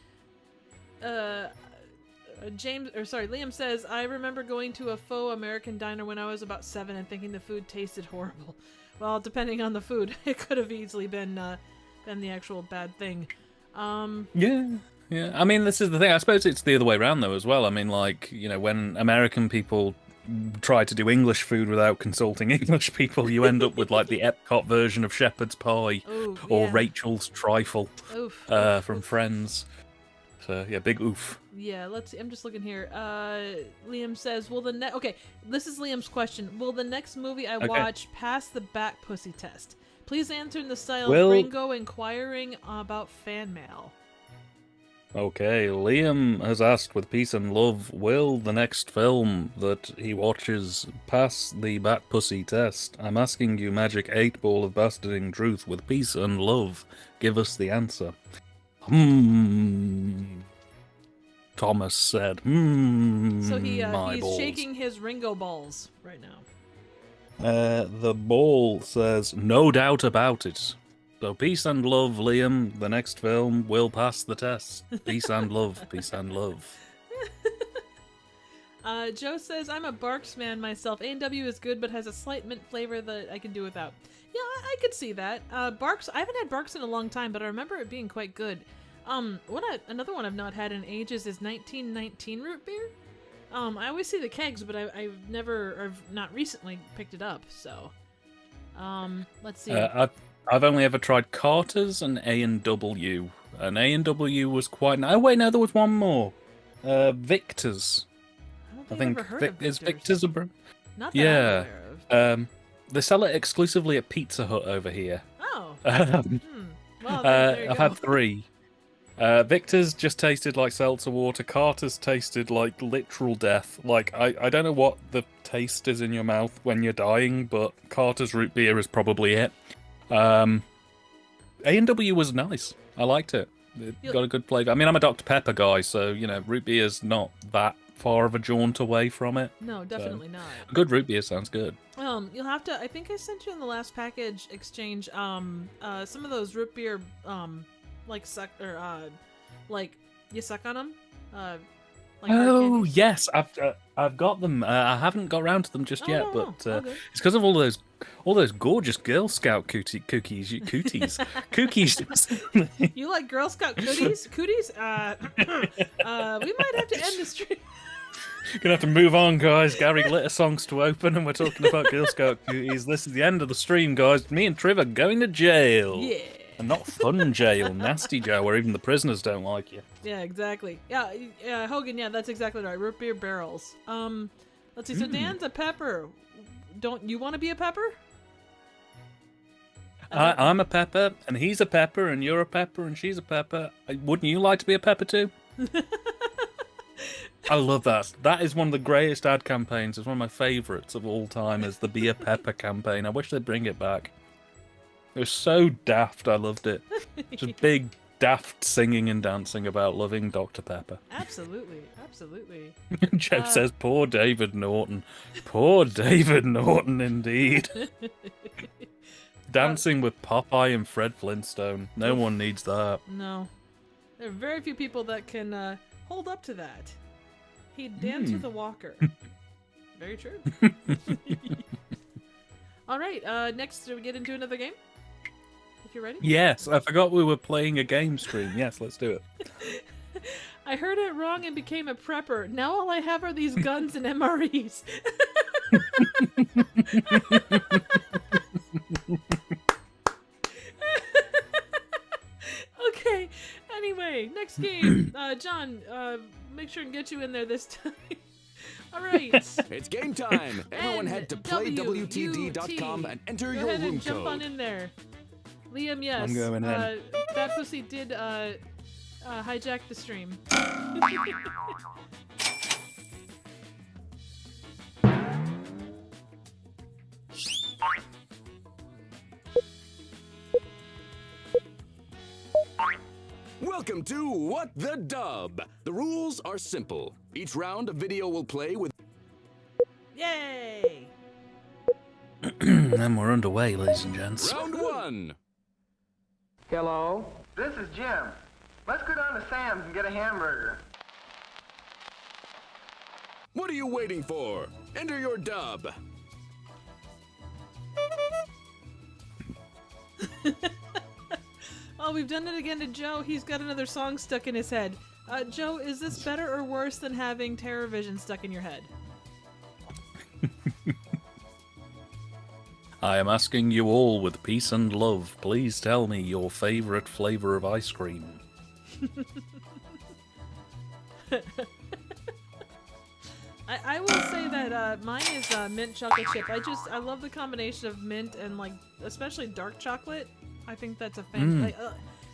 Liam says, I remember going to a faux American diner when I was about 7 and thinking the food tasted horrible. Well, depending on the food, it could have easily been the actual bad thing. Yeah. I mean, this is the thing. I suppose it's the other way around, though, as well. I mean, like, you know, when American people try to do English food without consulting English people, you end up with, like, the Epcot version of shepherd's pie or Rachel's trifle from Friends. So, yeah, big oof. Yeah, let's see. I'm just looking here. Liam says, okay, this is Liam's question. Will the next movie I watch pass the back pussy test? Please answer in the style of Ringo inquiring about fan mail. Okay, Liam has asked with peace and love, will the next film that he watches pass the back pussy test? I'm asking you, Magic 8 Ball of Bastarding Truth, with peace and love. Give us the answer. Thomas said, So he's balls. shaking his Ringo balls right now. The ball says, no doubt about it. So peace and love, Liam. The next film will pass the test. Peace and love. Peace and love. Joe says, I'm a Barks man myself. A&W is good, but has a slight mint flavor that I can do without. Yeah, I could see that. Barks, I haven't had Barks in a long time, but I remember it being quite good. Another one I've not had in ages is 1919 root beer. I always see the kegs, but I've not recently picked it up, so. Let's see. I've only ever tried Carter's and A&W. And A&W was quite... Oh, wait, no, there was one more. Victor's. I think I've ever heard of is Victor's a brand? Not that I'm aware of. They sell it exclusively at Pizza Hut over here. Oh. Well, there you I've go. had 3. Victor's just tasted like seltzer water. Carter's tasted like literal death. Like, I don't know what the taste is in your mouth when you're dying, but Carter's root beer is probably it. A&W was nice. I liked it. It got a good flavour. I mean, I'm a Dr. Pepper guy, so, you know, root beer's not that far of a jaunt away from it. No, definitely not. A good root beer sounds good. You'll have to, I think I sent you in the last package exchange, some of those root beer, like you suck on them? Like oh yes, I've got them. I haven't got around to them just yet, but it's because of all those gorgeous Girl Scout cookies. Cookies. You like Girl Scout cookies? Cooties? We might have to end the stream. Gonna have to move on, guys. Gary Glitter songs to open, and we're talking about Girl Scout cookies. This is the end of the stream, guys. Me and Triv are going to jail. Yeah. And not fun jail, nasty jail, where even the prisoners don't like you. Yeah, exactly. Yeah, Hogan. Yeah, that's exactly right. Root beer barrels. Let's see. So Dan's a pepper. Don't you want to be a pepper? I'm a pepper, and he's a pepper, and you're a pepper, and she's a pepper. Wouldn't you like to be a pepper too? I love that. That is one of the greatest ad campaigns. It's one of my favourites of all time. Is the Be a Pepper campaign. I wish they'd bring it back. It was so daft. I loved it. Just big, daft singing and dancing about loving Dr. Pepper. Absolutely. Joe says, "Poor David Norton. Poor David Norton, indeed." Dancing with Popeye and Fred Flintstone. No one needs that. No. There are very few people that can hold up to that. He'd dance with a walker. Very true. All right. Next, do we get into another game? If you're ready. Yes, I forgot we were playing a game stream. Yes, let's do it. I heard it wrong and became a prepper. Now all I have are these guns and MREs. Okay. Anyway, next game. John, make sure and get you in there this time. All right. It's game time. Everyone head to playwtd.com and enter your room code. Jump on in there. Liam, yes. I'm going in. That pussy did hijack the stream. Welcome to What the Dub. The rules are simple. Each round, a video will play with... Yay! And we're underway, ladies and gents. Round 1. Hello? This is Jim. Let's go down to Sam's and get a hamburger. What are you waiting for? Enter your dub. Oh, we've done it again to Joe. He's got another song stuck in his head. Joe, is this better or worse than having Terror Vision stuck in your head? I am asking you all with peace and love, please tell me your favourite flavour of ice cream. I will say that mine is mint chocolate chip. I love the combination of mint and, like, especially dark chocolate. I think that's a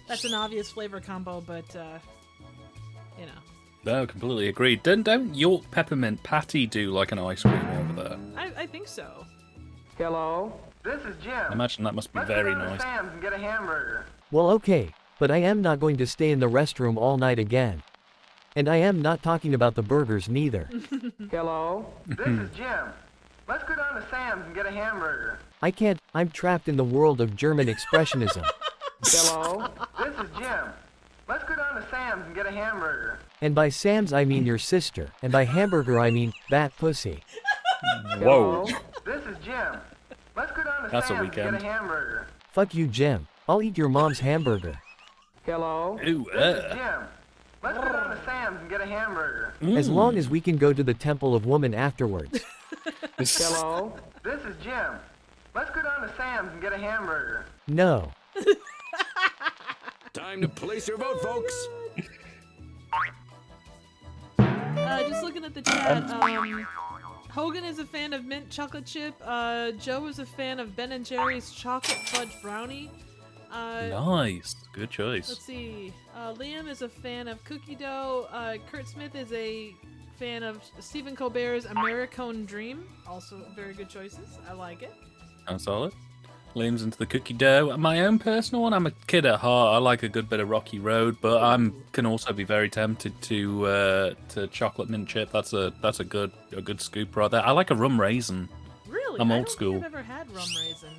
that's an obvious flavor combo, but you know. No, completely agreed. Don't York Peppermint Patty do like an ice cream over there? I think so. Hello? This is Jim. I imagine that must be Let's very go down nice. to Sam's and get a hamburger. Well, okay, but I am not going to stay in the restroom all night again. And I am not talking about the burgers neither. Hello? This is Jim. Let's go down to Sam's and get a hamburger. I can't, I'm trapped in the world of German expressionism. Hello? This is Jim. Let's go down down to Sam's and get a hamburger. And by Sam's I mean your sister, and by hamburger I mean bat pussy. Whoa. This is Jim. Let's go down to That's a Sam's and get weekend. a hamburger. Fuck you, Jim. I'll eat your mom's hamburger. Hello? Ooh, This is Jim. Let's go down to Sam's and get a hamburger. As long as we can go to the Temple of Woman afterwards. Hello? This is Jim. Let's go down to Sam's and get a hamburger. No. Time to place your vote, folks. Just looking at the chat, Hogan is a fan of mint chocolate chip. Joe is a fan of Ben & Jerry's chocolate fudge brownie. Nice. Good choice. Let's see. Liam is a fan of cookie dough. Kurt Smith is a fan of Stephen Colbert's Americone Dream. Also very good choices. I like it. I'm solid. Liam's into the cookie dough. My own personal one, I'm a kid at heart. I like a good bit of Rocky Road, but can also be very tempted to chocolate mint chip. That's a good scoop right there. I like a rum raisin. Really? I'm I old don't school. think I've ever had rum raisin.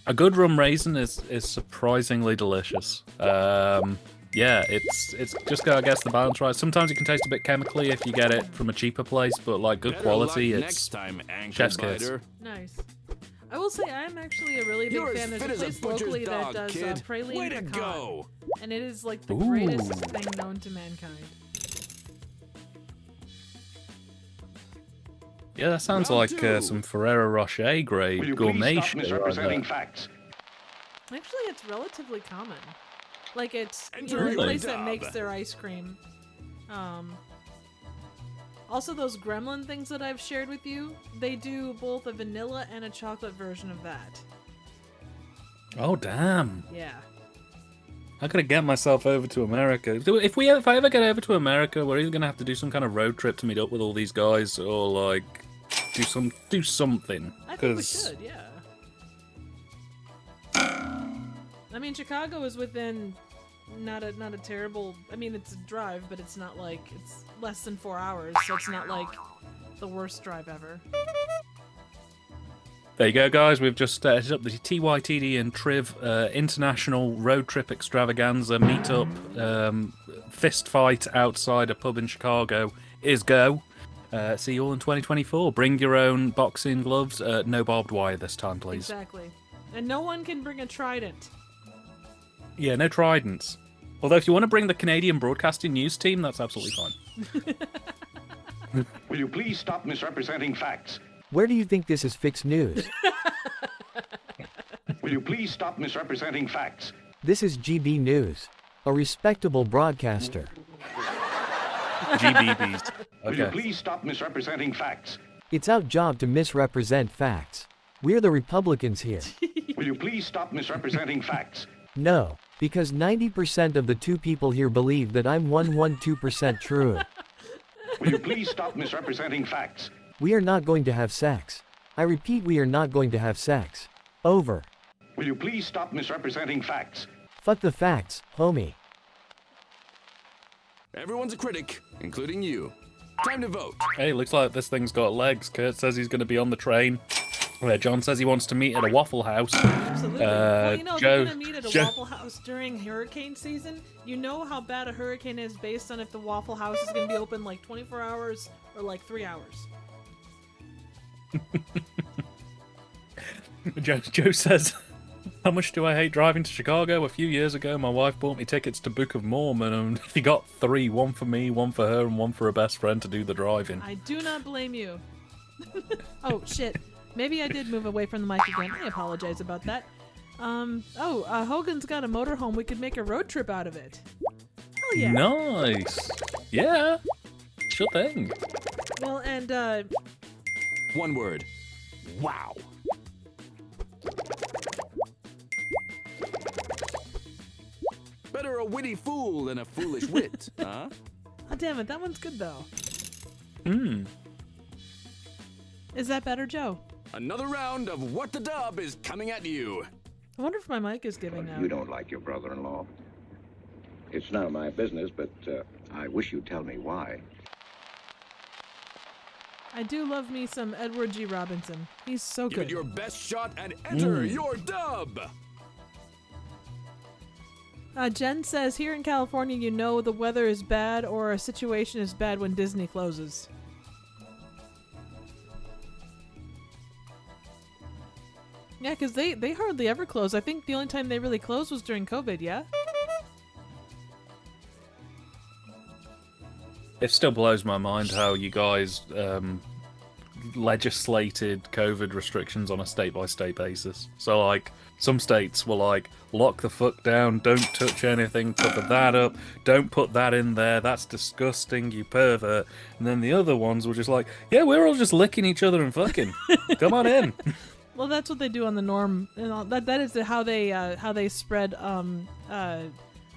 A good rum raisin is surprisingly delicious. Yeah, it's just got, I guess, the balance right. Sometimes it can taste a bit chemically if you get it from a cheaper place, but like good quality, it's next time, chef's kiss. Nice. I will say I'm actually a really big You're fan. as There's a fit as a place butcher's locally dog, that does kid. praline Way to pecan, go. and it is like the Ooh. greatest thing known to mankind. Yeah, that sounds Round like two. some Ferrero Rocher grade Will you gourmet please stop shit. misrepresenting Right there. facts? Actually, it's relatively common. Like it's Enter a Really? place that Dub. makes their ice cream. Also, those gremlin things that I've shared with you, they do both a vanilla and a chocolate version of that. Oh damn! Yeah. I gotta get myself over to America. If I ever get over to America, we're either gonna have to do some kind of road trip to meet up with all these guys, or like do something. I think we should, yeah. I mean, Chicago is within not a terrible. I mean, it's a drive, but it's not like it's less than 4 hours, so it's not like the worst drive ever. There you go, guys. We've just set up the TYTD and Triv International Road Trip Extravaganza meetup fist fight outside a pub in Chicago is go. See you all in 2024. Bring your own boxing gloves. No barbed wire this time, please. Exactly. And no one can bring a trident. Yeah, no tridents. Although if you want to bring the Canadian Broadcasting News team, that's absolutely fine. Will you please stop misrepresenting facts? Where do you think this is fixed news? Will you please stop misrepresenting facts? This is GB News. A respectable broadcaster. GBBs. Will you Okay. please stop misrepresenting facts? It's our job to misrepresent facts. We're the Republicans here. Will you please stop misrepresenting facts? No, because 90% of the 2 people here believe that I'm 112% true. Will you please stop misrepresenting facts? We are not going to have sex. I repeat, we are not going to have sex. Over. Will you please stop misrepresenting facts? Fuck the facts, homie. Everyone's a critic, including you. Time to vote. Hey, looks like this thing's got legs. Kurt says he's going to be on the train. John says he wants to meet at a Waffle House. Absolutely. Well, you know, if Joe, you're gonna meet at a Waffle House during hurricane season, you know how bad a hurricane is based on if the Waffle House is gonna be open like 24 hours or like 3 hours. Joe says, how much do I hate driving to Chicago? A few years ago, my wife bought me tickets to Book of Mormon, and she got 3, one for me, one for her, and one for her best friend to do the driving. I do not blame you. Oh, shit. Maybe I did move away from the mic again. I apologize about that. Hogan's got a motorhome. We could make a road trip out of it. Hell yeah. Nice. Yeah. Sure thing. Well, and, One word. Wow. Better a witty fool than a foolish wit, huh? oh, damn it. That one's good, though. Is that better, Joe? Another round of What the Dub is coming at you. I wonder if my mic is giving out. You don't like your brother-in-law. It's none of my business, but I wish you'd tell me why. I do love me some Edward G. Robinson. He's so Give it good. your best shot and enter your dub. Jen says, here in California, you know the weather is bad or a situation is bad when Disney closes. Yeah, because they hardly ever close. I think the only time they really closed was during COVID, yeah? It still blows my mind how you guys legislated COVID restrictions on a state-by-state basis. So, like, some states were like, lock the fuck down, don't touch anything, cover that up, don't put that in there, that's disgusting, you pervert. And then the other ones were just like, yeah, we're all just licking each other and fucking. Come on in. Well, that's what they do on the norm. You know, that is how they spread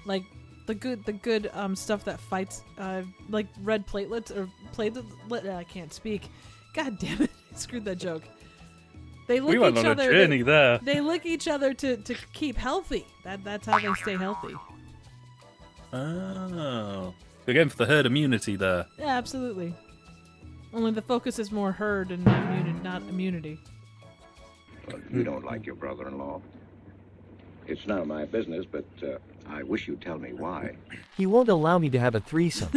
like the good stuff that fights like red platelets or platelet. I can't speak. God damn it! I screwed that joke. They lick We went each on a other. journey there. They lick each other to keep healthy. That's how they stay healthy. Oh, we're going for the herd immunity there. Yeah, absolutely. Only the focus is more herd and not immunity. You don't like your brother-in-law. It's none of my business, but I wish you'd tell me why. He won't allow me to have a threesome.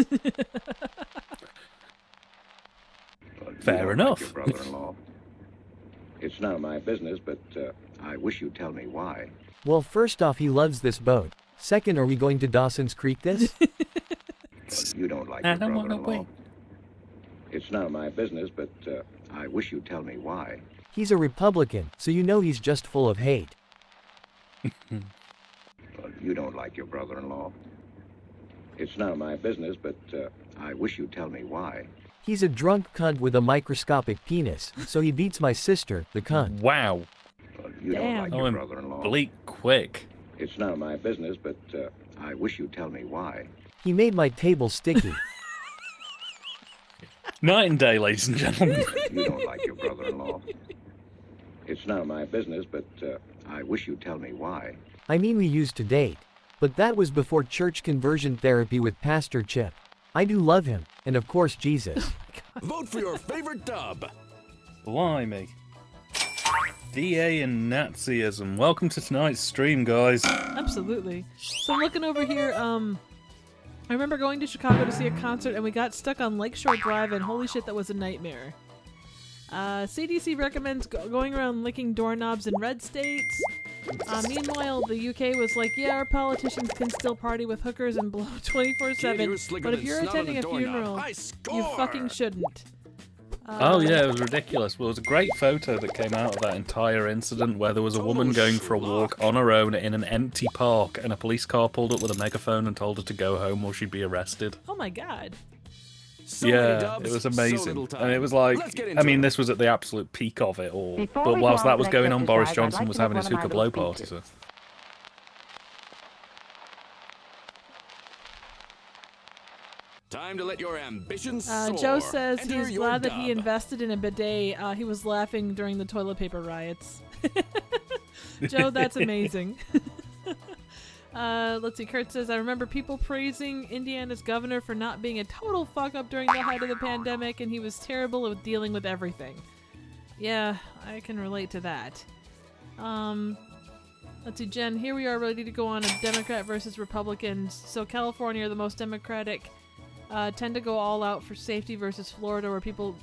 Fair enough. Like your brother-in-law. It's none of my business, but I wish you'd tell me why. Well, first off, he loves this boat. Second, are we going to Dawson's Creek this? You don't like your brother-in-law. It's none of my business, but I wish you'd tell me why. He's a Republican, so you know he's just full of hate. You don't like your brother-in-law. It's none of my business, but I wish you'd tell me why. He's a drunk cunt with a microscopic penis, so he beats my sister, the cunt. Wow. You don't like your brother-in-law. Bleak quick. It's none of my business, but I wish you'd tell me why. He made my table sticky. Night and day, ladies and gentlemen. You don't like your brother-in-law. It's none of my business, but I wish you'd tell me why. I mean, we used to date. But that was before church conversion therapy with Pastor Chip. I do love him, and of course Jesus. Vote for your favorite dub. Blimey. DA and Nazism. Welcome to tonight's stream, guys. Absolutely. So I'm looking over here, I remember going to Chicago to see a concert and we got stuck on Lakeshore Drive and holy shit, that was a nightmare. CDC recommends going around licking doorknobs in red states. Meanwhile, the UK was like, yeah, our politicians can still party with hookers and blow 24/7, but if you're attending a funeral, you fucking shouldn't. Oh yeah, it was ridiculous. Well, it was a great photo that came out of that entire incident where there was a woman going for a walk on her own in an empty park and a police car pulled up with a megaphone and told her to go home or she'd be arrested. Oh my god. Yeah, it was amazing. And it was like, I mean, this was at the absolute peak of it all. But whilst that was going on, Boris Johnson was having his hookah blow party. So. Time to let your ambitions soar. Joe says Enter he's your glad that dub. he invested in a bidet. He was laughing during the toilet paper riots. Joe, that's amazing. Let's see, Kurt says, I remember people praising Indiana's governor for not being a total fuck-up during the height of the pandemic, and he was terrible at dealing with everything. Yeah, I can relate to that. Let's see, Jen, here we are ready to go on a Democrat versus Republicans. So California are the most Democratic, tend to go all out for safety versus Florida, where people,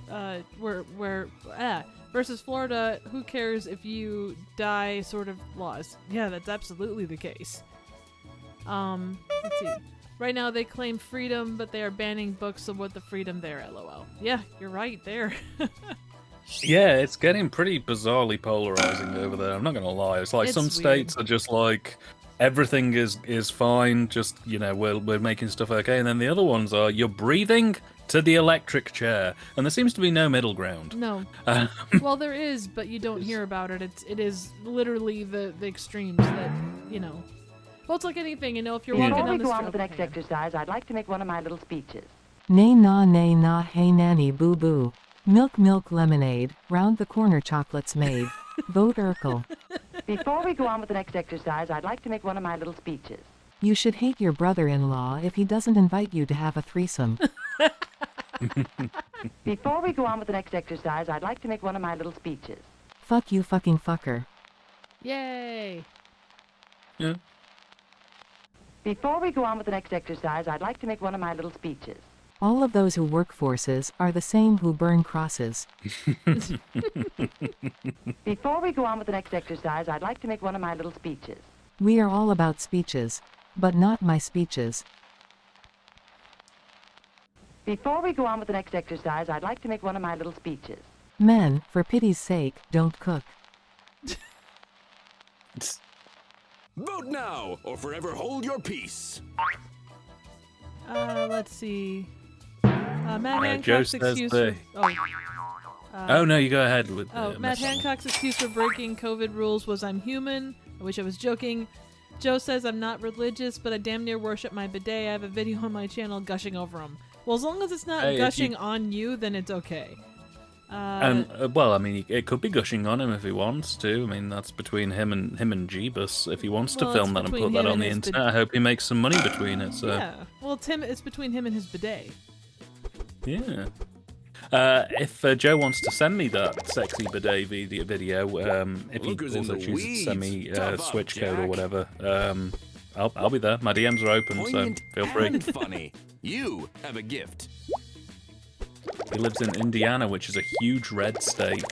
versus Florida, who cares if you die sort of laws. Yeah, that's absolutely the case. Let's see. Right now they claim freedom, but they are banning books, so what the freedom there, lol. Yeah, you're right there. Yeah, it's getting pretty bizarrely polarizing over there. I'm not going to lie. It's like It's some weird. states are just like, everything is fine, just, you know, we're making stuff okay. And then the other ones are, you're breathing to the electric chair. And there seems to be no middle ground. No. Well, there is, but you don't hear about it. It is literally the extremes that, you know. Well, it's like anything, you know, if you're walking Before down we the go street. on with the next exercise, I'd like to make one of my little speeches. Nay na, hey nanny boo boo. Milk lemonade, round the corner chocolates made. Vote Urkel. Before we go on with the next exercise, I'd like to make one of my little speeches. You should hate your brother-in-law if he doesn't invite you to have a threesome. Before we go on with the next exercise, I'd like to make one of my little speeches. Fuck you fucking fucker. Yay! Yeah. Before we go on with the next exercise, I'd like to make one of my little speeches. All of those who work forces are the same who burn crosses. Before we go on with the next exercise, I'd like to make one of my little speeches. We are all about speeches, but not my speeches. Before we go on with the next exercise, I'd like to make one of my little speeches. Men, for pity's sake, don't cook. Vote now, or forever hold your peace. Let's see. Matt Joe Hancock's says excuse they. for... Oh no, you go ahead with. Matt Miss- Hancock's excuse for breaking COVID rules was I'm human. I wish I was joking. Joe says I'm not religious, but I damn near worship my bidet. I have a video on my channel gushing over him. Well, as long as it's not Hey, if gushing you- on you, then it's okay. Well, I mean, it could be gushing on him if he wants to. I mean, that's between him and Jeebus. If he wants to Well, film it's that and between put that him on and the his internet, I hope he makes some money between it. So Yeah. Well, it's between him and his bidet. yeah. If Joe wants to send me that sexy bidet video, if he Lookers in also the chooses to send me weeds. Tough up, Switch code or Jack. whatever, I'll be there. My DMs are open, Poignant so feel free. and funny. You have a gift. He lives in Indiana, which is a huge red state.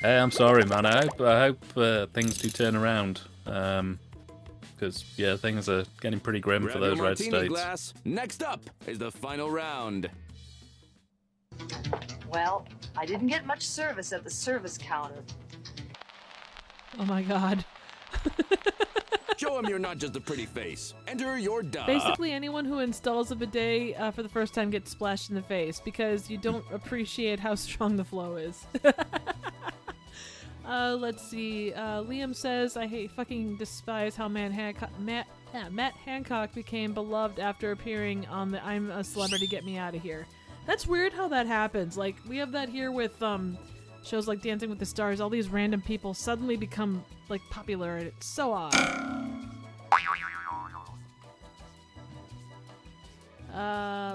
Hey, I'm sorry, man. I hope things do turn around. Because yeah, things are getting pretty grim Grab for those your red martini states. glass. Next up is the final round. Well, I didn't get much service at the service counter. Oh my god. Show him you're not just a pretty face. Enter your dub. Basically, anyone who installs a bidet for the first time gets splashed in the face because you don't appreciate how strong the flow is. Let's see. Liam says, I fucking despise how Matt Hancock became beloved after appearing on the I'm a Celebrity, Get Me Out of Here. That's weird how that happens. Like, we have that here with shows like Dancing with the Stars. All these random people suddenly become, like, popular, and it's so odd.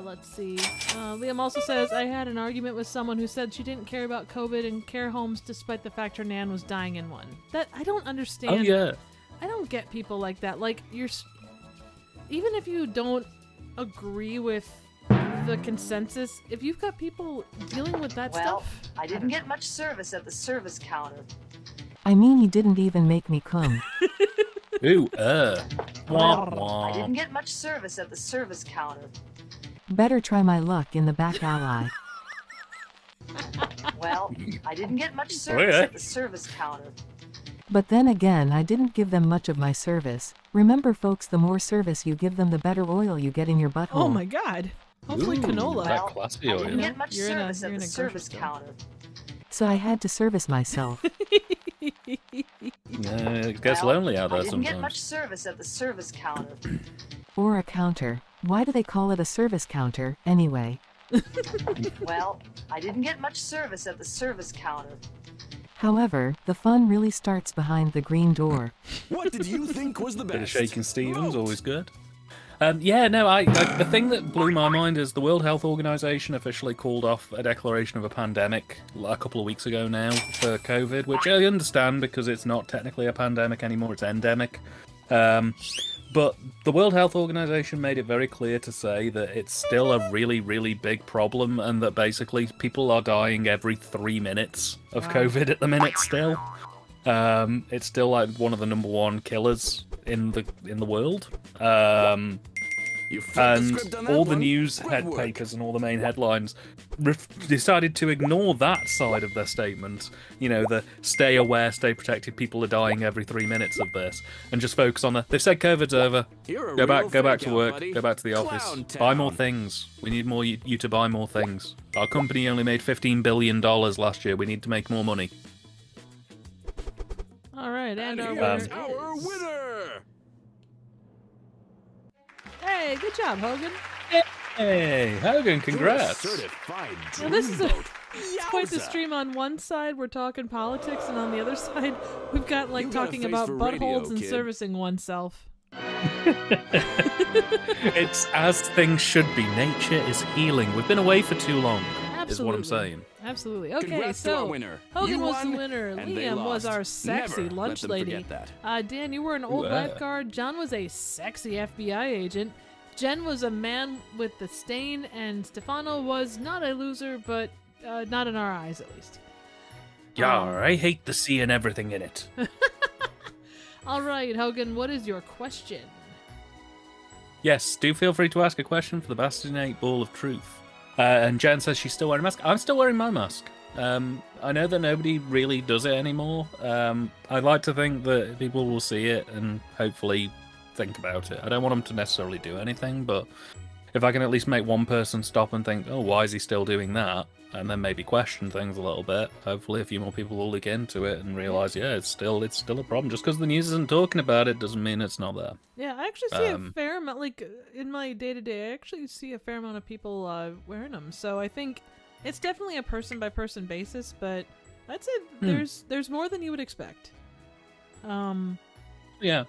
Let's see. Liam also says, I had an argument with someone who said she didn't care about COVID and care homes despite the fact her nan was dying in one. That, I don't understand. Oh yeah. I don't get people like that. Like, even if you don't agree with the consensus, if you've got people dealing with that Well, stuff... I didn't get much service at the service counter. I mean, he didn't even make me come. Ooh, Well, wah. I didn't get much service at the service counter. Better try my luck in the back alley. Well, I didn't get much service at the service counter. But then again, I didn't give them much of my service. Remember, folks, the more service you give them, the better oil you get in your butthole. Oh my god. Hopefully Ooh, canola. that classy I oil. didn't get much You're in a- service you're at in the a service grocery store. counter. So I had to service myself. It gets Well, lonely out I there didn't get much sometimes. service at the service counter. Or a counter. Why do they call it a service counter, anyway? Well, I didn't get much service at the service counter. However, the fun really starts behind the green door. What did you think was the Bit of best? shaking Stevens, always good. The thing that blew my mind is the World Health Organization officially called off a declaration of a pandemic a couple of weeks ago now for COVID, which I understand because it's not technically a pandemic anymore, it's endemic. But the World Health Organization made it very clear to say that it's still a really, really big problem and that basically people are dying every 3 minutes of COVID at the minute still. It's still like one of the #1 killers in the world. You flipped the script on And that all the one. news Great work. papers and all the main headlines decided to ignore that side of their statement. You know, the stay aware, stay protected, people are dying every 3 minutes of this, and just focus on they've said COVID's over. You're a Go back real to freak out, work, buddy. go back to the office. Clown Buy more town. things. We need more you to buy more things. Our company only made $15 billion last year. We need to make more money. Alright, and our Here's winner our is... winner. Hey, good job, Hogan. Hey, Hogan, congrats. Certified Now, this is dreamboat. it's quite the Yowza. stream. On one side, we're talking politics, and on the other side, we've got, like, You got a talking face about for radio, buttholes and kid. servicing oneself. It's as things should be. Nature is healing. We've been away for too long, is what I'm Absolutely. saying. Absolutely. Okay, Congrats to our so winner. Hogan You was won, the winner. and they Liam was lost. our sexy Never lunch let them lady. forget that. Dan, you were an old Ooh, lifeguard. John was a sexy FBI agent. Jen was a man with the stain, and Stefano was not a loser, but not in our eyes, at least. Yar, I hate the sea and everything in it. All right, Hogan, what is your question? Yes, do feel free to ask a question for the Bastinate Ball of Truth. And Jen says she's still wearing a mask. I'm still wearing my mask. I know that nobody really does it anymore. I'd like to think that people will see it and hopefully think about it. I don't want them to necessarily do anything, but if I can at least make one person stop and think, oh, why is he still doing that? And then maybe question things a little bit. Hopefully a few more people will look into it and realise, yeah, it's still a problem. Just because the news isn't talking about it doesn't mean it's not there. Yeah, I actually see a fair amount, like, in my day-to-day, I actually see a fair amount of people wearing them. So I think it's definitely a person-by-person basis, but I'd say there's more than you would expect. Yeah.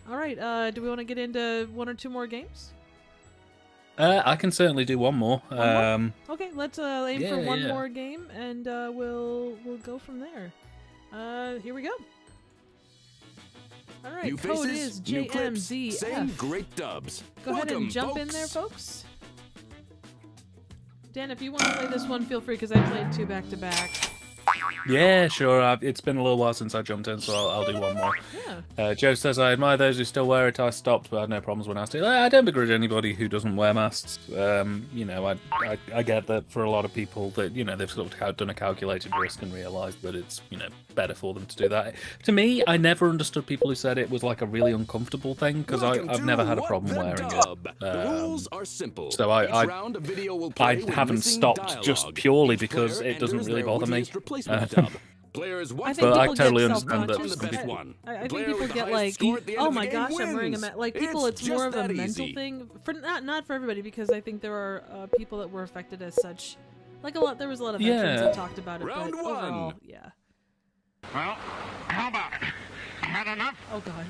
All right, do we want to get into one or two more games? I can certainly do one more. Okay, let's aim for one more game, and we'll go from there. Here we go. All right, New code faces, is new clips, JMZF. same great dubs. Go ahead Welcome, and jump in folks. there, folks. Dan, if you want to play this one, feel free, because I played two back-to-back. Yeah, sure. It's been a little while since I jumped in, so I'll do one more. Yeah. Joe says, I admire those who still wear it. I stopped, but I had no problems when asked it. I don't begrudge anybody who doesn't wear masks. I get that for a lot of people that, they've sort of done a calculated risk and realised that it's, better for them to do that. To me, I never understood people who said it was like a really uncomfortable thing, because I've never had a problem wearing it. The rules are simple. So I haven't stopped just purely because it doesn't really bother me. Players I think but I people totally get understand that self-conscious. some people. I think people get like, oh my gosh, I'm wearing a mask. Like people, it's more of a mental thing. For not for everybody, because I think there are people that were affected as such. Like there was a lot of veterans that talked about it. Round but one. overall, yeah. Well, how about it? Had enough? Oh God.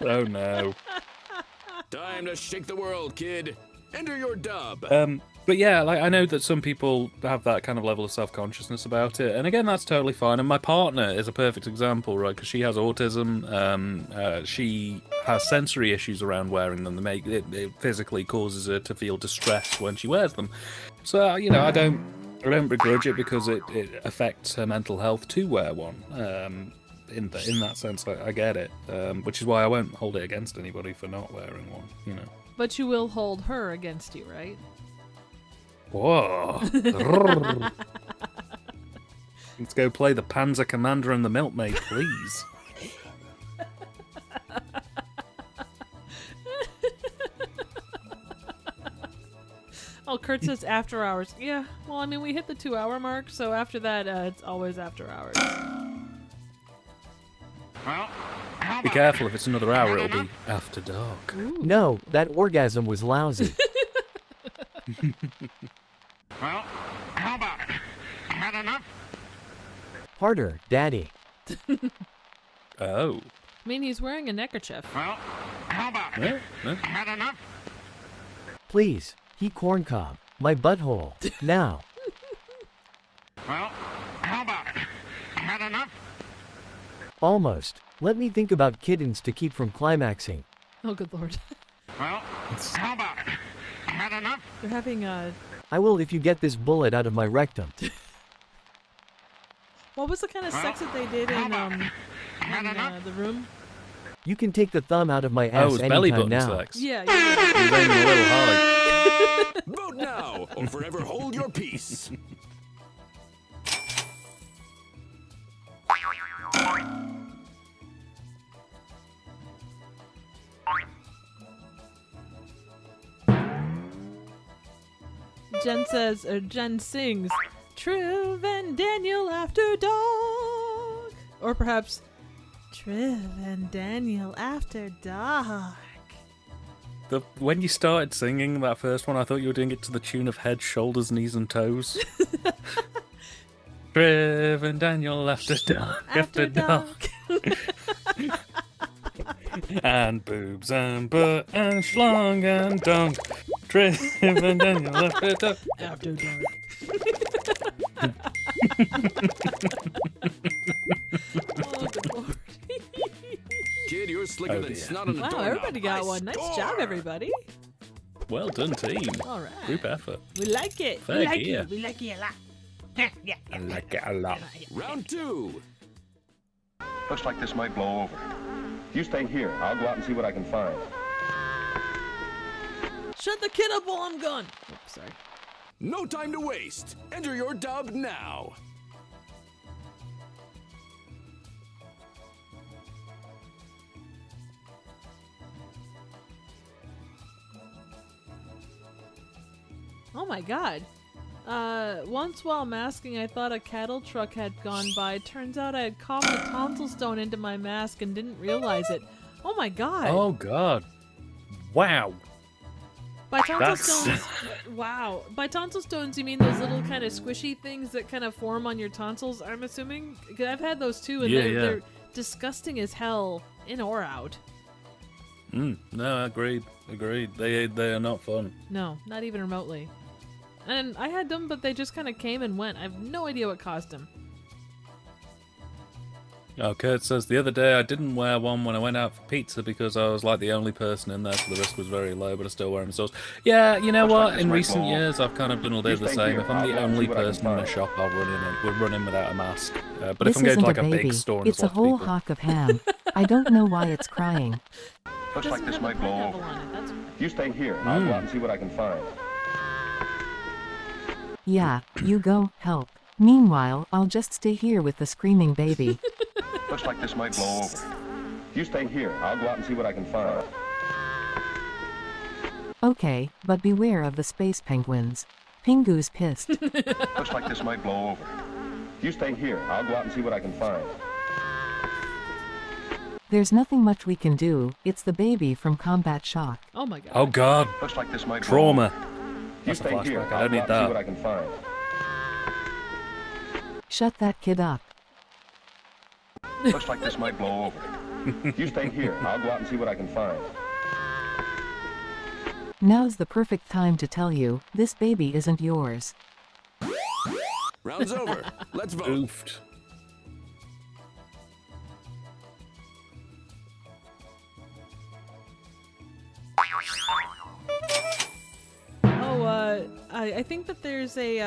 Oh no. Time to shake the world, kid. Enter your dub. But yeah, like I know that some people have that kind of level of self-consciousness about it, and again, that's totally fine. And my partner is a perfect example, right? Because she has autism. She has sensory issues around wearing them. It physically causes her to feel distressed when she wears them. So I don't begrudge it because it affects her mental health to wear one. In that sense, I get it. Which is why I won't hold it against anybody for not wearing one. But you will hold her against you, right? Whoa. Let's go play the Panzer Commander and the Milkmaid, please. Oh, Kurt says after hours. Yeah, well, I mean, we hit the 2-hour mark, so after that, it's always after hours. Well, how Be about careful, if it's another hour, it'll be after dark. No, that orgasm was lousy. Well, how about it? Had enough? Harder, daddy. Oh. I mean, he's wearing a neckerchief. Well, how about it? Had enough? Please, he corncob. My butthole. Now. Well, how about it? Had enough? Almost. Let me think about kittens to keep from climaxing. Oh, good lord. Well, how about it? Had enough? They're having I will if you get this bullet out of my rectum. what was the kind of sex that they did in the room? You can take the thumb out of my ass Oh, it's belly anytime button now. sex. Yeah. He's aiming a little high. Vote now, or forever hold your peace. Jen sings, Triv and Daniel after dark. Or perhaps, Triv and Daniel after dark. When you started singing that first one, I thought you were doing it to the tune of Head, Shoulders, Knees and Toes. Triv and Daniel after dark, after dark. And boobs and butt and schlong and dong. Driven down your left it up. After dark. Oh, good lord. Kid, you're slicker than snot on a Wow, doorknob. everybody got I one. Nice score. job, everybody. Well done, team. All right. Group effort. We like it. Fair we like gear. it. We like it a lot. Yeah. I like it a lot. Round 2. Looks like this might blow over. You stay here. I'll go out and see what I can find. Shut the kid up while I'm gone. Oops, sorry. No time to waste. Enter your dub now. Oh my god. Once while masking, I thought a cattle truck had gone by. Turns out I had coughed a tonsil stone into my mask and didn't realize it. Oh my god. Oh god. Wow. By tonsil That's- stones, wow. By tonsil stones, you mean those little kind of squishy things that kind of form on your tonsils, I'm assuming? 'Cause I've had those too, and Yeah, they're disgusting as hell, in or out. No, agreed. They are not fun. No, not even remotely. And I had them, but they just kind of came and went. I have no idea what caused them. Oh, Kurt says, the other day I didn't wear one when I went out for pizza because I was like the only person in there, so the risk was very low, but I still wear them stores. Yeah, you know what? In recent years, I've kind of done all day the same. If I'm the only person in a shop, I'll run in and we'll run in without a mask. But This if I'm going isn't to like a a baby. big store and It's a there's lots of whole people, hock of ham. I don't know why it's crying. Looks like this might blow over. That's... You stay here. I'll go out and see what I can find. Yeah, you go, help. Meanwhile, I'll just stay here with the screaming baby. Looks like this might blow over. You stay here. I'll go out and see what I can find. Okay, but beware of the space penguins. Pingu's pissed. Looks like this might blow over. You stay here. I'll go out and see what I can find. There's nothing much we can do. It's the baby from Combat Shock. Oh my god. oh god, Looks like this might trauma. You That's a stay here. flashback. I I'll don't go need out and see that. what I can find. Shut that kid up. Looks like this might blow over. You stay here. I'll go out and see what I can find. Now's the perfect time to tell you, this baby isn't yours. Round's over. Let's vote. Oofed. Oh, I think that there's a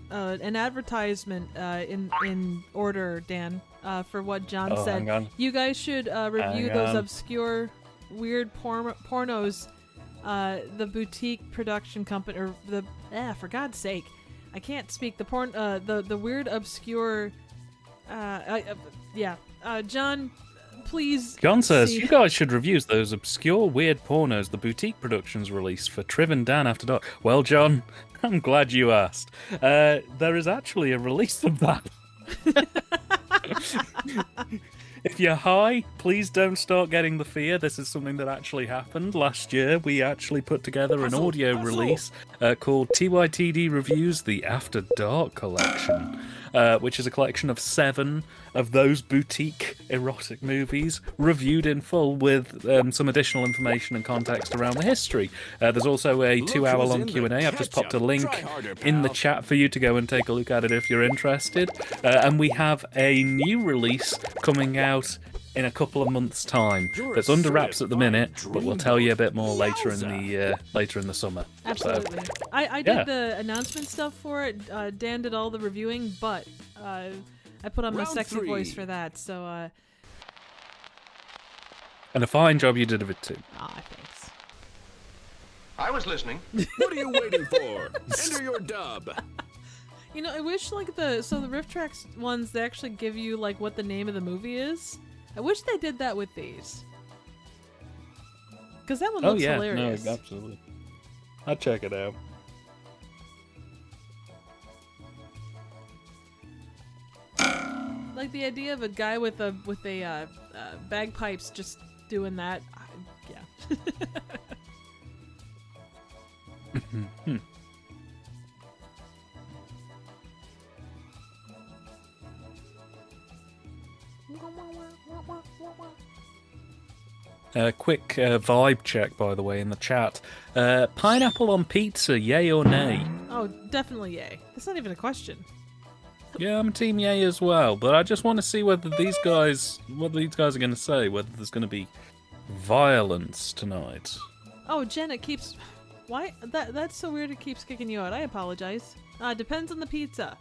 an advertisement in order, Dan, for what John Oh, said. hang on. You guys should review Hang those on. obscure, weird pornos. The boutique production company, or the for God's sake, I can't speak. The weird, obscure. John, please. John says, see- you guys should review those obscure, weird pornos the boutique productions released for Triv and Dan After Dark. Well, John, I'm glad you asked. There is actually a release of that. If you're high, please don't start getting the fear. This is something that actually happened last year. We actually put together an audio release called TYTD Reviews the After Dark Collection, which is a collection of 7 of those boutique erotic movies reviewed in full with some additional information and context around the history. There's also a 2-hour-long Q&A. I've just popped a link in the chat for you to go and take a look at it if you're interested. And we have a new release coming out in a couple of months' time. That's under wraps at the minute, but we'll tell you a bit more later in the summer. Absolutely. So, I yeah. did the announcement stuff for it. Dan did all the reviewing, but I put on my Round sexy 3. voice for that. So and a fine job you did of it too. thanks. I was listening. What are you waiting for? Enter your dub. You know, I wish like the Riff Tracks ones, they actually give you like what the name of the movie is. I wish they did that with these. Because that one looks hilarious. No, absolutely. I'll check it out. Like the idea of a guy with a bagpipes just doing that. Yeah. Quick vibe check, by the way, in the chat. Pineapple on pizza, yay or nay? Oh, definitely yay. That's not even a question. Yeah, I'm team yay as well, but I just want to see what these guys are going to say, whether there's going to be violence tonight. Oh, Jen, it keeps... Why? That's so weird it keeps kicking you out. I apologize. Depends on the pizza.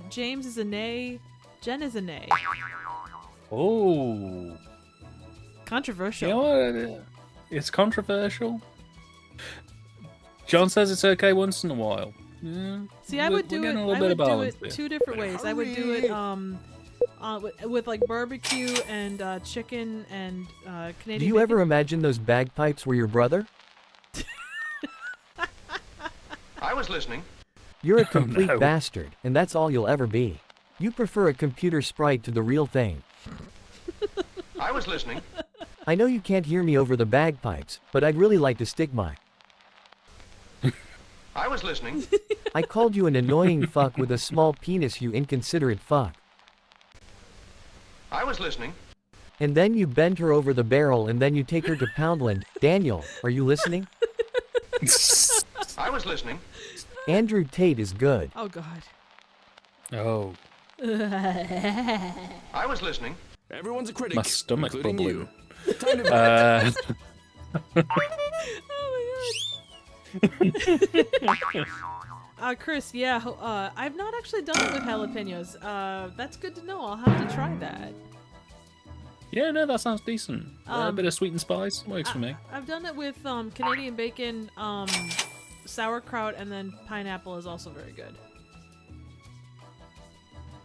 James is a nay. Jen is a nay. Oh. Controversial. You know what? It's controversial. John says it's okay once in a while. Yeah, See, I would do it here. two different ways. I would do it with like barbecue and chicken and Canadian. Do you ever imagine those bagpipes were your brother? I was listening. You're a complete no. bastard, and that's all you'll ever be. You prefer a computer sprite to the real thing. I was listening. I know you can't hear me over the bagpipes, but I'd really like to stick my... I was listening. I called you an annoying fuck with a small penis, you inconsiderate fuck. I was listening. And then you bend her over the barrel and then you take her to Poundland. Daniel, are you listening? I was listening. Andrew Tate is good. Oh, God. Oh. I was listening. Everyone's a critic. My stomach's including bubbling. you. Time to Chris, yeah, I've not actually done it with jalapenos. That's good to know. I'll have to try that. Yeah, no, that sounds decent. A bit of sweet and spice works for me. I've done it with Canadian bacon, sauerkraut, and then pineapple is also very good.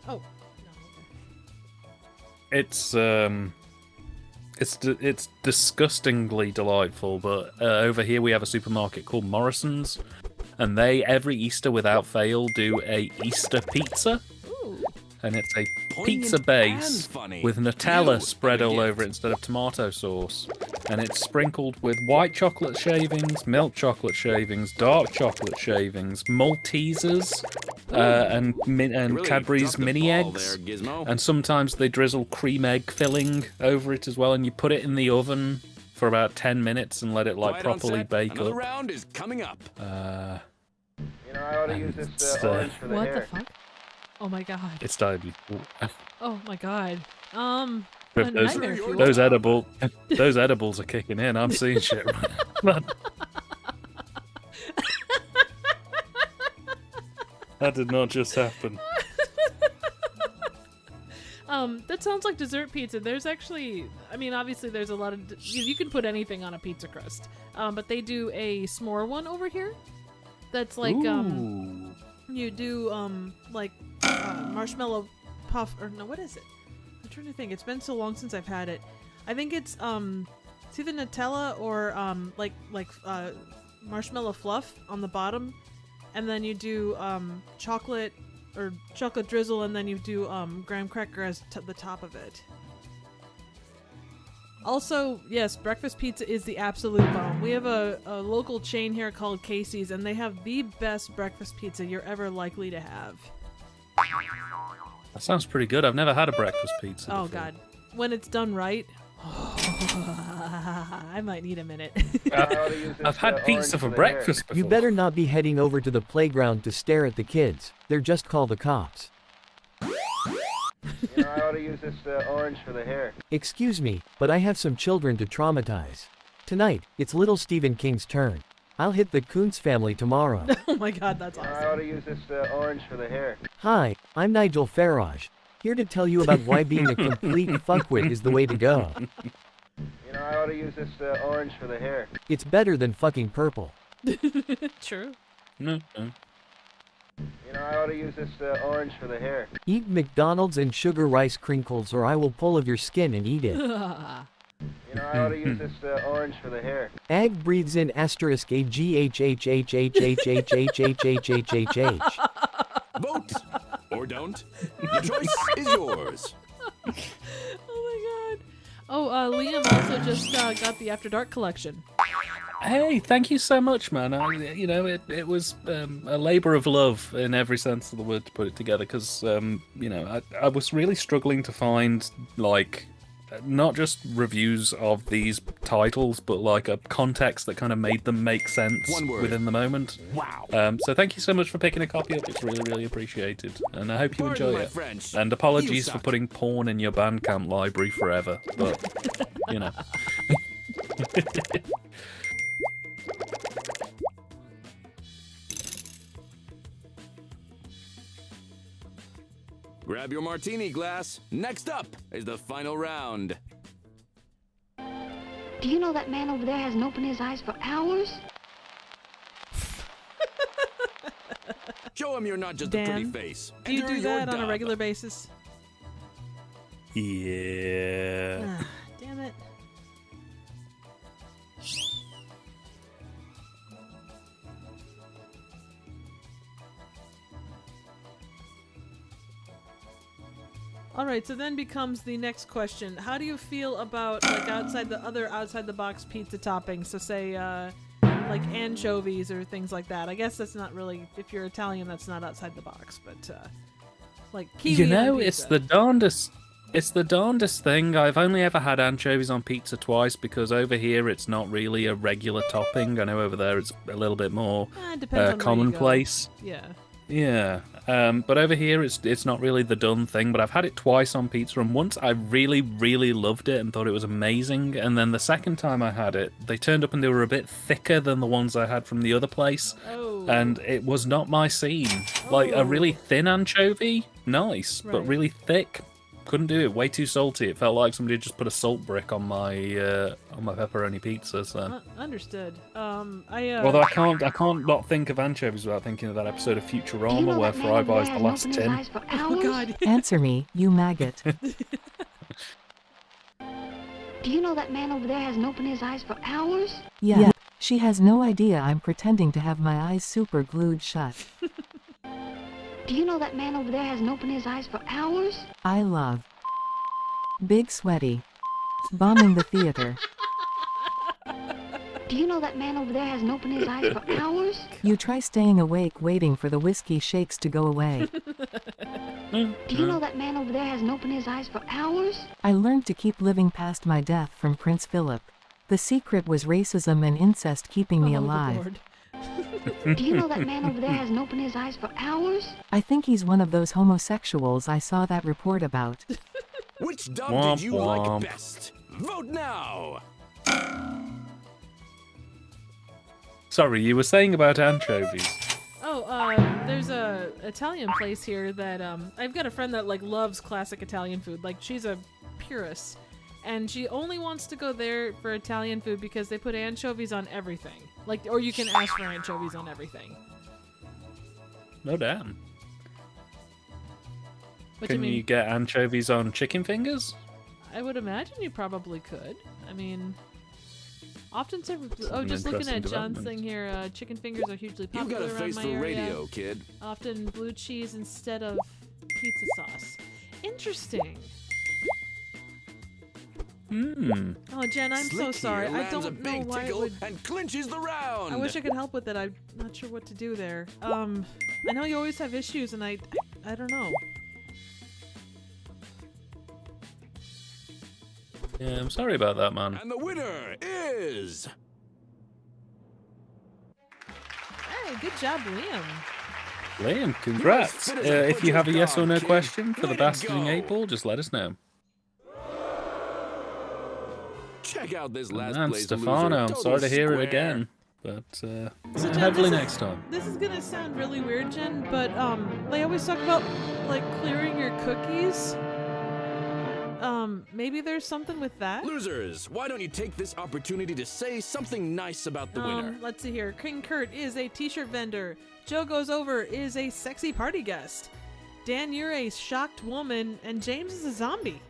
Oh. It's disgustingly delightful, but over here we have a supermarket called Morrison's, and they every Easter without fail do a Easter pizza. Ooh. And it's a pizza base with Nutella spread all over it instead of tomato sauce, and it's sprinkled with white chocolate shavings, milk chocolate shavings, dark chocolate shavings, Maltesers, and really Cadbury's mini eggs, there, Gizmo. and sometimes they drizzle cream egg filling over it as well, and you put it in the oven for about 10 minutes and let it like Quiet on properly set. bake Another up. round is coming up. You know, I ought to use this orange for the What hair. the fuck? Oh my god. It's diabetes. Oh my god. Those, nightmare fuel. those edibles are kicking in. I'm seeing shit. That did not just happen. That sounds like dessert pizza. There's actually, I mean, obviously there's a lot of, you can put anything on a pizza crust. But they do a s'more one over here. That's like, Ooh. you do, like, marshmallow puff, or no, what is it? I'm trying to think. It's been so long since I've had it. I think it's either Nutella or, marshmallow fluff on the bottom. And then you do, chocolate or chocolate drizzle, and then you do graham cracker as the top of it. Also, yes, breakfast pizza is the absolute bomb. We have a local chain here called Casey's, and they have the best breakfast pizza you're ever likely to have. That sounds pretty good. I've never had a breakfast pizza Oh before. god. When it's done right, I might need a minute. I've had pizza for breakfast before. You better not be heading over to the playground to stare at the kids. They're just call the cops. You know, I ought to use this orange for the hair. Excuse me, but I have some children to traumatize. Tonight, it's little Stephen King's turn. I'll hit the Kuntz family tomorrow. Oh my god, that's awesome. I ought to use this orange for the hair. Hi, I'm Nigel Farage, here to tell you about why being a complete fuckwit is the way to go. You know, I ought to use this orange for the hair. It's better than fucking purple. True. No. You know, I ought to use this orange for the hair. Eat McDonald's and sugar rice crinkles, or I will pull of your skin and eat it. You know, I ought to use this orange for the hair. Ag breathes in asterisk AGHHHHHHHHHHHH. Vote or don't. The choice is yours. Oh my god. Oh, Liam also just got the After Dark collection. Hey, thank you so much, man. It was a labor of love in every sense of the word to put it together, because I was really struggling to find like not just reviews of these titles, but like a context that kind of made them make sense within the moment. Wow. So thank you so much for picking a copy up. It's really, really appreciated. And I hope you Pardon enjoy my it. French. And You apologies for suck. putting porn in your Bandcamp library forever. But, you know. Grab your martini glass. Next up is the final round. Do you know that man over there hasn't opened his eyes for hours? Show him you're not just a Dan, pretty face. Do you Enter do your that on a dub. regular basis? Yeah. Ah, damn it. All right, so then becomes the next question. How do you feel about like outside the box pizza toppings? So say like anchovies or things like that. I guess that's not really, if you're Italian, that's not outside the box, but like kiwi You know, on it's pizza. the darndest thing. I've only ever had anchovies on pizza twice because over here it's not really a regular topping. I know over there it's a little bit more It depends on where you go. commonplace. Yeah. Yeah, but over here it's not really the done thing. But I've had it twice on pizza, and once I really, really loved it and thought it was amazing. And then the second time I had it, they turned up and they were a bit thicker than the ones I had from the other place. Oh. And it was not my scene. Like a really thin anchovy, nice, but Right. really thick, couldn't do it. Way too salty. It felt like somebody had just put a salt brick on my pepperoni pizza. So. Understood. Although I can't not think of anchovies without thinking of that episode of Futurama where Fry buys the last tin. Oh God. Answer me, you maggot. Do you know that man over there hasn't opened his eyes for hours? Yeah. She has no idea I'm pretending to have my eyes super glued shut. Do you know that man over there hasn't opened his eyes for hours? I love Big Sweaty. Bombing the theater. Do you know that man over there hasn't opened his eyes for hours? You try staying awake waiting for the whiskey shakes to go away. Do you know that man over there hasn't opened his eyes for hours? I learned to keep living past my death from Prince Philip. The secret was racism and incest keeping me alive. Do you know that man over there hasn't opened his eyes for hours? I think he's one of those homosexuals I saw that report about. Which dub Womp did you womp. like best? Vote now! Sorry, you were saying about anchovies. Oh, there's a Italian place here that I've got a friend that like loves classic Italian food. Like she's a purist, and she only wants to go there for Italian food because they put anchovies on everything. Like, or you can ask for anchovies on everything. No damn. What do Can you mean? you get anchovies on chicken fingers? I would imagine you probably could. I mean, often served. Oh, an just looking interesting at John's development. thing here, chicken fingers are hugely You popular got a around face my for area. radio, kid. Often blue cheese instead of pizza sauce. Interesting. Hmm. Oh, Jen, I'm so Slick sorry. here I lands a don't know big why it tickle would. and clinches the round. I wish I could help with it. I'm not sure what to do there. I know you always have issues, and I don't know. Yeah, I'm sorry about that, man. And the winner is... Hey, good job, Liam. Liam, congrats. fit as a If you have a butcher's yes or dog, no kid. question for the Way to Bastarding go. 8 Ball, just let us know. Check out this last And place Stefano, I'm loser. sorry to Total hear it square. again. But So, hopefully Jen, next time. This is gonna sound really weird, Jen, but they always talk about like clearing your cookies. Maybe there's something with that. Losers, why don't you take this opportunity to say something nice about the winner? Let's see here. King Kurt is a t-shirt vendor. Joe Goes Over is a sexy party guest. Dan, you're a shocked woman, and James is a zombie.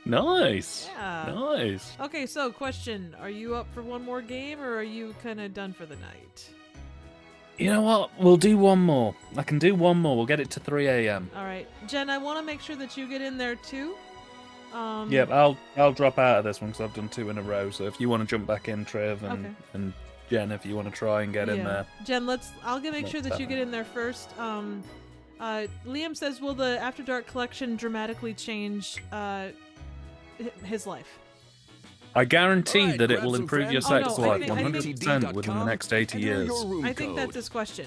Nice. Yeah. Nice. Okay, so question: are you up for one more game, or are you kind of done for the night? You know what? We'll do one more. I can do one more. We'll get it to 3 a.m. All right, Jen, I want to make sure that you get in there too. Yep, I'll drop out of this one because I've done 2 in a row. So if you want to jump back in, Trev, and Jen, if you want to try and get in there. Jen, I'll make sure that you Next get in there first. Liam says, will the After Dark collection dramatically change his life. I guarantee that it grab will some improve your friends. sex Oh, no, I life think- I think- 100% within the next 80 Enter years. your room I think that's code. his question.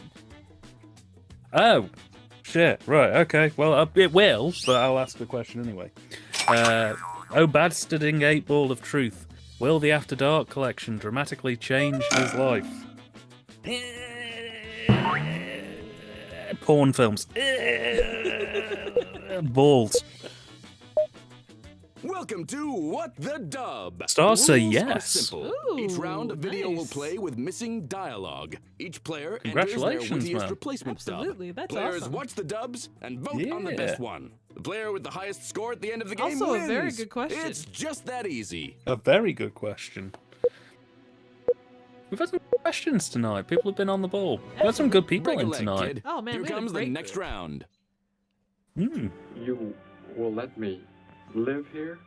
Oh, shit. Right, okay. Well, it will, but I'll ask the question anyway. Oh, Badsterding 8 Ball of Truth. Will the After Dark collection dramatically change his life? Porn films. Balls. Welcome to What the Dub. Stars The say rules are yes. simple. Each round, a video will play with missing dialogue. Each player enters their Congratulations, wittiest man. replacement Absolutely, dub. that's Players awesome. watch the dubs and vote on the Yeah. best one. The player with the highest score at the end of the game Also a wins. very good question. It's just that easy. A very good question. We've had some questions tonight. People have been on the ball. We've had some good people Break a in leg, tonight. kid. Oh, man, Here we had a comes the great next group. round. You will let me live here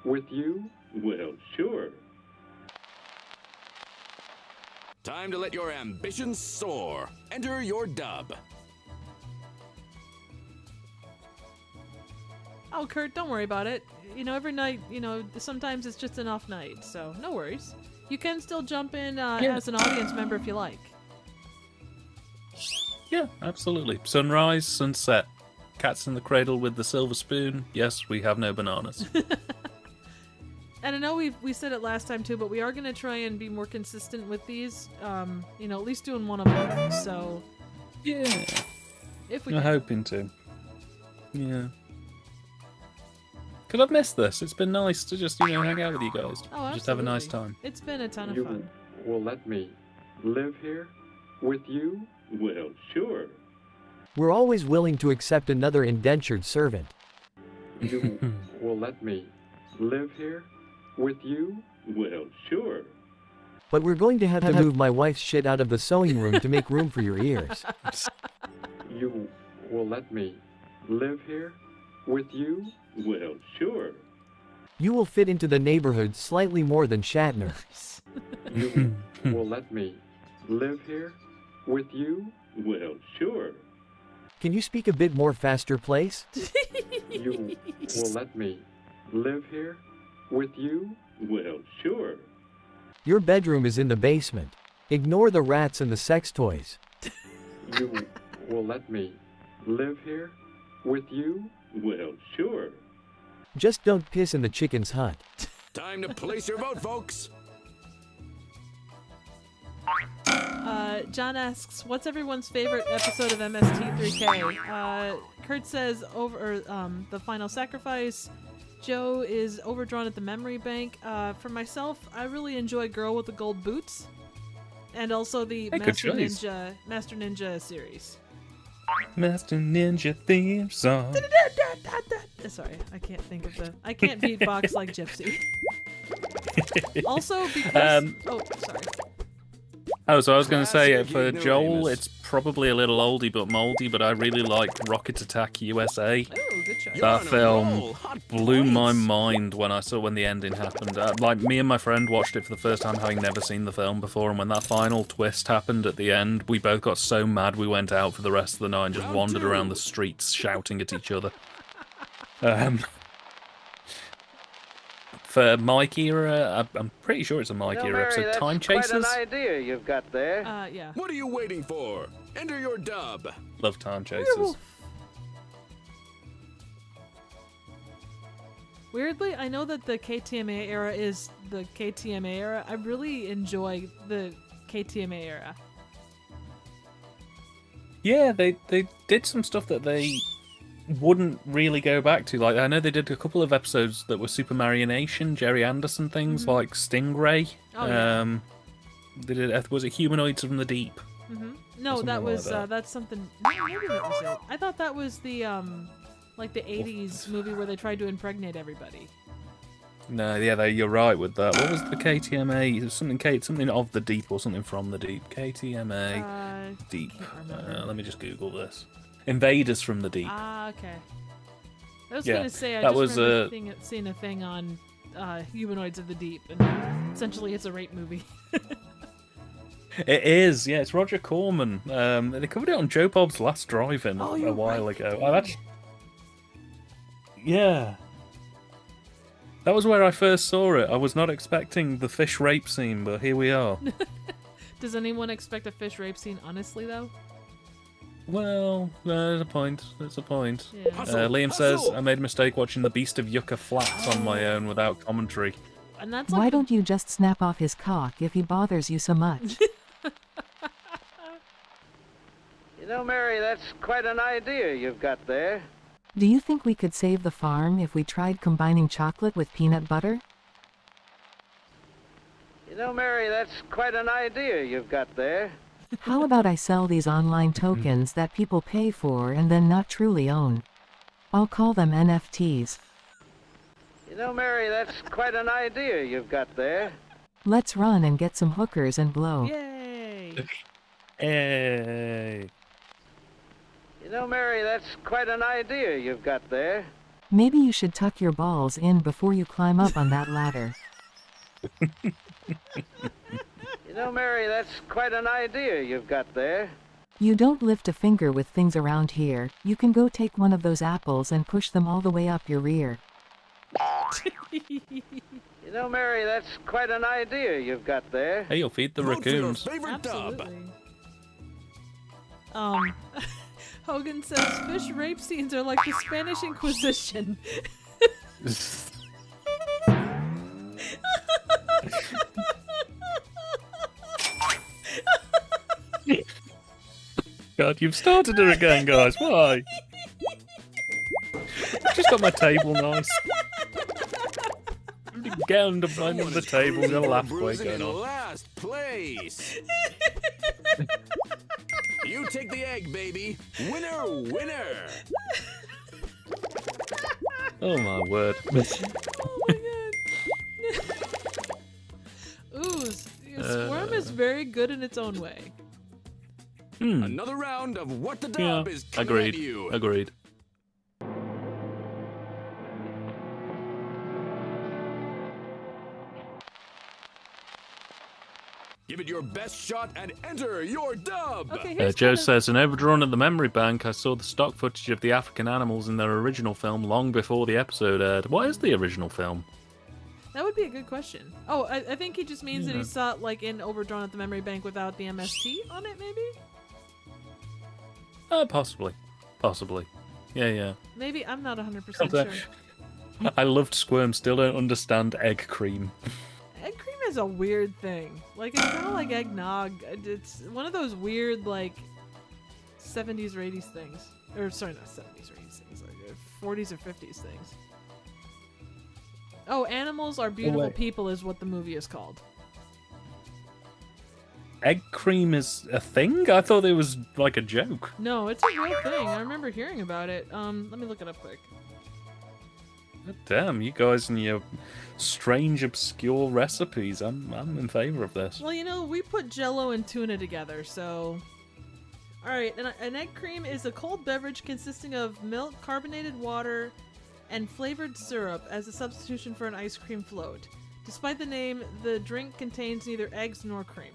with you? Well, sure. Time to let your ambitions soar. Enter your dub. Oh, Kurt, don't worry about it. You know, every night, sometimes it's just an off night, so no worries. You can still jump in as an audience member if you like. Yeah, absolutely. Sunrise, sunset. Cats in the cradle with the silver spoon. Yes, we have no bananas. And I know we said it last time too, but we are going to try and be more consistent with these. At least doing one a month. So yeah, if we I'm can. hoping to. Yeah. Because I've missed this. It's been nice to just, hang out with you guys. Oh, just have a nice absolutely. time. It's been a ton of You fun. will let me live here with you? Well, sure. We're always willing to accept another indentured servant. You will let me live here with you? Well, sure. But we're going to have to move my wife's shit out of the sewing room to make room for your ears. You will let me live here with you? Well, sure. You will fit into the neighborhood slightly more than Shatner. You will let me live here with you? Well, sure. Can you speak a bit more faster, please? You will let me live here with you? Well, sure. Your bedroom is in the basement. Ignore the rats and the sex toys. You will let me live here with you? Well, sure. Just don't piss in the chicken's hut. Time to place your vote, folks. John asks, "What's everyone's favorite episode of MST3K?" Kurt says the final sacrifice. Joe is overdrawn at the memory bank. For myself, I really enjoy Girl with the Gold Boots, and also the Hey, good choice. Master Ninja series. Master Ninja theme song. Sorry, I can't beatbox like Gypsy. Also, because sorry. Oh, so I was going to say, for Classic Joel, ignoramus. it's probably a little oldie but moldy, but I really liked Rocket Attack USA. Oh, good choice. You're on That a film roll. Hot blew my points. mind when the ending happened. Me and my friend watched it for the first time, having never seen the film before, and when that final twist happened at the end, we both got so mad we went out for the rest of the night and just Round wandered two. around the streets shouting at each other. For Mike era, I'm pretty sure it's a Mike era episode. Time Chasers. idea you've got there. Yeah. What are you waiting for? Enter your dub. Love Time Chasers. Weirdly, I know that the KTMA era is the KTMA era. I really enjoy the KTMA era. Yeah, they did some stuff that they wouldn't really go back to. Like, I know they did a couple of episodes that were Super Marionation, Jerry Anderson things, like Stingray. Oh, yeah. They did, was it Humanoids from the Deep? No, that something was like that. that's something. Maybe that was it. I thought that was the like the '80s movie where they tried to impregnate everybody. No, yeah, you're right with that. What was the KTMA? It was something of the deep or something from the deep. KTMA deep. Let me just Google this. Invaders from the Deep. Ah, okay. I was Yeah, gonna say I that just was, remember seeing a thing on Humanoids of the Deep, and essentially it's a rape movie. It is, yeah. It's Roger Corman. They covered it on Joe Bob's Last Drive-In a while ago. Oh, that's... Yeah. That was where I first saw it. I was not expecting the fish rape scene, but here we are. Does anyone expect a fish rape scene, honestly, though? Well, there's a point. There's a point. Yeah. Liam says, I made a mistake watching The Beast of Yucca Flats on my own without commentary. And that's Why don't you just snap off his cock if he bothers you so much? You know, Mary, that's quite an idea you've got there. Do you think we could save the farm if we tried combining chocolate with peanut butter? You know, Mary, that's quite an idea you've got there. How about I sell these online tokens that people pay for and then not truly own? I'll call them NFTs. You know, Mary, that's quite an idea you've got there. Let's run and get some hookers and blow. Yay! Hey. You know, Mary, that's quite an idea you've got there. Maybe you should tuck your balls in before you climb up on that ladder. You know, Mary, that's quite an idea you've got there. You don't lift a finger with things around here. You can go take one of those apples and push them all the way up your rear. You know, Mary, that's quite an idea you've got there. Hey, you'll feed the Vote for your raccoons. favorite dub. Absolutely. Hogan says fish rape scenes are like the Spanish Inquisition. God, you've started it again, guys. Why? I've just got my table nice. Get under the table, got a laugh quite Bruising going in on. last place. You take the egg, baby. Winner, winner. Oh my word. Oh my god. Ooh, Squirm is very good in its own way. Another round of What the Dub is coming at you. Agreed. Give it your best shot and enter your dub. Okay, Joe says, an overdrawn at the memory bank, I saw the stock footage of the African animals in their original film long before the episode aired. What is the original film? That would be a good question. Oh, I think he just means that he saw it like in Overdrawn at the Memory Bank without the MST on it, maybe? Possibly. Possibly. Yeah. Maybe, I'm not 100% sure. I loved Squirm, still don't understand egg cream. Egg cream is a weird thing. Like, it's kind of like eggnog. It's one of those weird, like, 70s or 80s things. Or, sorry, not 70s or 80s things. Like, 40s or 50s things. Oh, Animals Are Beautiful People is what the movie is called. Egg cream is a thing? I thought it was like a joke. No, it's a real thing. I remember hearing about it. Let me look it up quick. God damn, you guys and your strange, obscure recipes. I'm in favor of this. Well, you know, we put Jell-O and tuna together, so... Alright, an egg cream is a cold beverage consisting of milk, carbonated water, and flavored syrup as a substitution for an ice cream float. Despite the name, the drink contains neither eggs nor cream.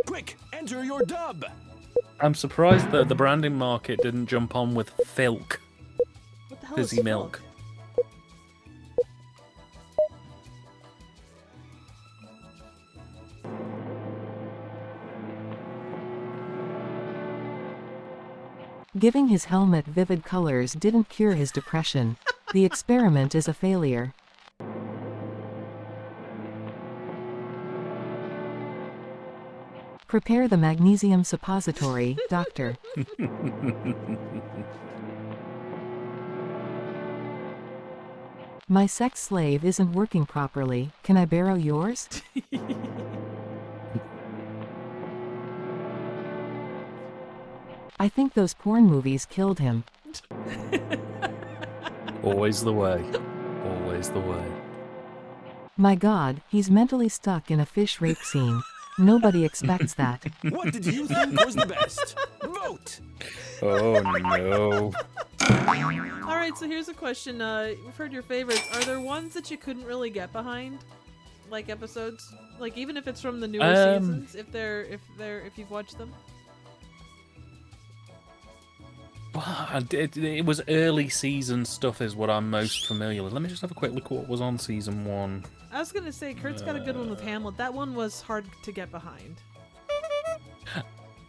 Quick, enter your dub. I'm surprised that the branding market didn't jump on with Filk. What the hell Fizzy is milk. Giving his helmet vivid colors didn't cure his depression. The experiment is a failure. Prepare the magnesium suppository, doctor. My sex slave isn't working properly. Can I borrow yours? I think those porn movies killed him. Always the way. Always the way. My God, he's mentally stuck in a fish rape scene. Nobody expects that. What did you think was the best? Vote! Oh no. Alright, so here's a question. We've heard your favorites. Are there ones that you couldn't really get behind? Like episodes? Like even if it's from the newer seasons, if you've watched them? It was early season stuff is what I'm most familiar with. Let me just have a quick look at what was on season 1. I was gonna say Kurt's got a good one with Hamlet. That one was hard to get behind.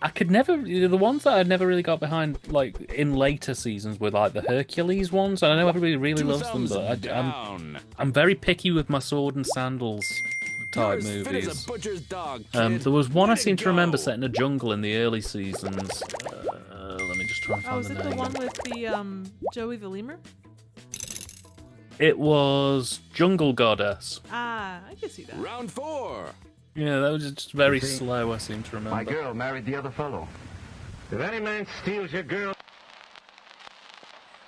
I could never, the ones that I never really got behind, like in later seasons, were like the Hercules ones. And I know everybody really loves them, but I'm very picky with my sword and sandals type movies. There was one I seem to remember set in a jungle in the early seasons. Let me just try and find Oh, is it the one with the Joey the Lemur? It was Jungle Goddess. Ah, I can see that. Round 4. Yeah, that was just very slow, I seem to remember. My girl married the other fellow. If any man steals your girl...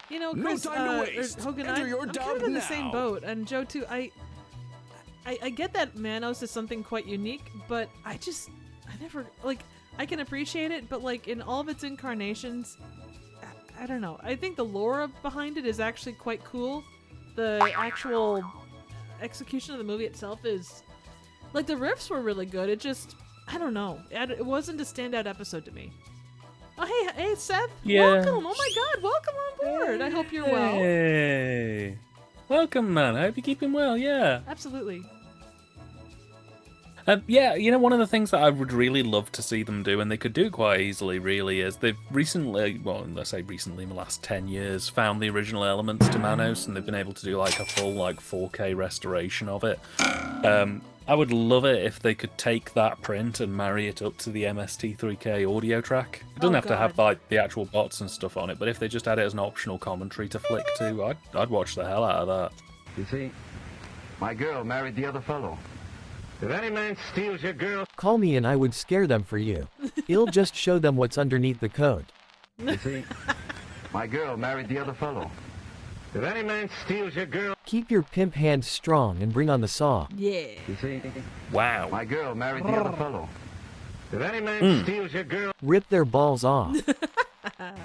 You know, No Chris, time to waste. Hogan, Enter your I'm dub kind of in the now. same boat, and Joe too. I get that Manos is something quite unique, but I never, like, I can appreciate it, but like in all of its incarnations, I don't know. I think the lore behind it is actually quite cool. The actual execution of the movie itself is, like, the riffs were really good. It just, I don't know. It wasn't a standout episode to me. Oh, hey, Seth. Yeah. Welcome. Oh my God, welcome on board. I hope you're well. Hey. Welcome, man. I hope you're keeping well, yeah. Absolutely. Yeah, you know, one of the things that I would really love to see them do, and they could do quite easily, really, is they've recently, well, let's say recently, in the last 10 years, found the original elements to Manos, and they've been able to do, like, a full, like, 4K restoration of it. I would love it if they could take that print and marry it up to the MST3K audio track. It doesn't have to have, like, the actual bots and stuff on it, but if they just had it as an optional commentary to flick to, I'd watch the hell out of that. You see, my girl married the other fellow. If any man steals your girl... Call me and I would scare them for you. It'll just show them what's underneath the code. You see, my girl married the other fellow. If any man steals your girl... Keep your pimp hands strong and bring on the saw. Yeah. You see? Wow. My girl married the other fellow. If any man steals your girl... Rip their balls off.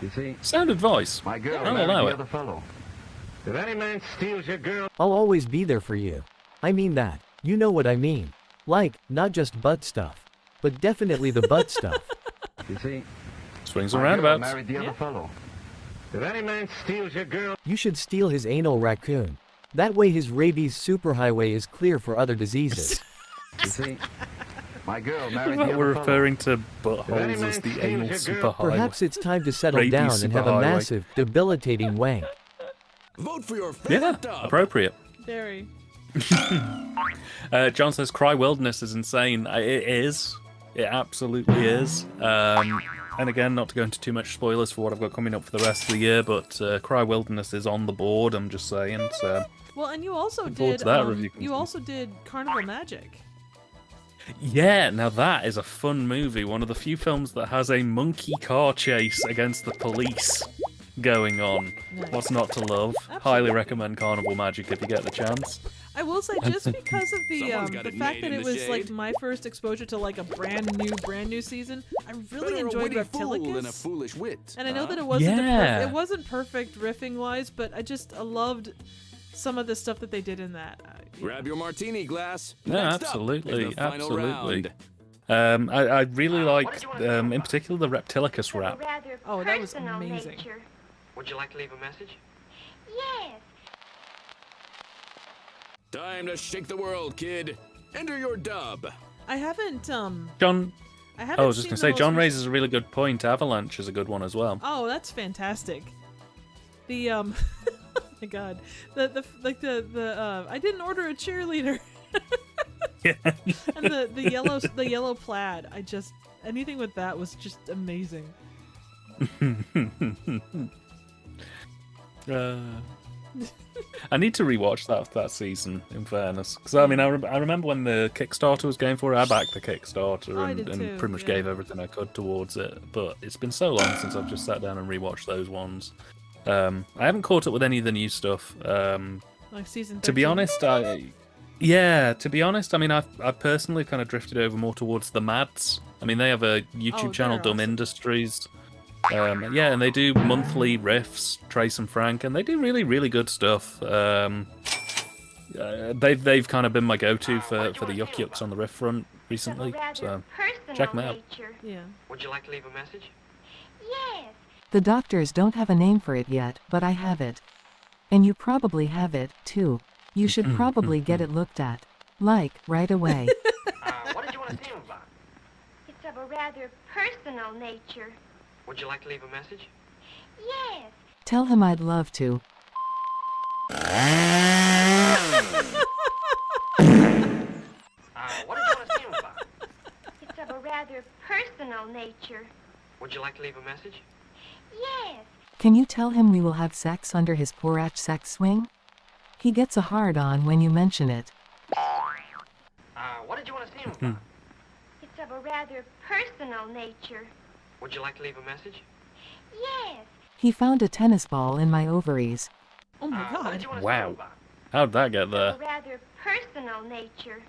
You see? Sound advice. My girl I'll married allow the it. other fellow. If any man steals your girl... I'll always be there for you. I mean that. You know what I mean. Like, not just butt stuff, but definitely the butt stuff. You see? Swings and my girl roundabouts. married the other fellow. If any man steals your girl... You should steal his anal raccoon. That way his rabies superhighway is clear for other diseases. You see? My girl married We're the other fellow. referring to buttholes If any as man the steals anal your superhighway. girl- Perhaps it's time to settle Rabies down and have a superhighway. massive, debilitating wank. Vote for your favorite Yeah, dub. appropriate. Very. John says Cry Wilderness is insane. It is. It absolutely is. And again, not to go into too much spoilers for what I've got coming up for the rest of the year, but Cry Wilderness is on the board, I'm just saying. So. Well, and you also Look forward did. to that review. You also did Carnival Magic. Yeah, now that is a fun movie. One of the few films that has a monkey car chase against the police going on. Nice. What's not to love? Highly recommend Carnival Magic if you get the chance. I will say, just because of Someone's got the it fact made that in it the was like shade. my first exposure to like a brand new season, I really Better enjoyed a witty fool than a Reptilicus. foolish wit. And I know huh? that it wasn't Yeah. it wasn't perfect riffing wise, but I loved some of the stuff that they did in that. Grab your martini glass. No, Next up absolutely, is the final absolutely. round. I really liked, in particular, the Reptilicus rap. Rather Oh, that was personal amazing. nature. Would you like to leave a message? Yes. Time to shake the world, kid. Enter your dub. I haven't John. I haven't I was just seen gonna the say, most John recent- raises a really good point. Avalanche is a good one as well. Oh, that's fantastic. The oh my god, the I didn't order a cheerleader. Yeah. And the yellow plaid. I just anything with that was just amazing. I need to rewatch that season. In fairness, because I mean, I remember when the Kickstarter was going for it. I backed the Kickstarter Oh, I and did too, pretty much yeah. gave everything I could towards it. But it's been so long since I've just sat down and rewatched those ones. I haven't caught up with any of the new stuff. Like season 13. To be honest, I mean, I've personally kind of drifted over more towards the Mads. I mean, they have a YouTube Oh, channel, they're Dumb awesome. Industries. Yeah, and they do monthly riffs, Trace and Frank, and they do really, really good stuff. They've kind of been my go-to for the Yuck Yucks on the riff front recently. So check them out. Nature. Yeah. Would you like to leave a message? Yes. The doctors don't have a name for it yet, but I have it. And you probably have it, too. You should probably get it looked at. Like, right away. What did you want to see him about? It's of a rather personal nature. Would you like to leave a message? Yes. Tell him I'd love to. What did you want to see him about? It's of a rather personal nature. Would you like to leave a message? Yes. Can you tell him we will have sex under his porach sex swing? He gets a hard-on when you mention it. What did you want to see him about? It's of a rather personal nature. Would you like to leave a message? Yes. He found a tennis ball in my ovaries. Oh my god. Wow. How'd that get Of there? a rather personal nature.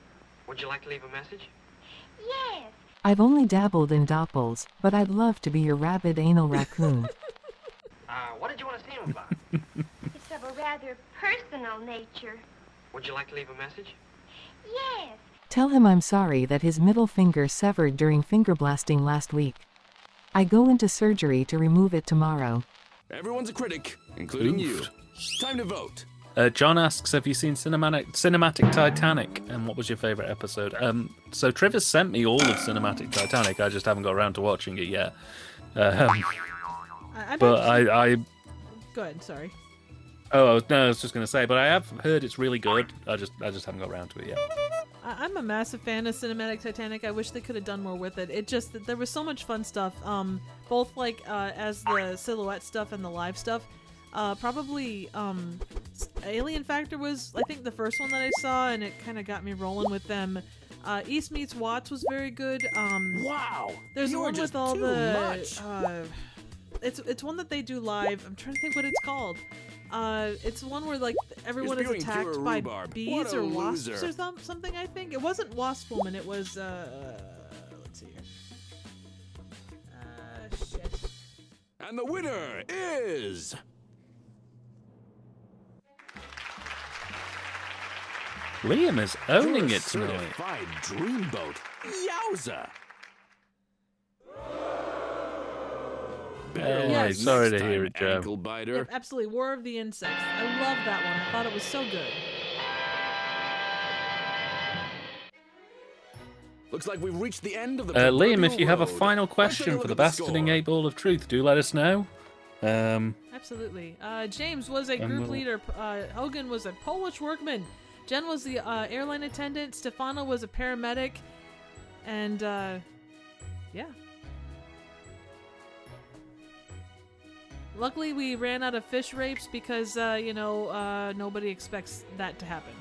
Would you like to leave a message? Yes. I've only dabbled in doppels, but I'd love to be your rabid anal raccoon. What did you want to see him about? It's of a rather personal nature. Would you like to leave a message? Yes. Tell him I'm sorry that his middle finger severed during finger blasting last week. I go into surgery to remove it tomorrow. Everyone's a critic, including you. Time to vote. John asks, have you seen Cinematic Titanic? And what was your favourite episode? So Triv sent me all of Cinematic Titanic. I just haven't got around to watching it yet. But I Go ahead, sorry. Oh no, I was just going to say, but I have heard it's really good. I just haven't got around to it yet. I'm a massive fan of Cinematic Titanic. I wish they could have done more with it. It just, there was so much fun stuff. Both like as the silhouette stuff and the live stuff. Probably Alien Factor was, I think, the first one that I saw, and it kind of got me rolling with them. East Meets Watts was very good. Wow, there's you're one just with all too the. much. It's one that they do live. I'm trying to think what it's called. It's one where like everyone is spewing attacked pure by rhubarb. bees What a or wasps loser. or something. I think it wasn't Wasp Woman. It was let's see here. Shit. And the winner is... Liam is owning You're it a tonight. certified dreamboat. Yowza! Better Yeah, luck sorry next to hear time, it, Joe. ankle biter. Yep, absolutely. War of the Insects. I love that one. I thought it was so good. Looks like we've reached the end of the Liam, if proverbial you have a road. final Let's take a question look for the at the bastarding score. 8 Ball of Truth, do let us know. Absolutely. James was a And group we'll- leader. Hogan was a Polish workman. Jen was the airline attendant. Stefano was a paramedic. And, yeah. Luckily, we ran out of fish rapes because, nobody expects that to happen.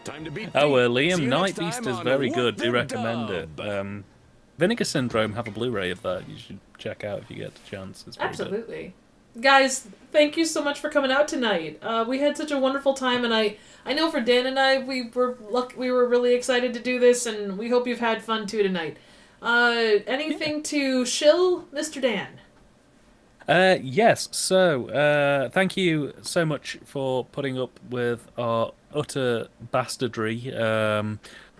Time to beat Oh, fate. See Liam, you Night next time Beast is on very What good. the Do recommend Dub. it. Vinegar Syndrome have a Blu-ray of that. You should check out if you get the chance. It's very good. Absolutely. Guys, thank you so much for coming out tonight. We had such a wonderful time, and I know for Dan and I, we were really excited to do this, and we hope you've had fun too tonight. Anything to shill, Mr. Dan? Yes, so thank you so much for putting up with our utter bastardry.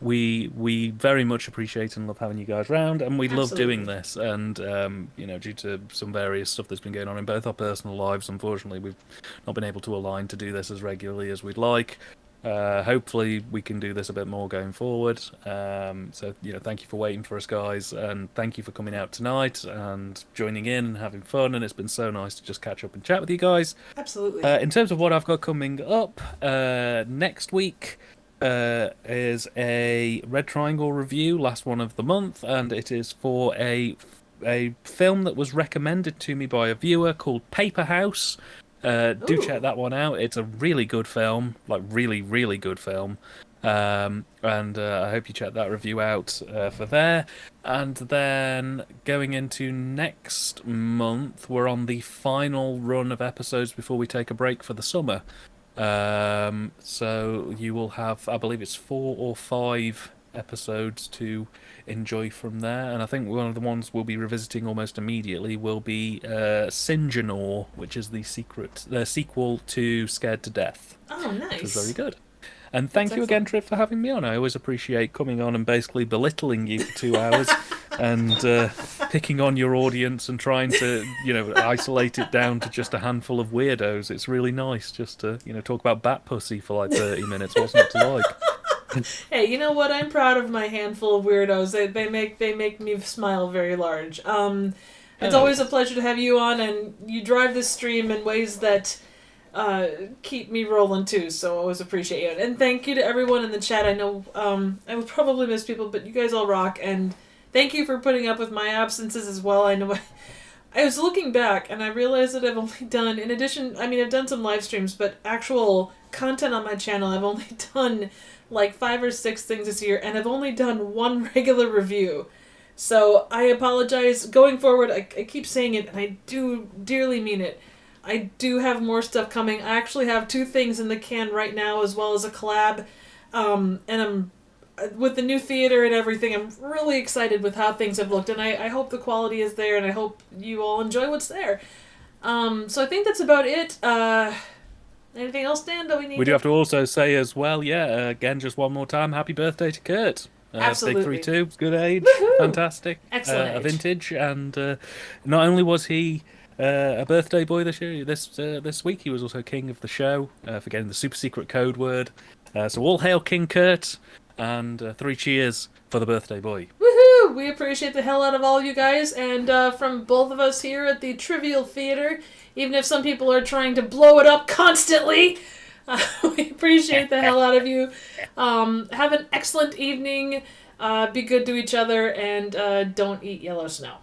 We very much appreciate and love having you guys round, and we love doing this. And due to some various stuff that's been going on in both our personal lives, unfortunately, we've not been able to align to do this as regularly as we'd like. Hopefully we can do this a bit more going forward. So thank you for waiting for us, guys, and thank you for coming out tonight and joining in and having fun. And it's been so nice to just catch up and chat with you guys. Absolutely. In terms of what I've got coming up next week is a Red Triangle review, last one of the month, and it is for a film that was recommended to me by a viewer called Paper House. Do check that one out. It's a really good film, like really, really good film. And I hope you check that review out for there. And then going into next month, we're on the final run of episodes before we take a break for the summer. So you will have, I believe it's 4 or 5 episodes to enjoy from there, and I think one of the ones we'll be revisiting almost immediately will be Sinjanor, which is the sequel to Scared to Death. Oh, nice. Which is very good. And thank you again, Triv, for having me on. I always appreciate coming on and basically belittling you for 2 hours. and picking on your audience and trying to, isolate it down to just a handful of weirdos. It's really nice just to, talk about bat pussy for like 30 minutes. What's not to like? Hey, you know what? I'm proud of my handful of weirdos. They make me smile very large. It's always a pleasure to have you on, and you drive this stream in ways that keep me rolling too. So I always appreciate it. And thank you to everyone in the chat. I know I would probably miss people, but you guys all rock. And thank you for putting up with my absences as well. I know I was looking back and I realized that I've only done, in addition, I've done some live streams, but actual content on my channel, I've only done like 5 or 6 things this year, and I've only done 1 regular review. So I apologize. Going forward, I keep saying it, and I do dearly mean it. I do have more stuff coming. I actually have 2 things in the can right now, as well as a collab. And I'm with the new theater and everything, I'm really excited with how things have looked, and I hope the quality is there, and I hope you all enjoy what's there. So I think that's about it. Anything else, Dan, that we need? We do have to also say as well, again, just one more time, happy birthday to Kurt. Absolutely. Big 3-2, good age, Woohoo! fantastic. Excellent A age. vintage, and not only was he a birthday boy this week, he was also king of the show, for getting the super secret code word. So all hail King Kurt, and 3 cheers for the birthday boy. Woohoo! We appreciate the hell out of all of you guys, and from both of us here at the Trivial Theater, even if some people are trying to blow it up constantly, we appreciate the hell out of you. Have an excellent evening, be good to each other, and don't eat yellow snow.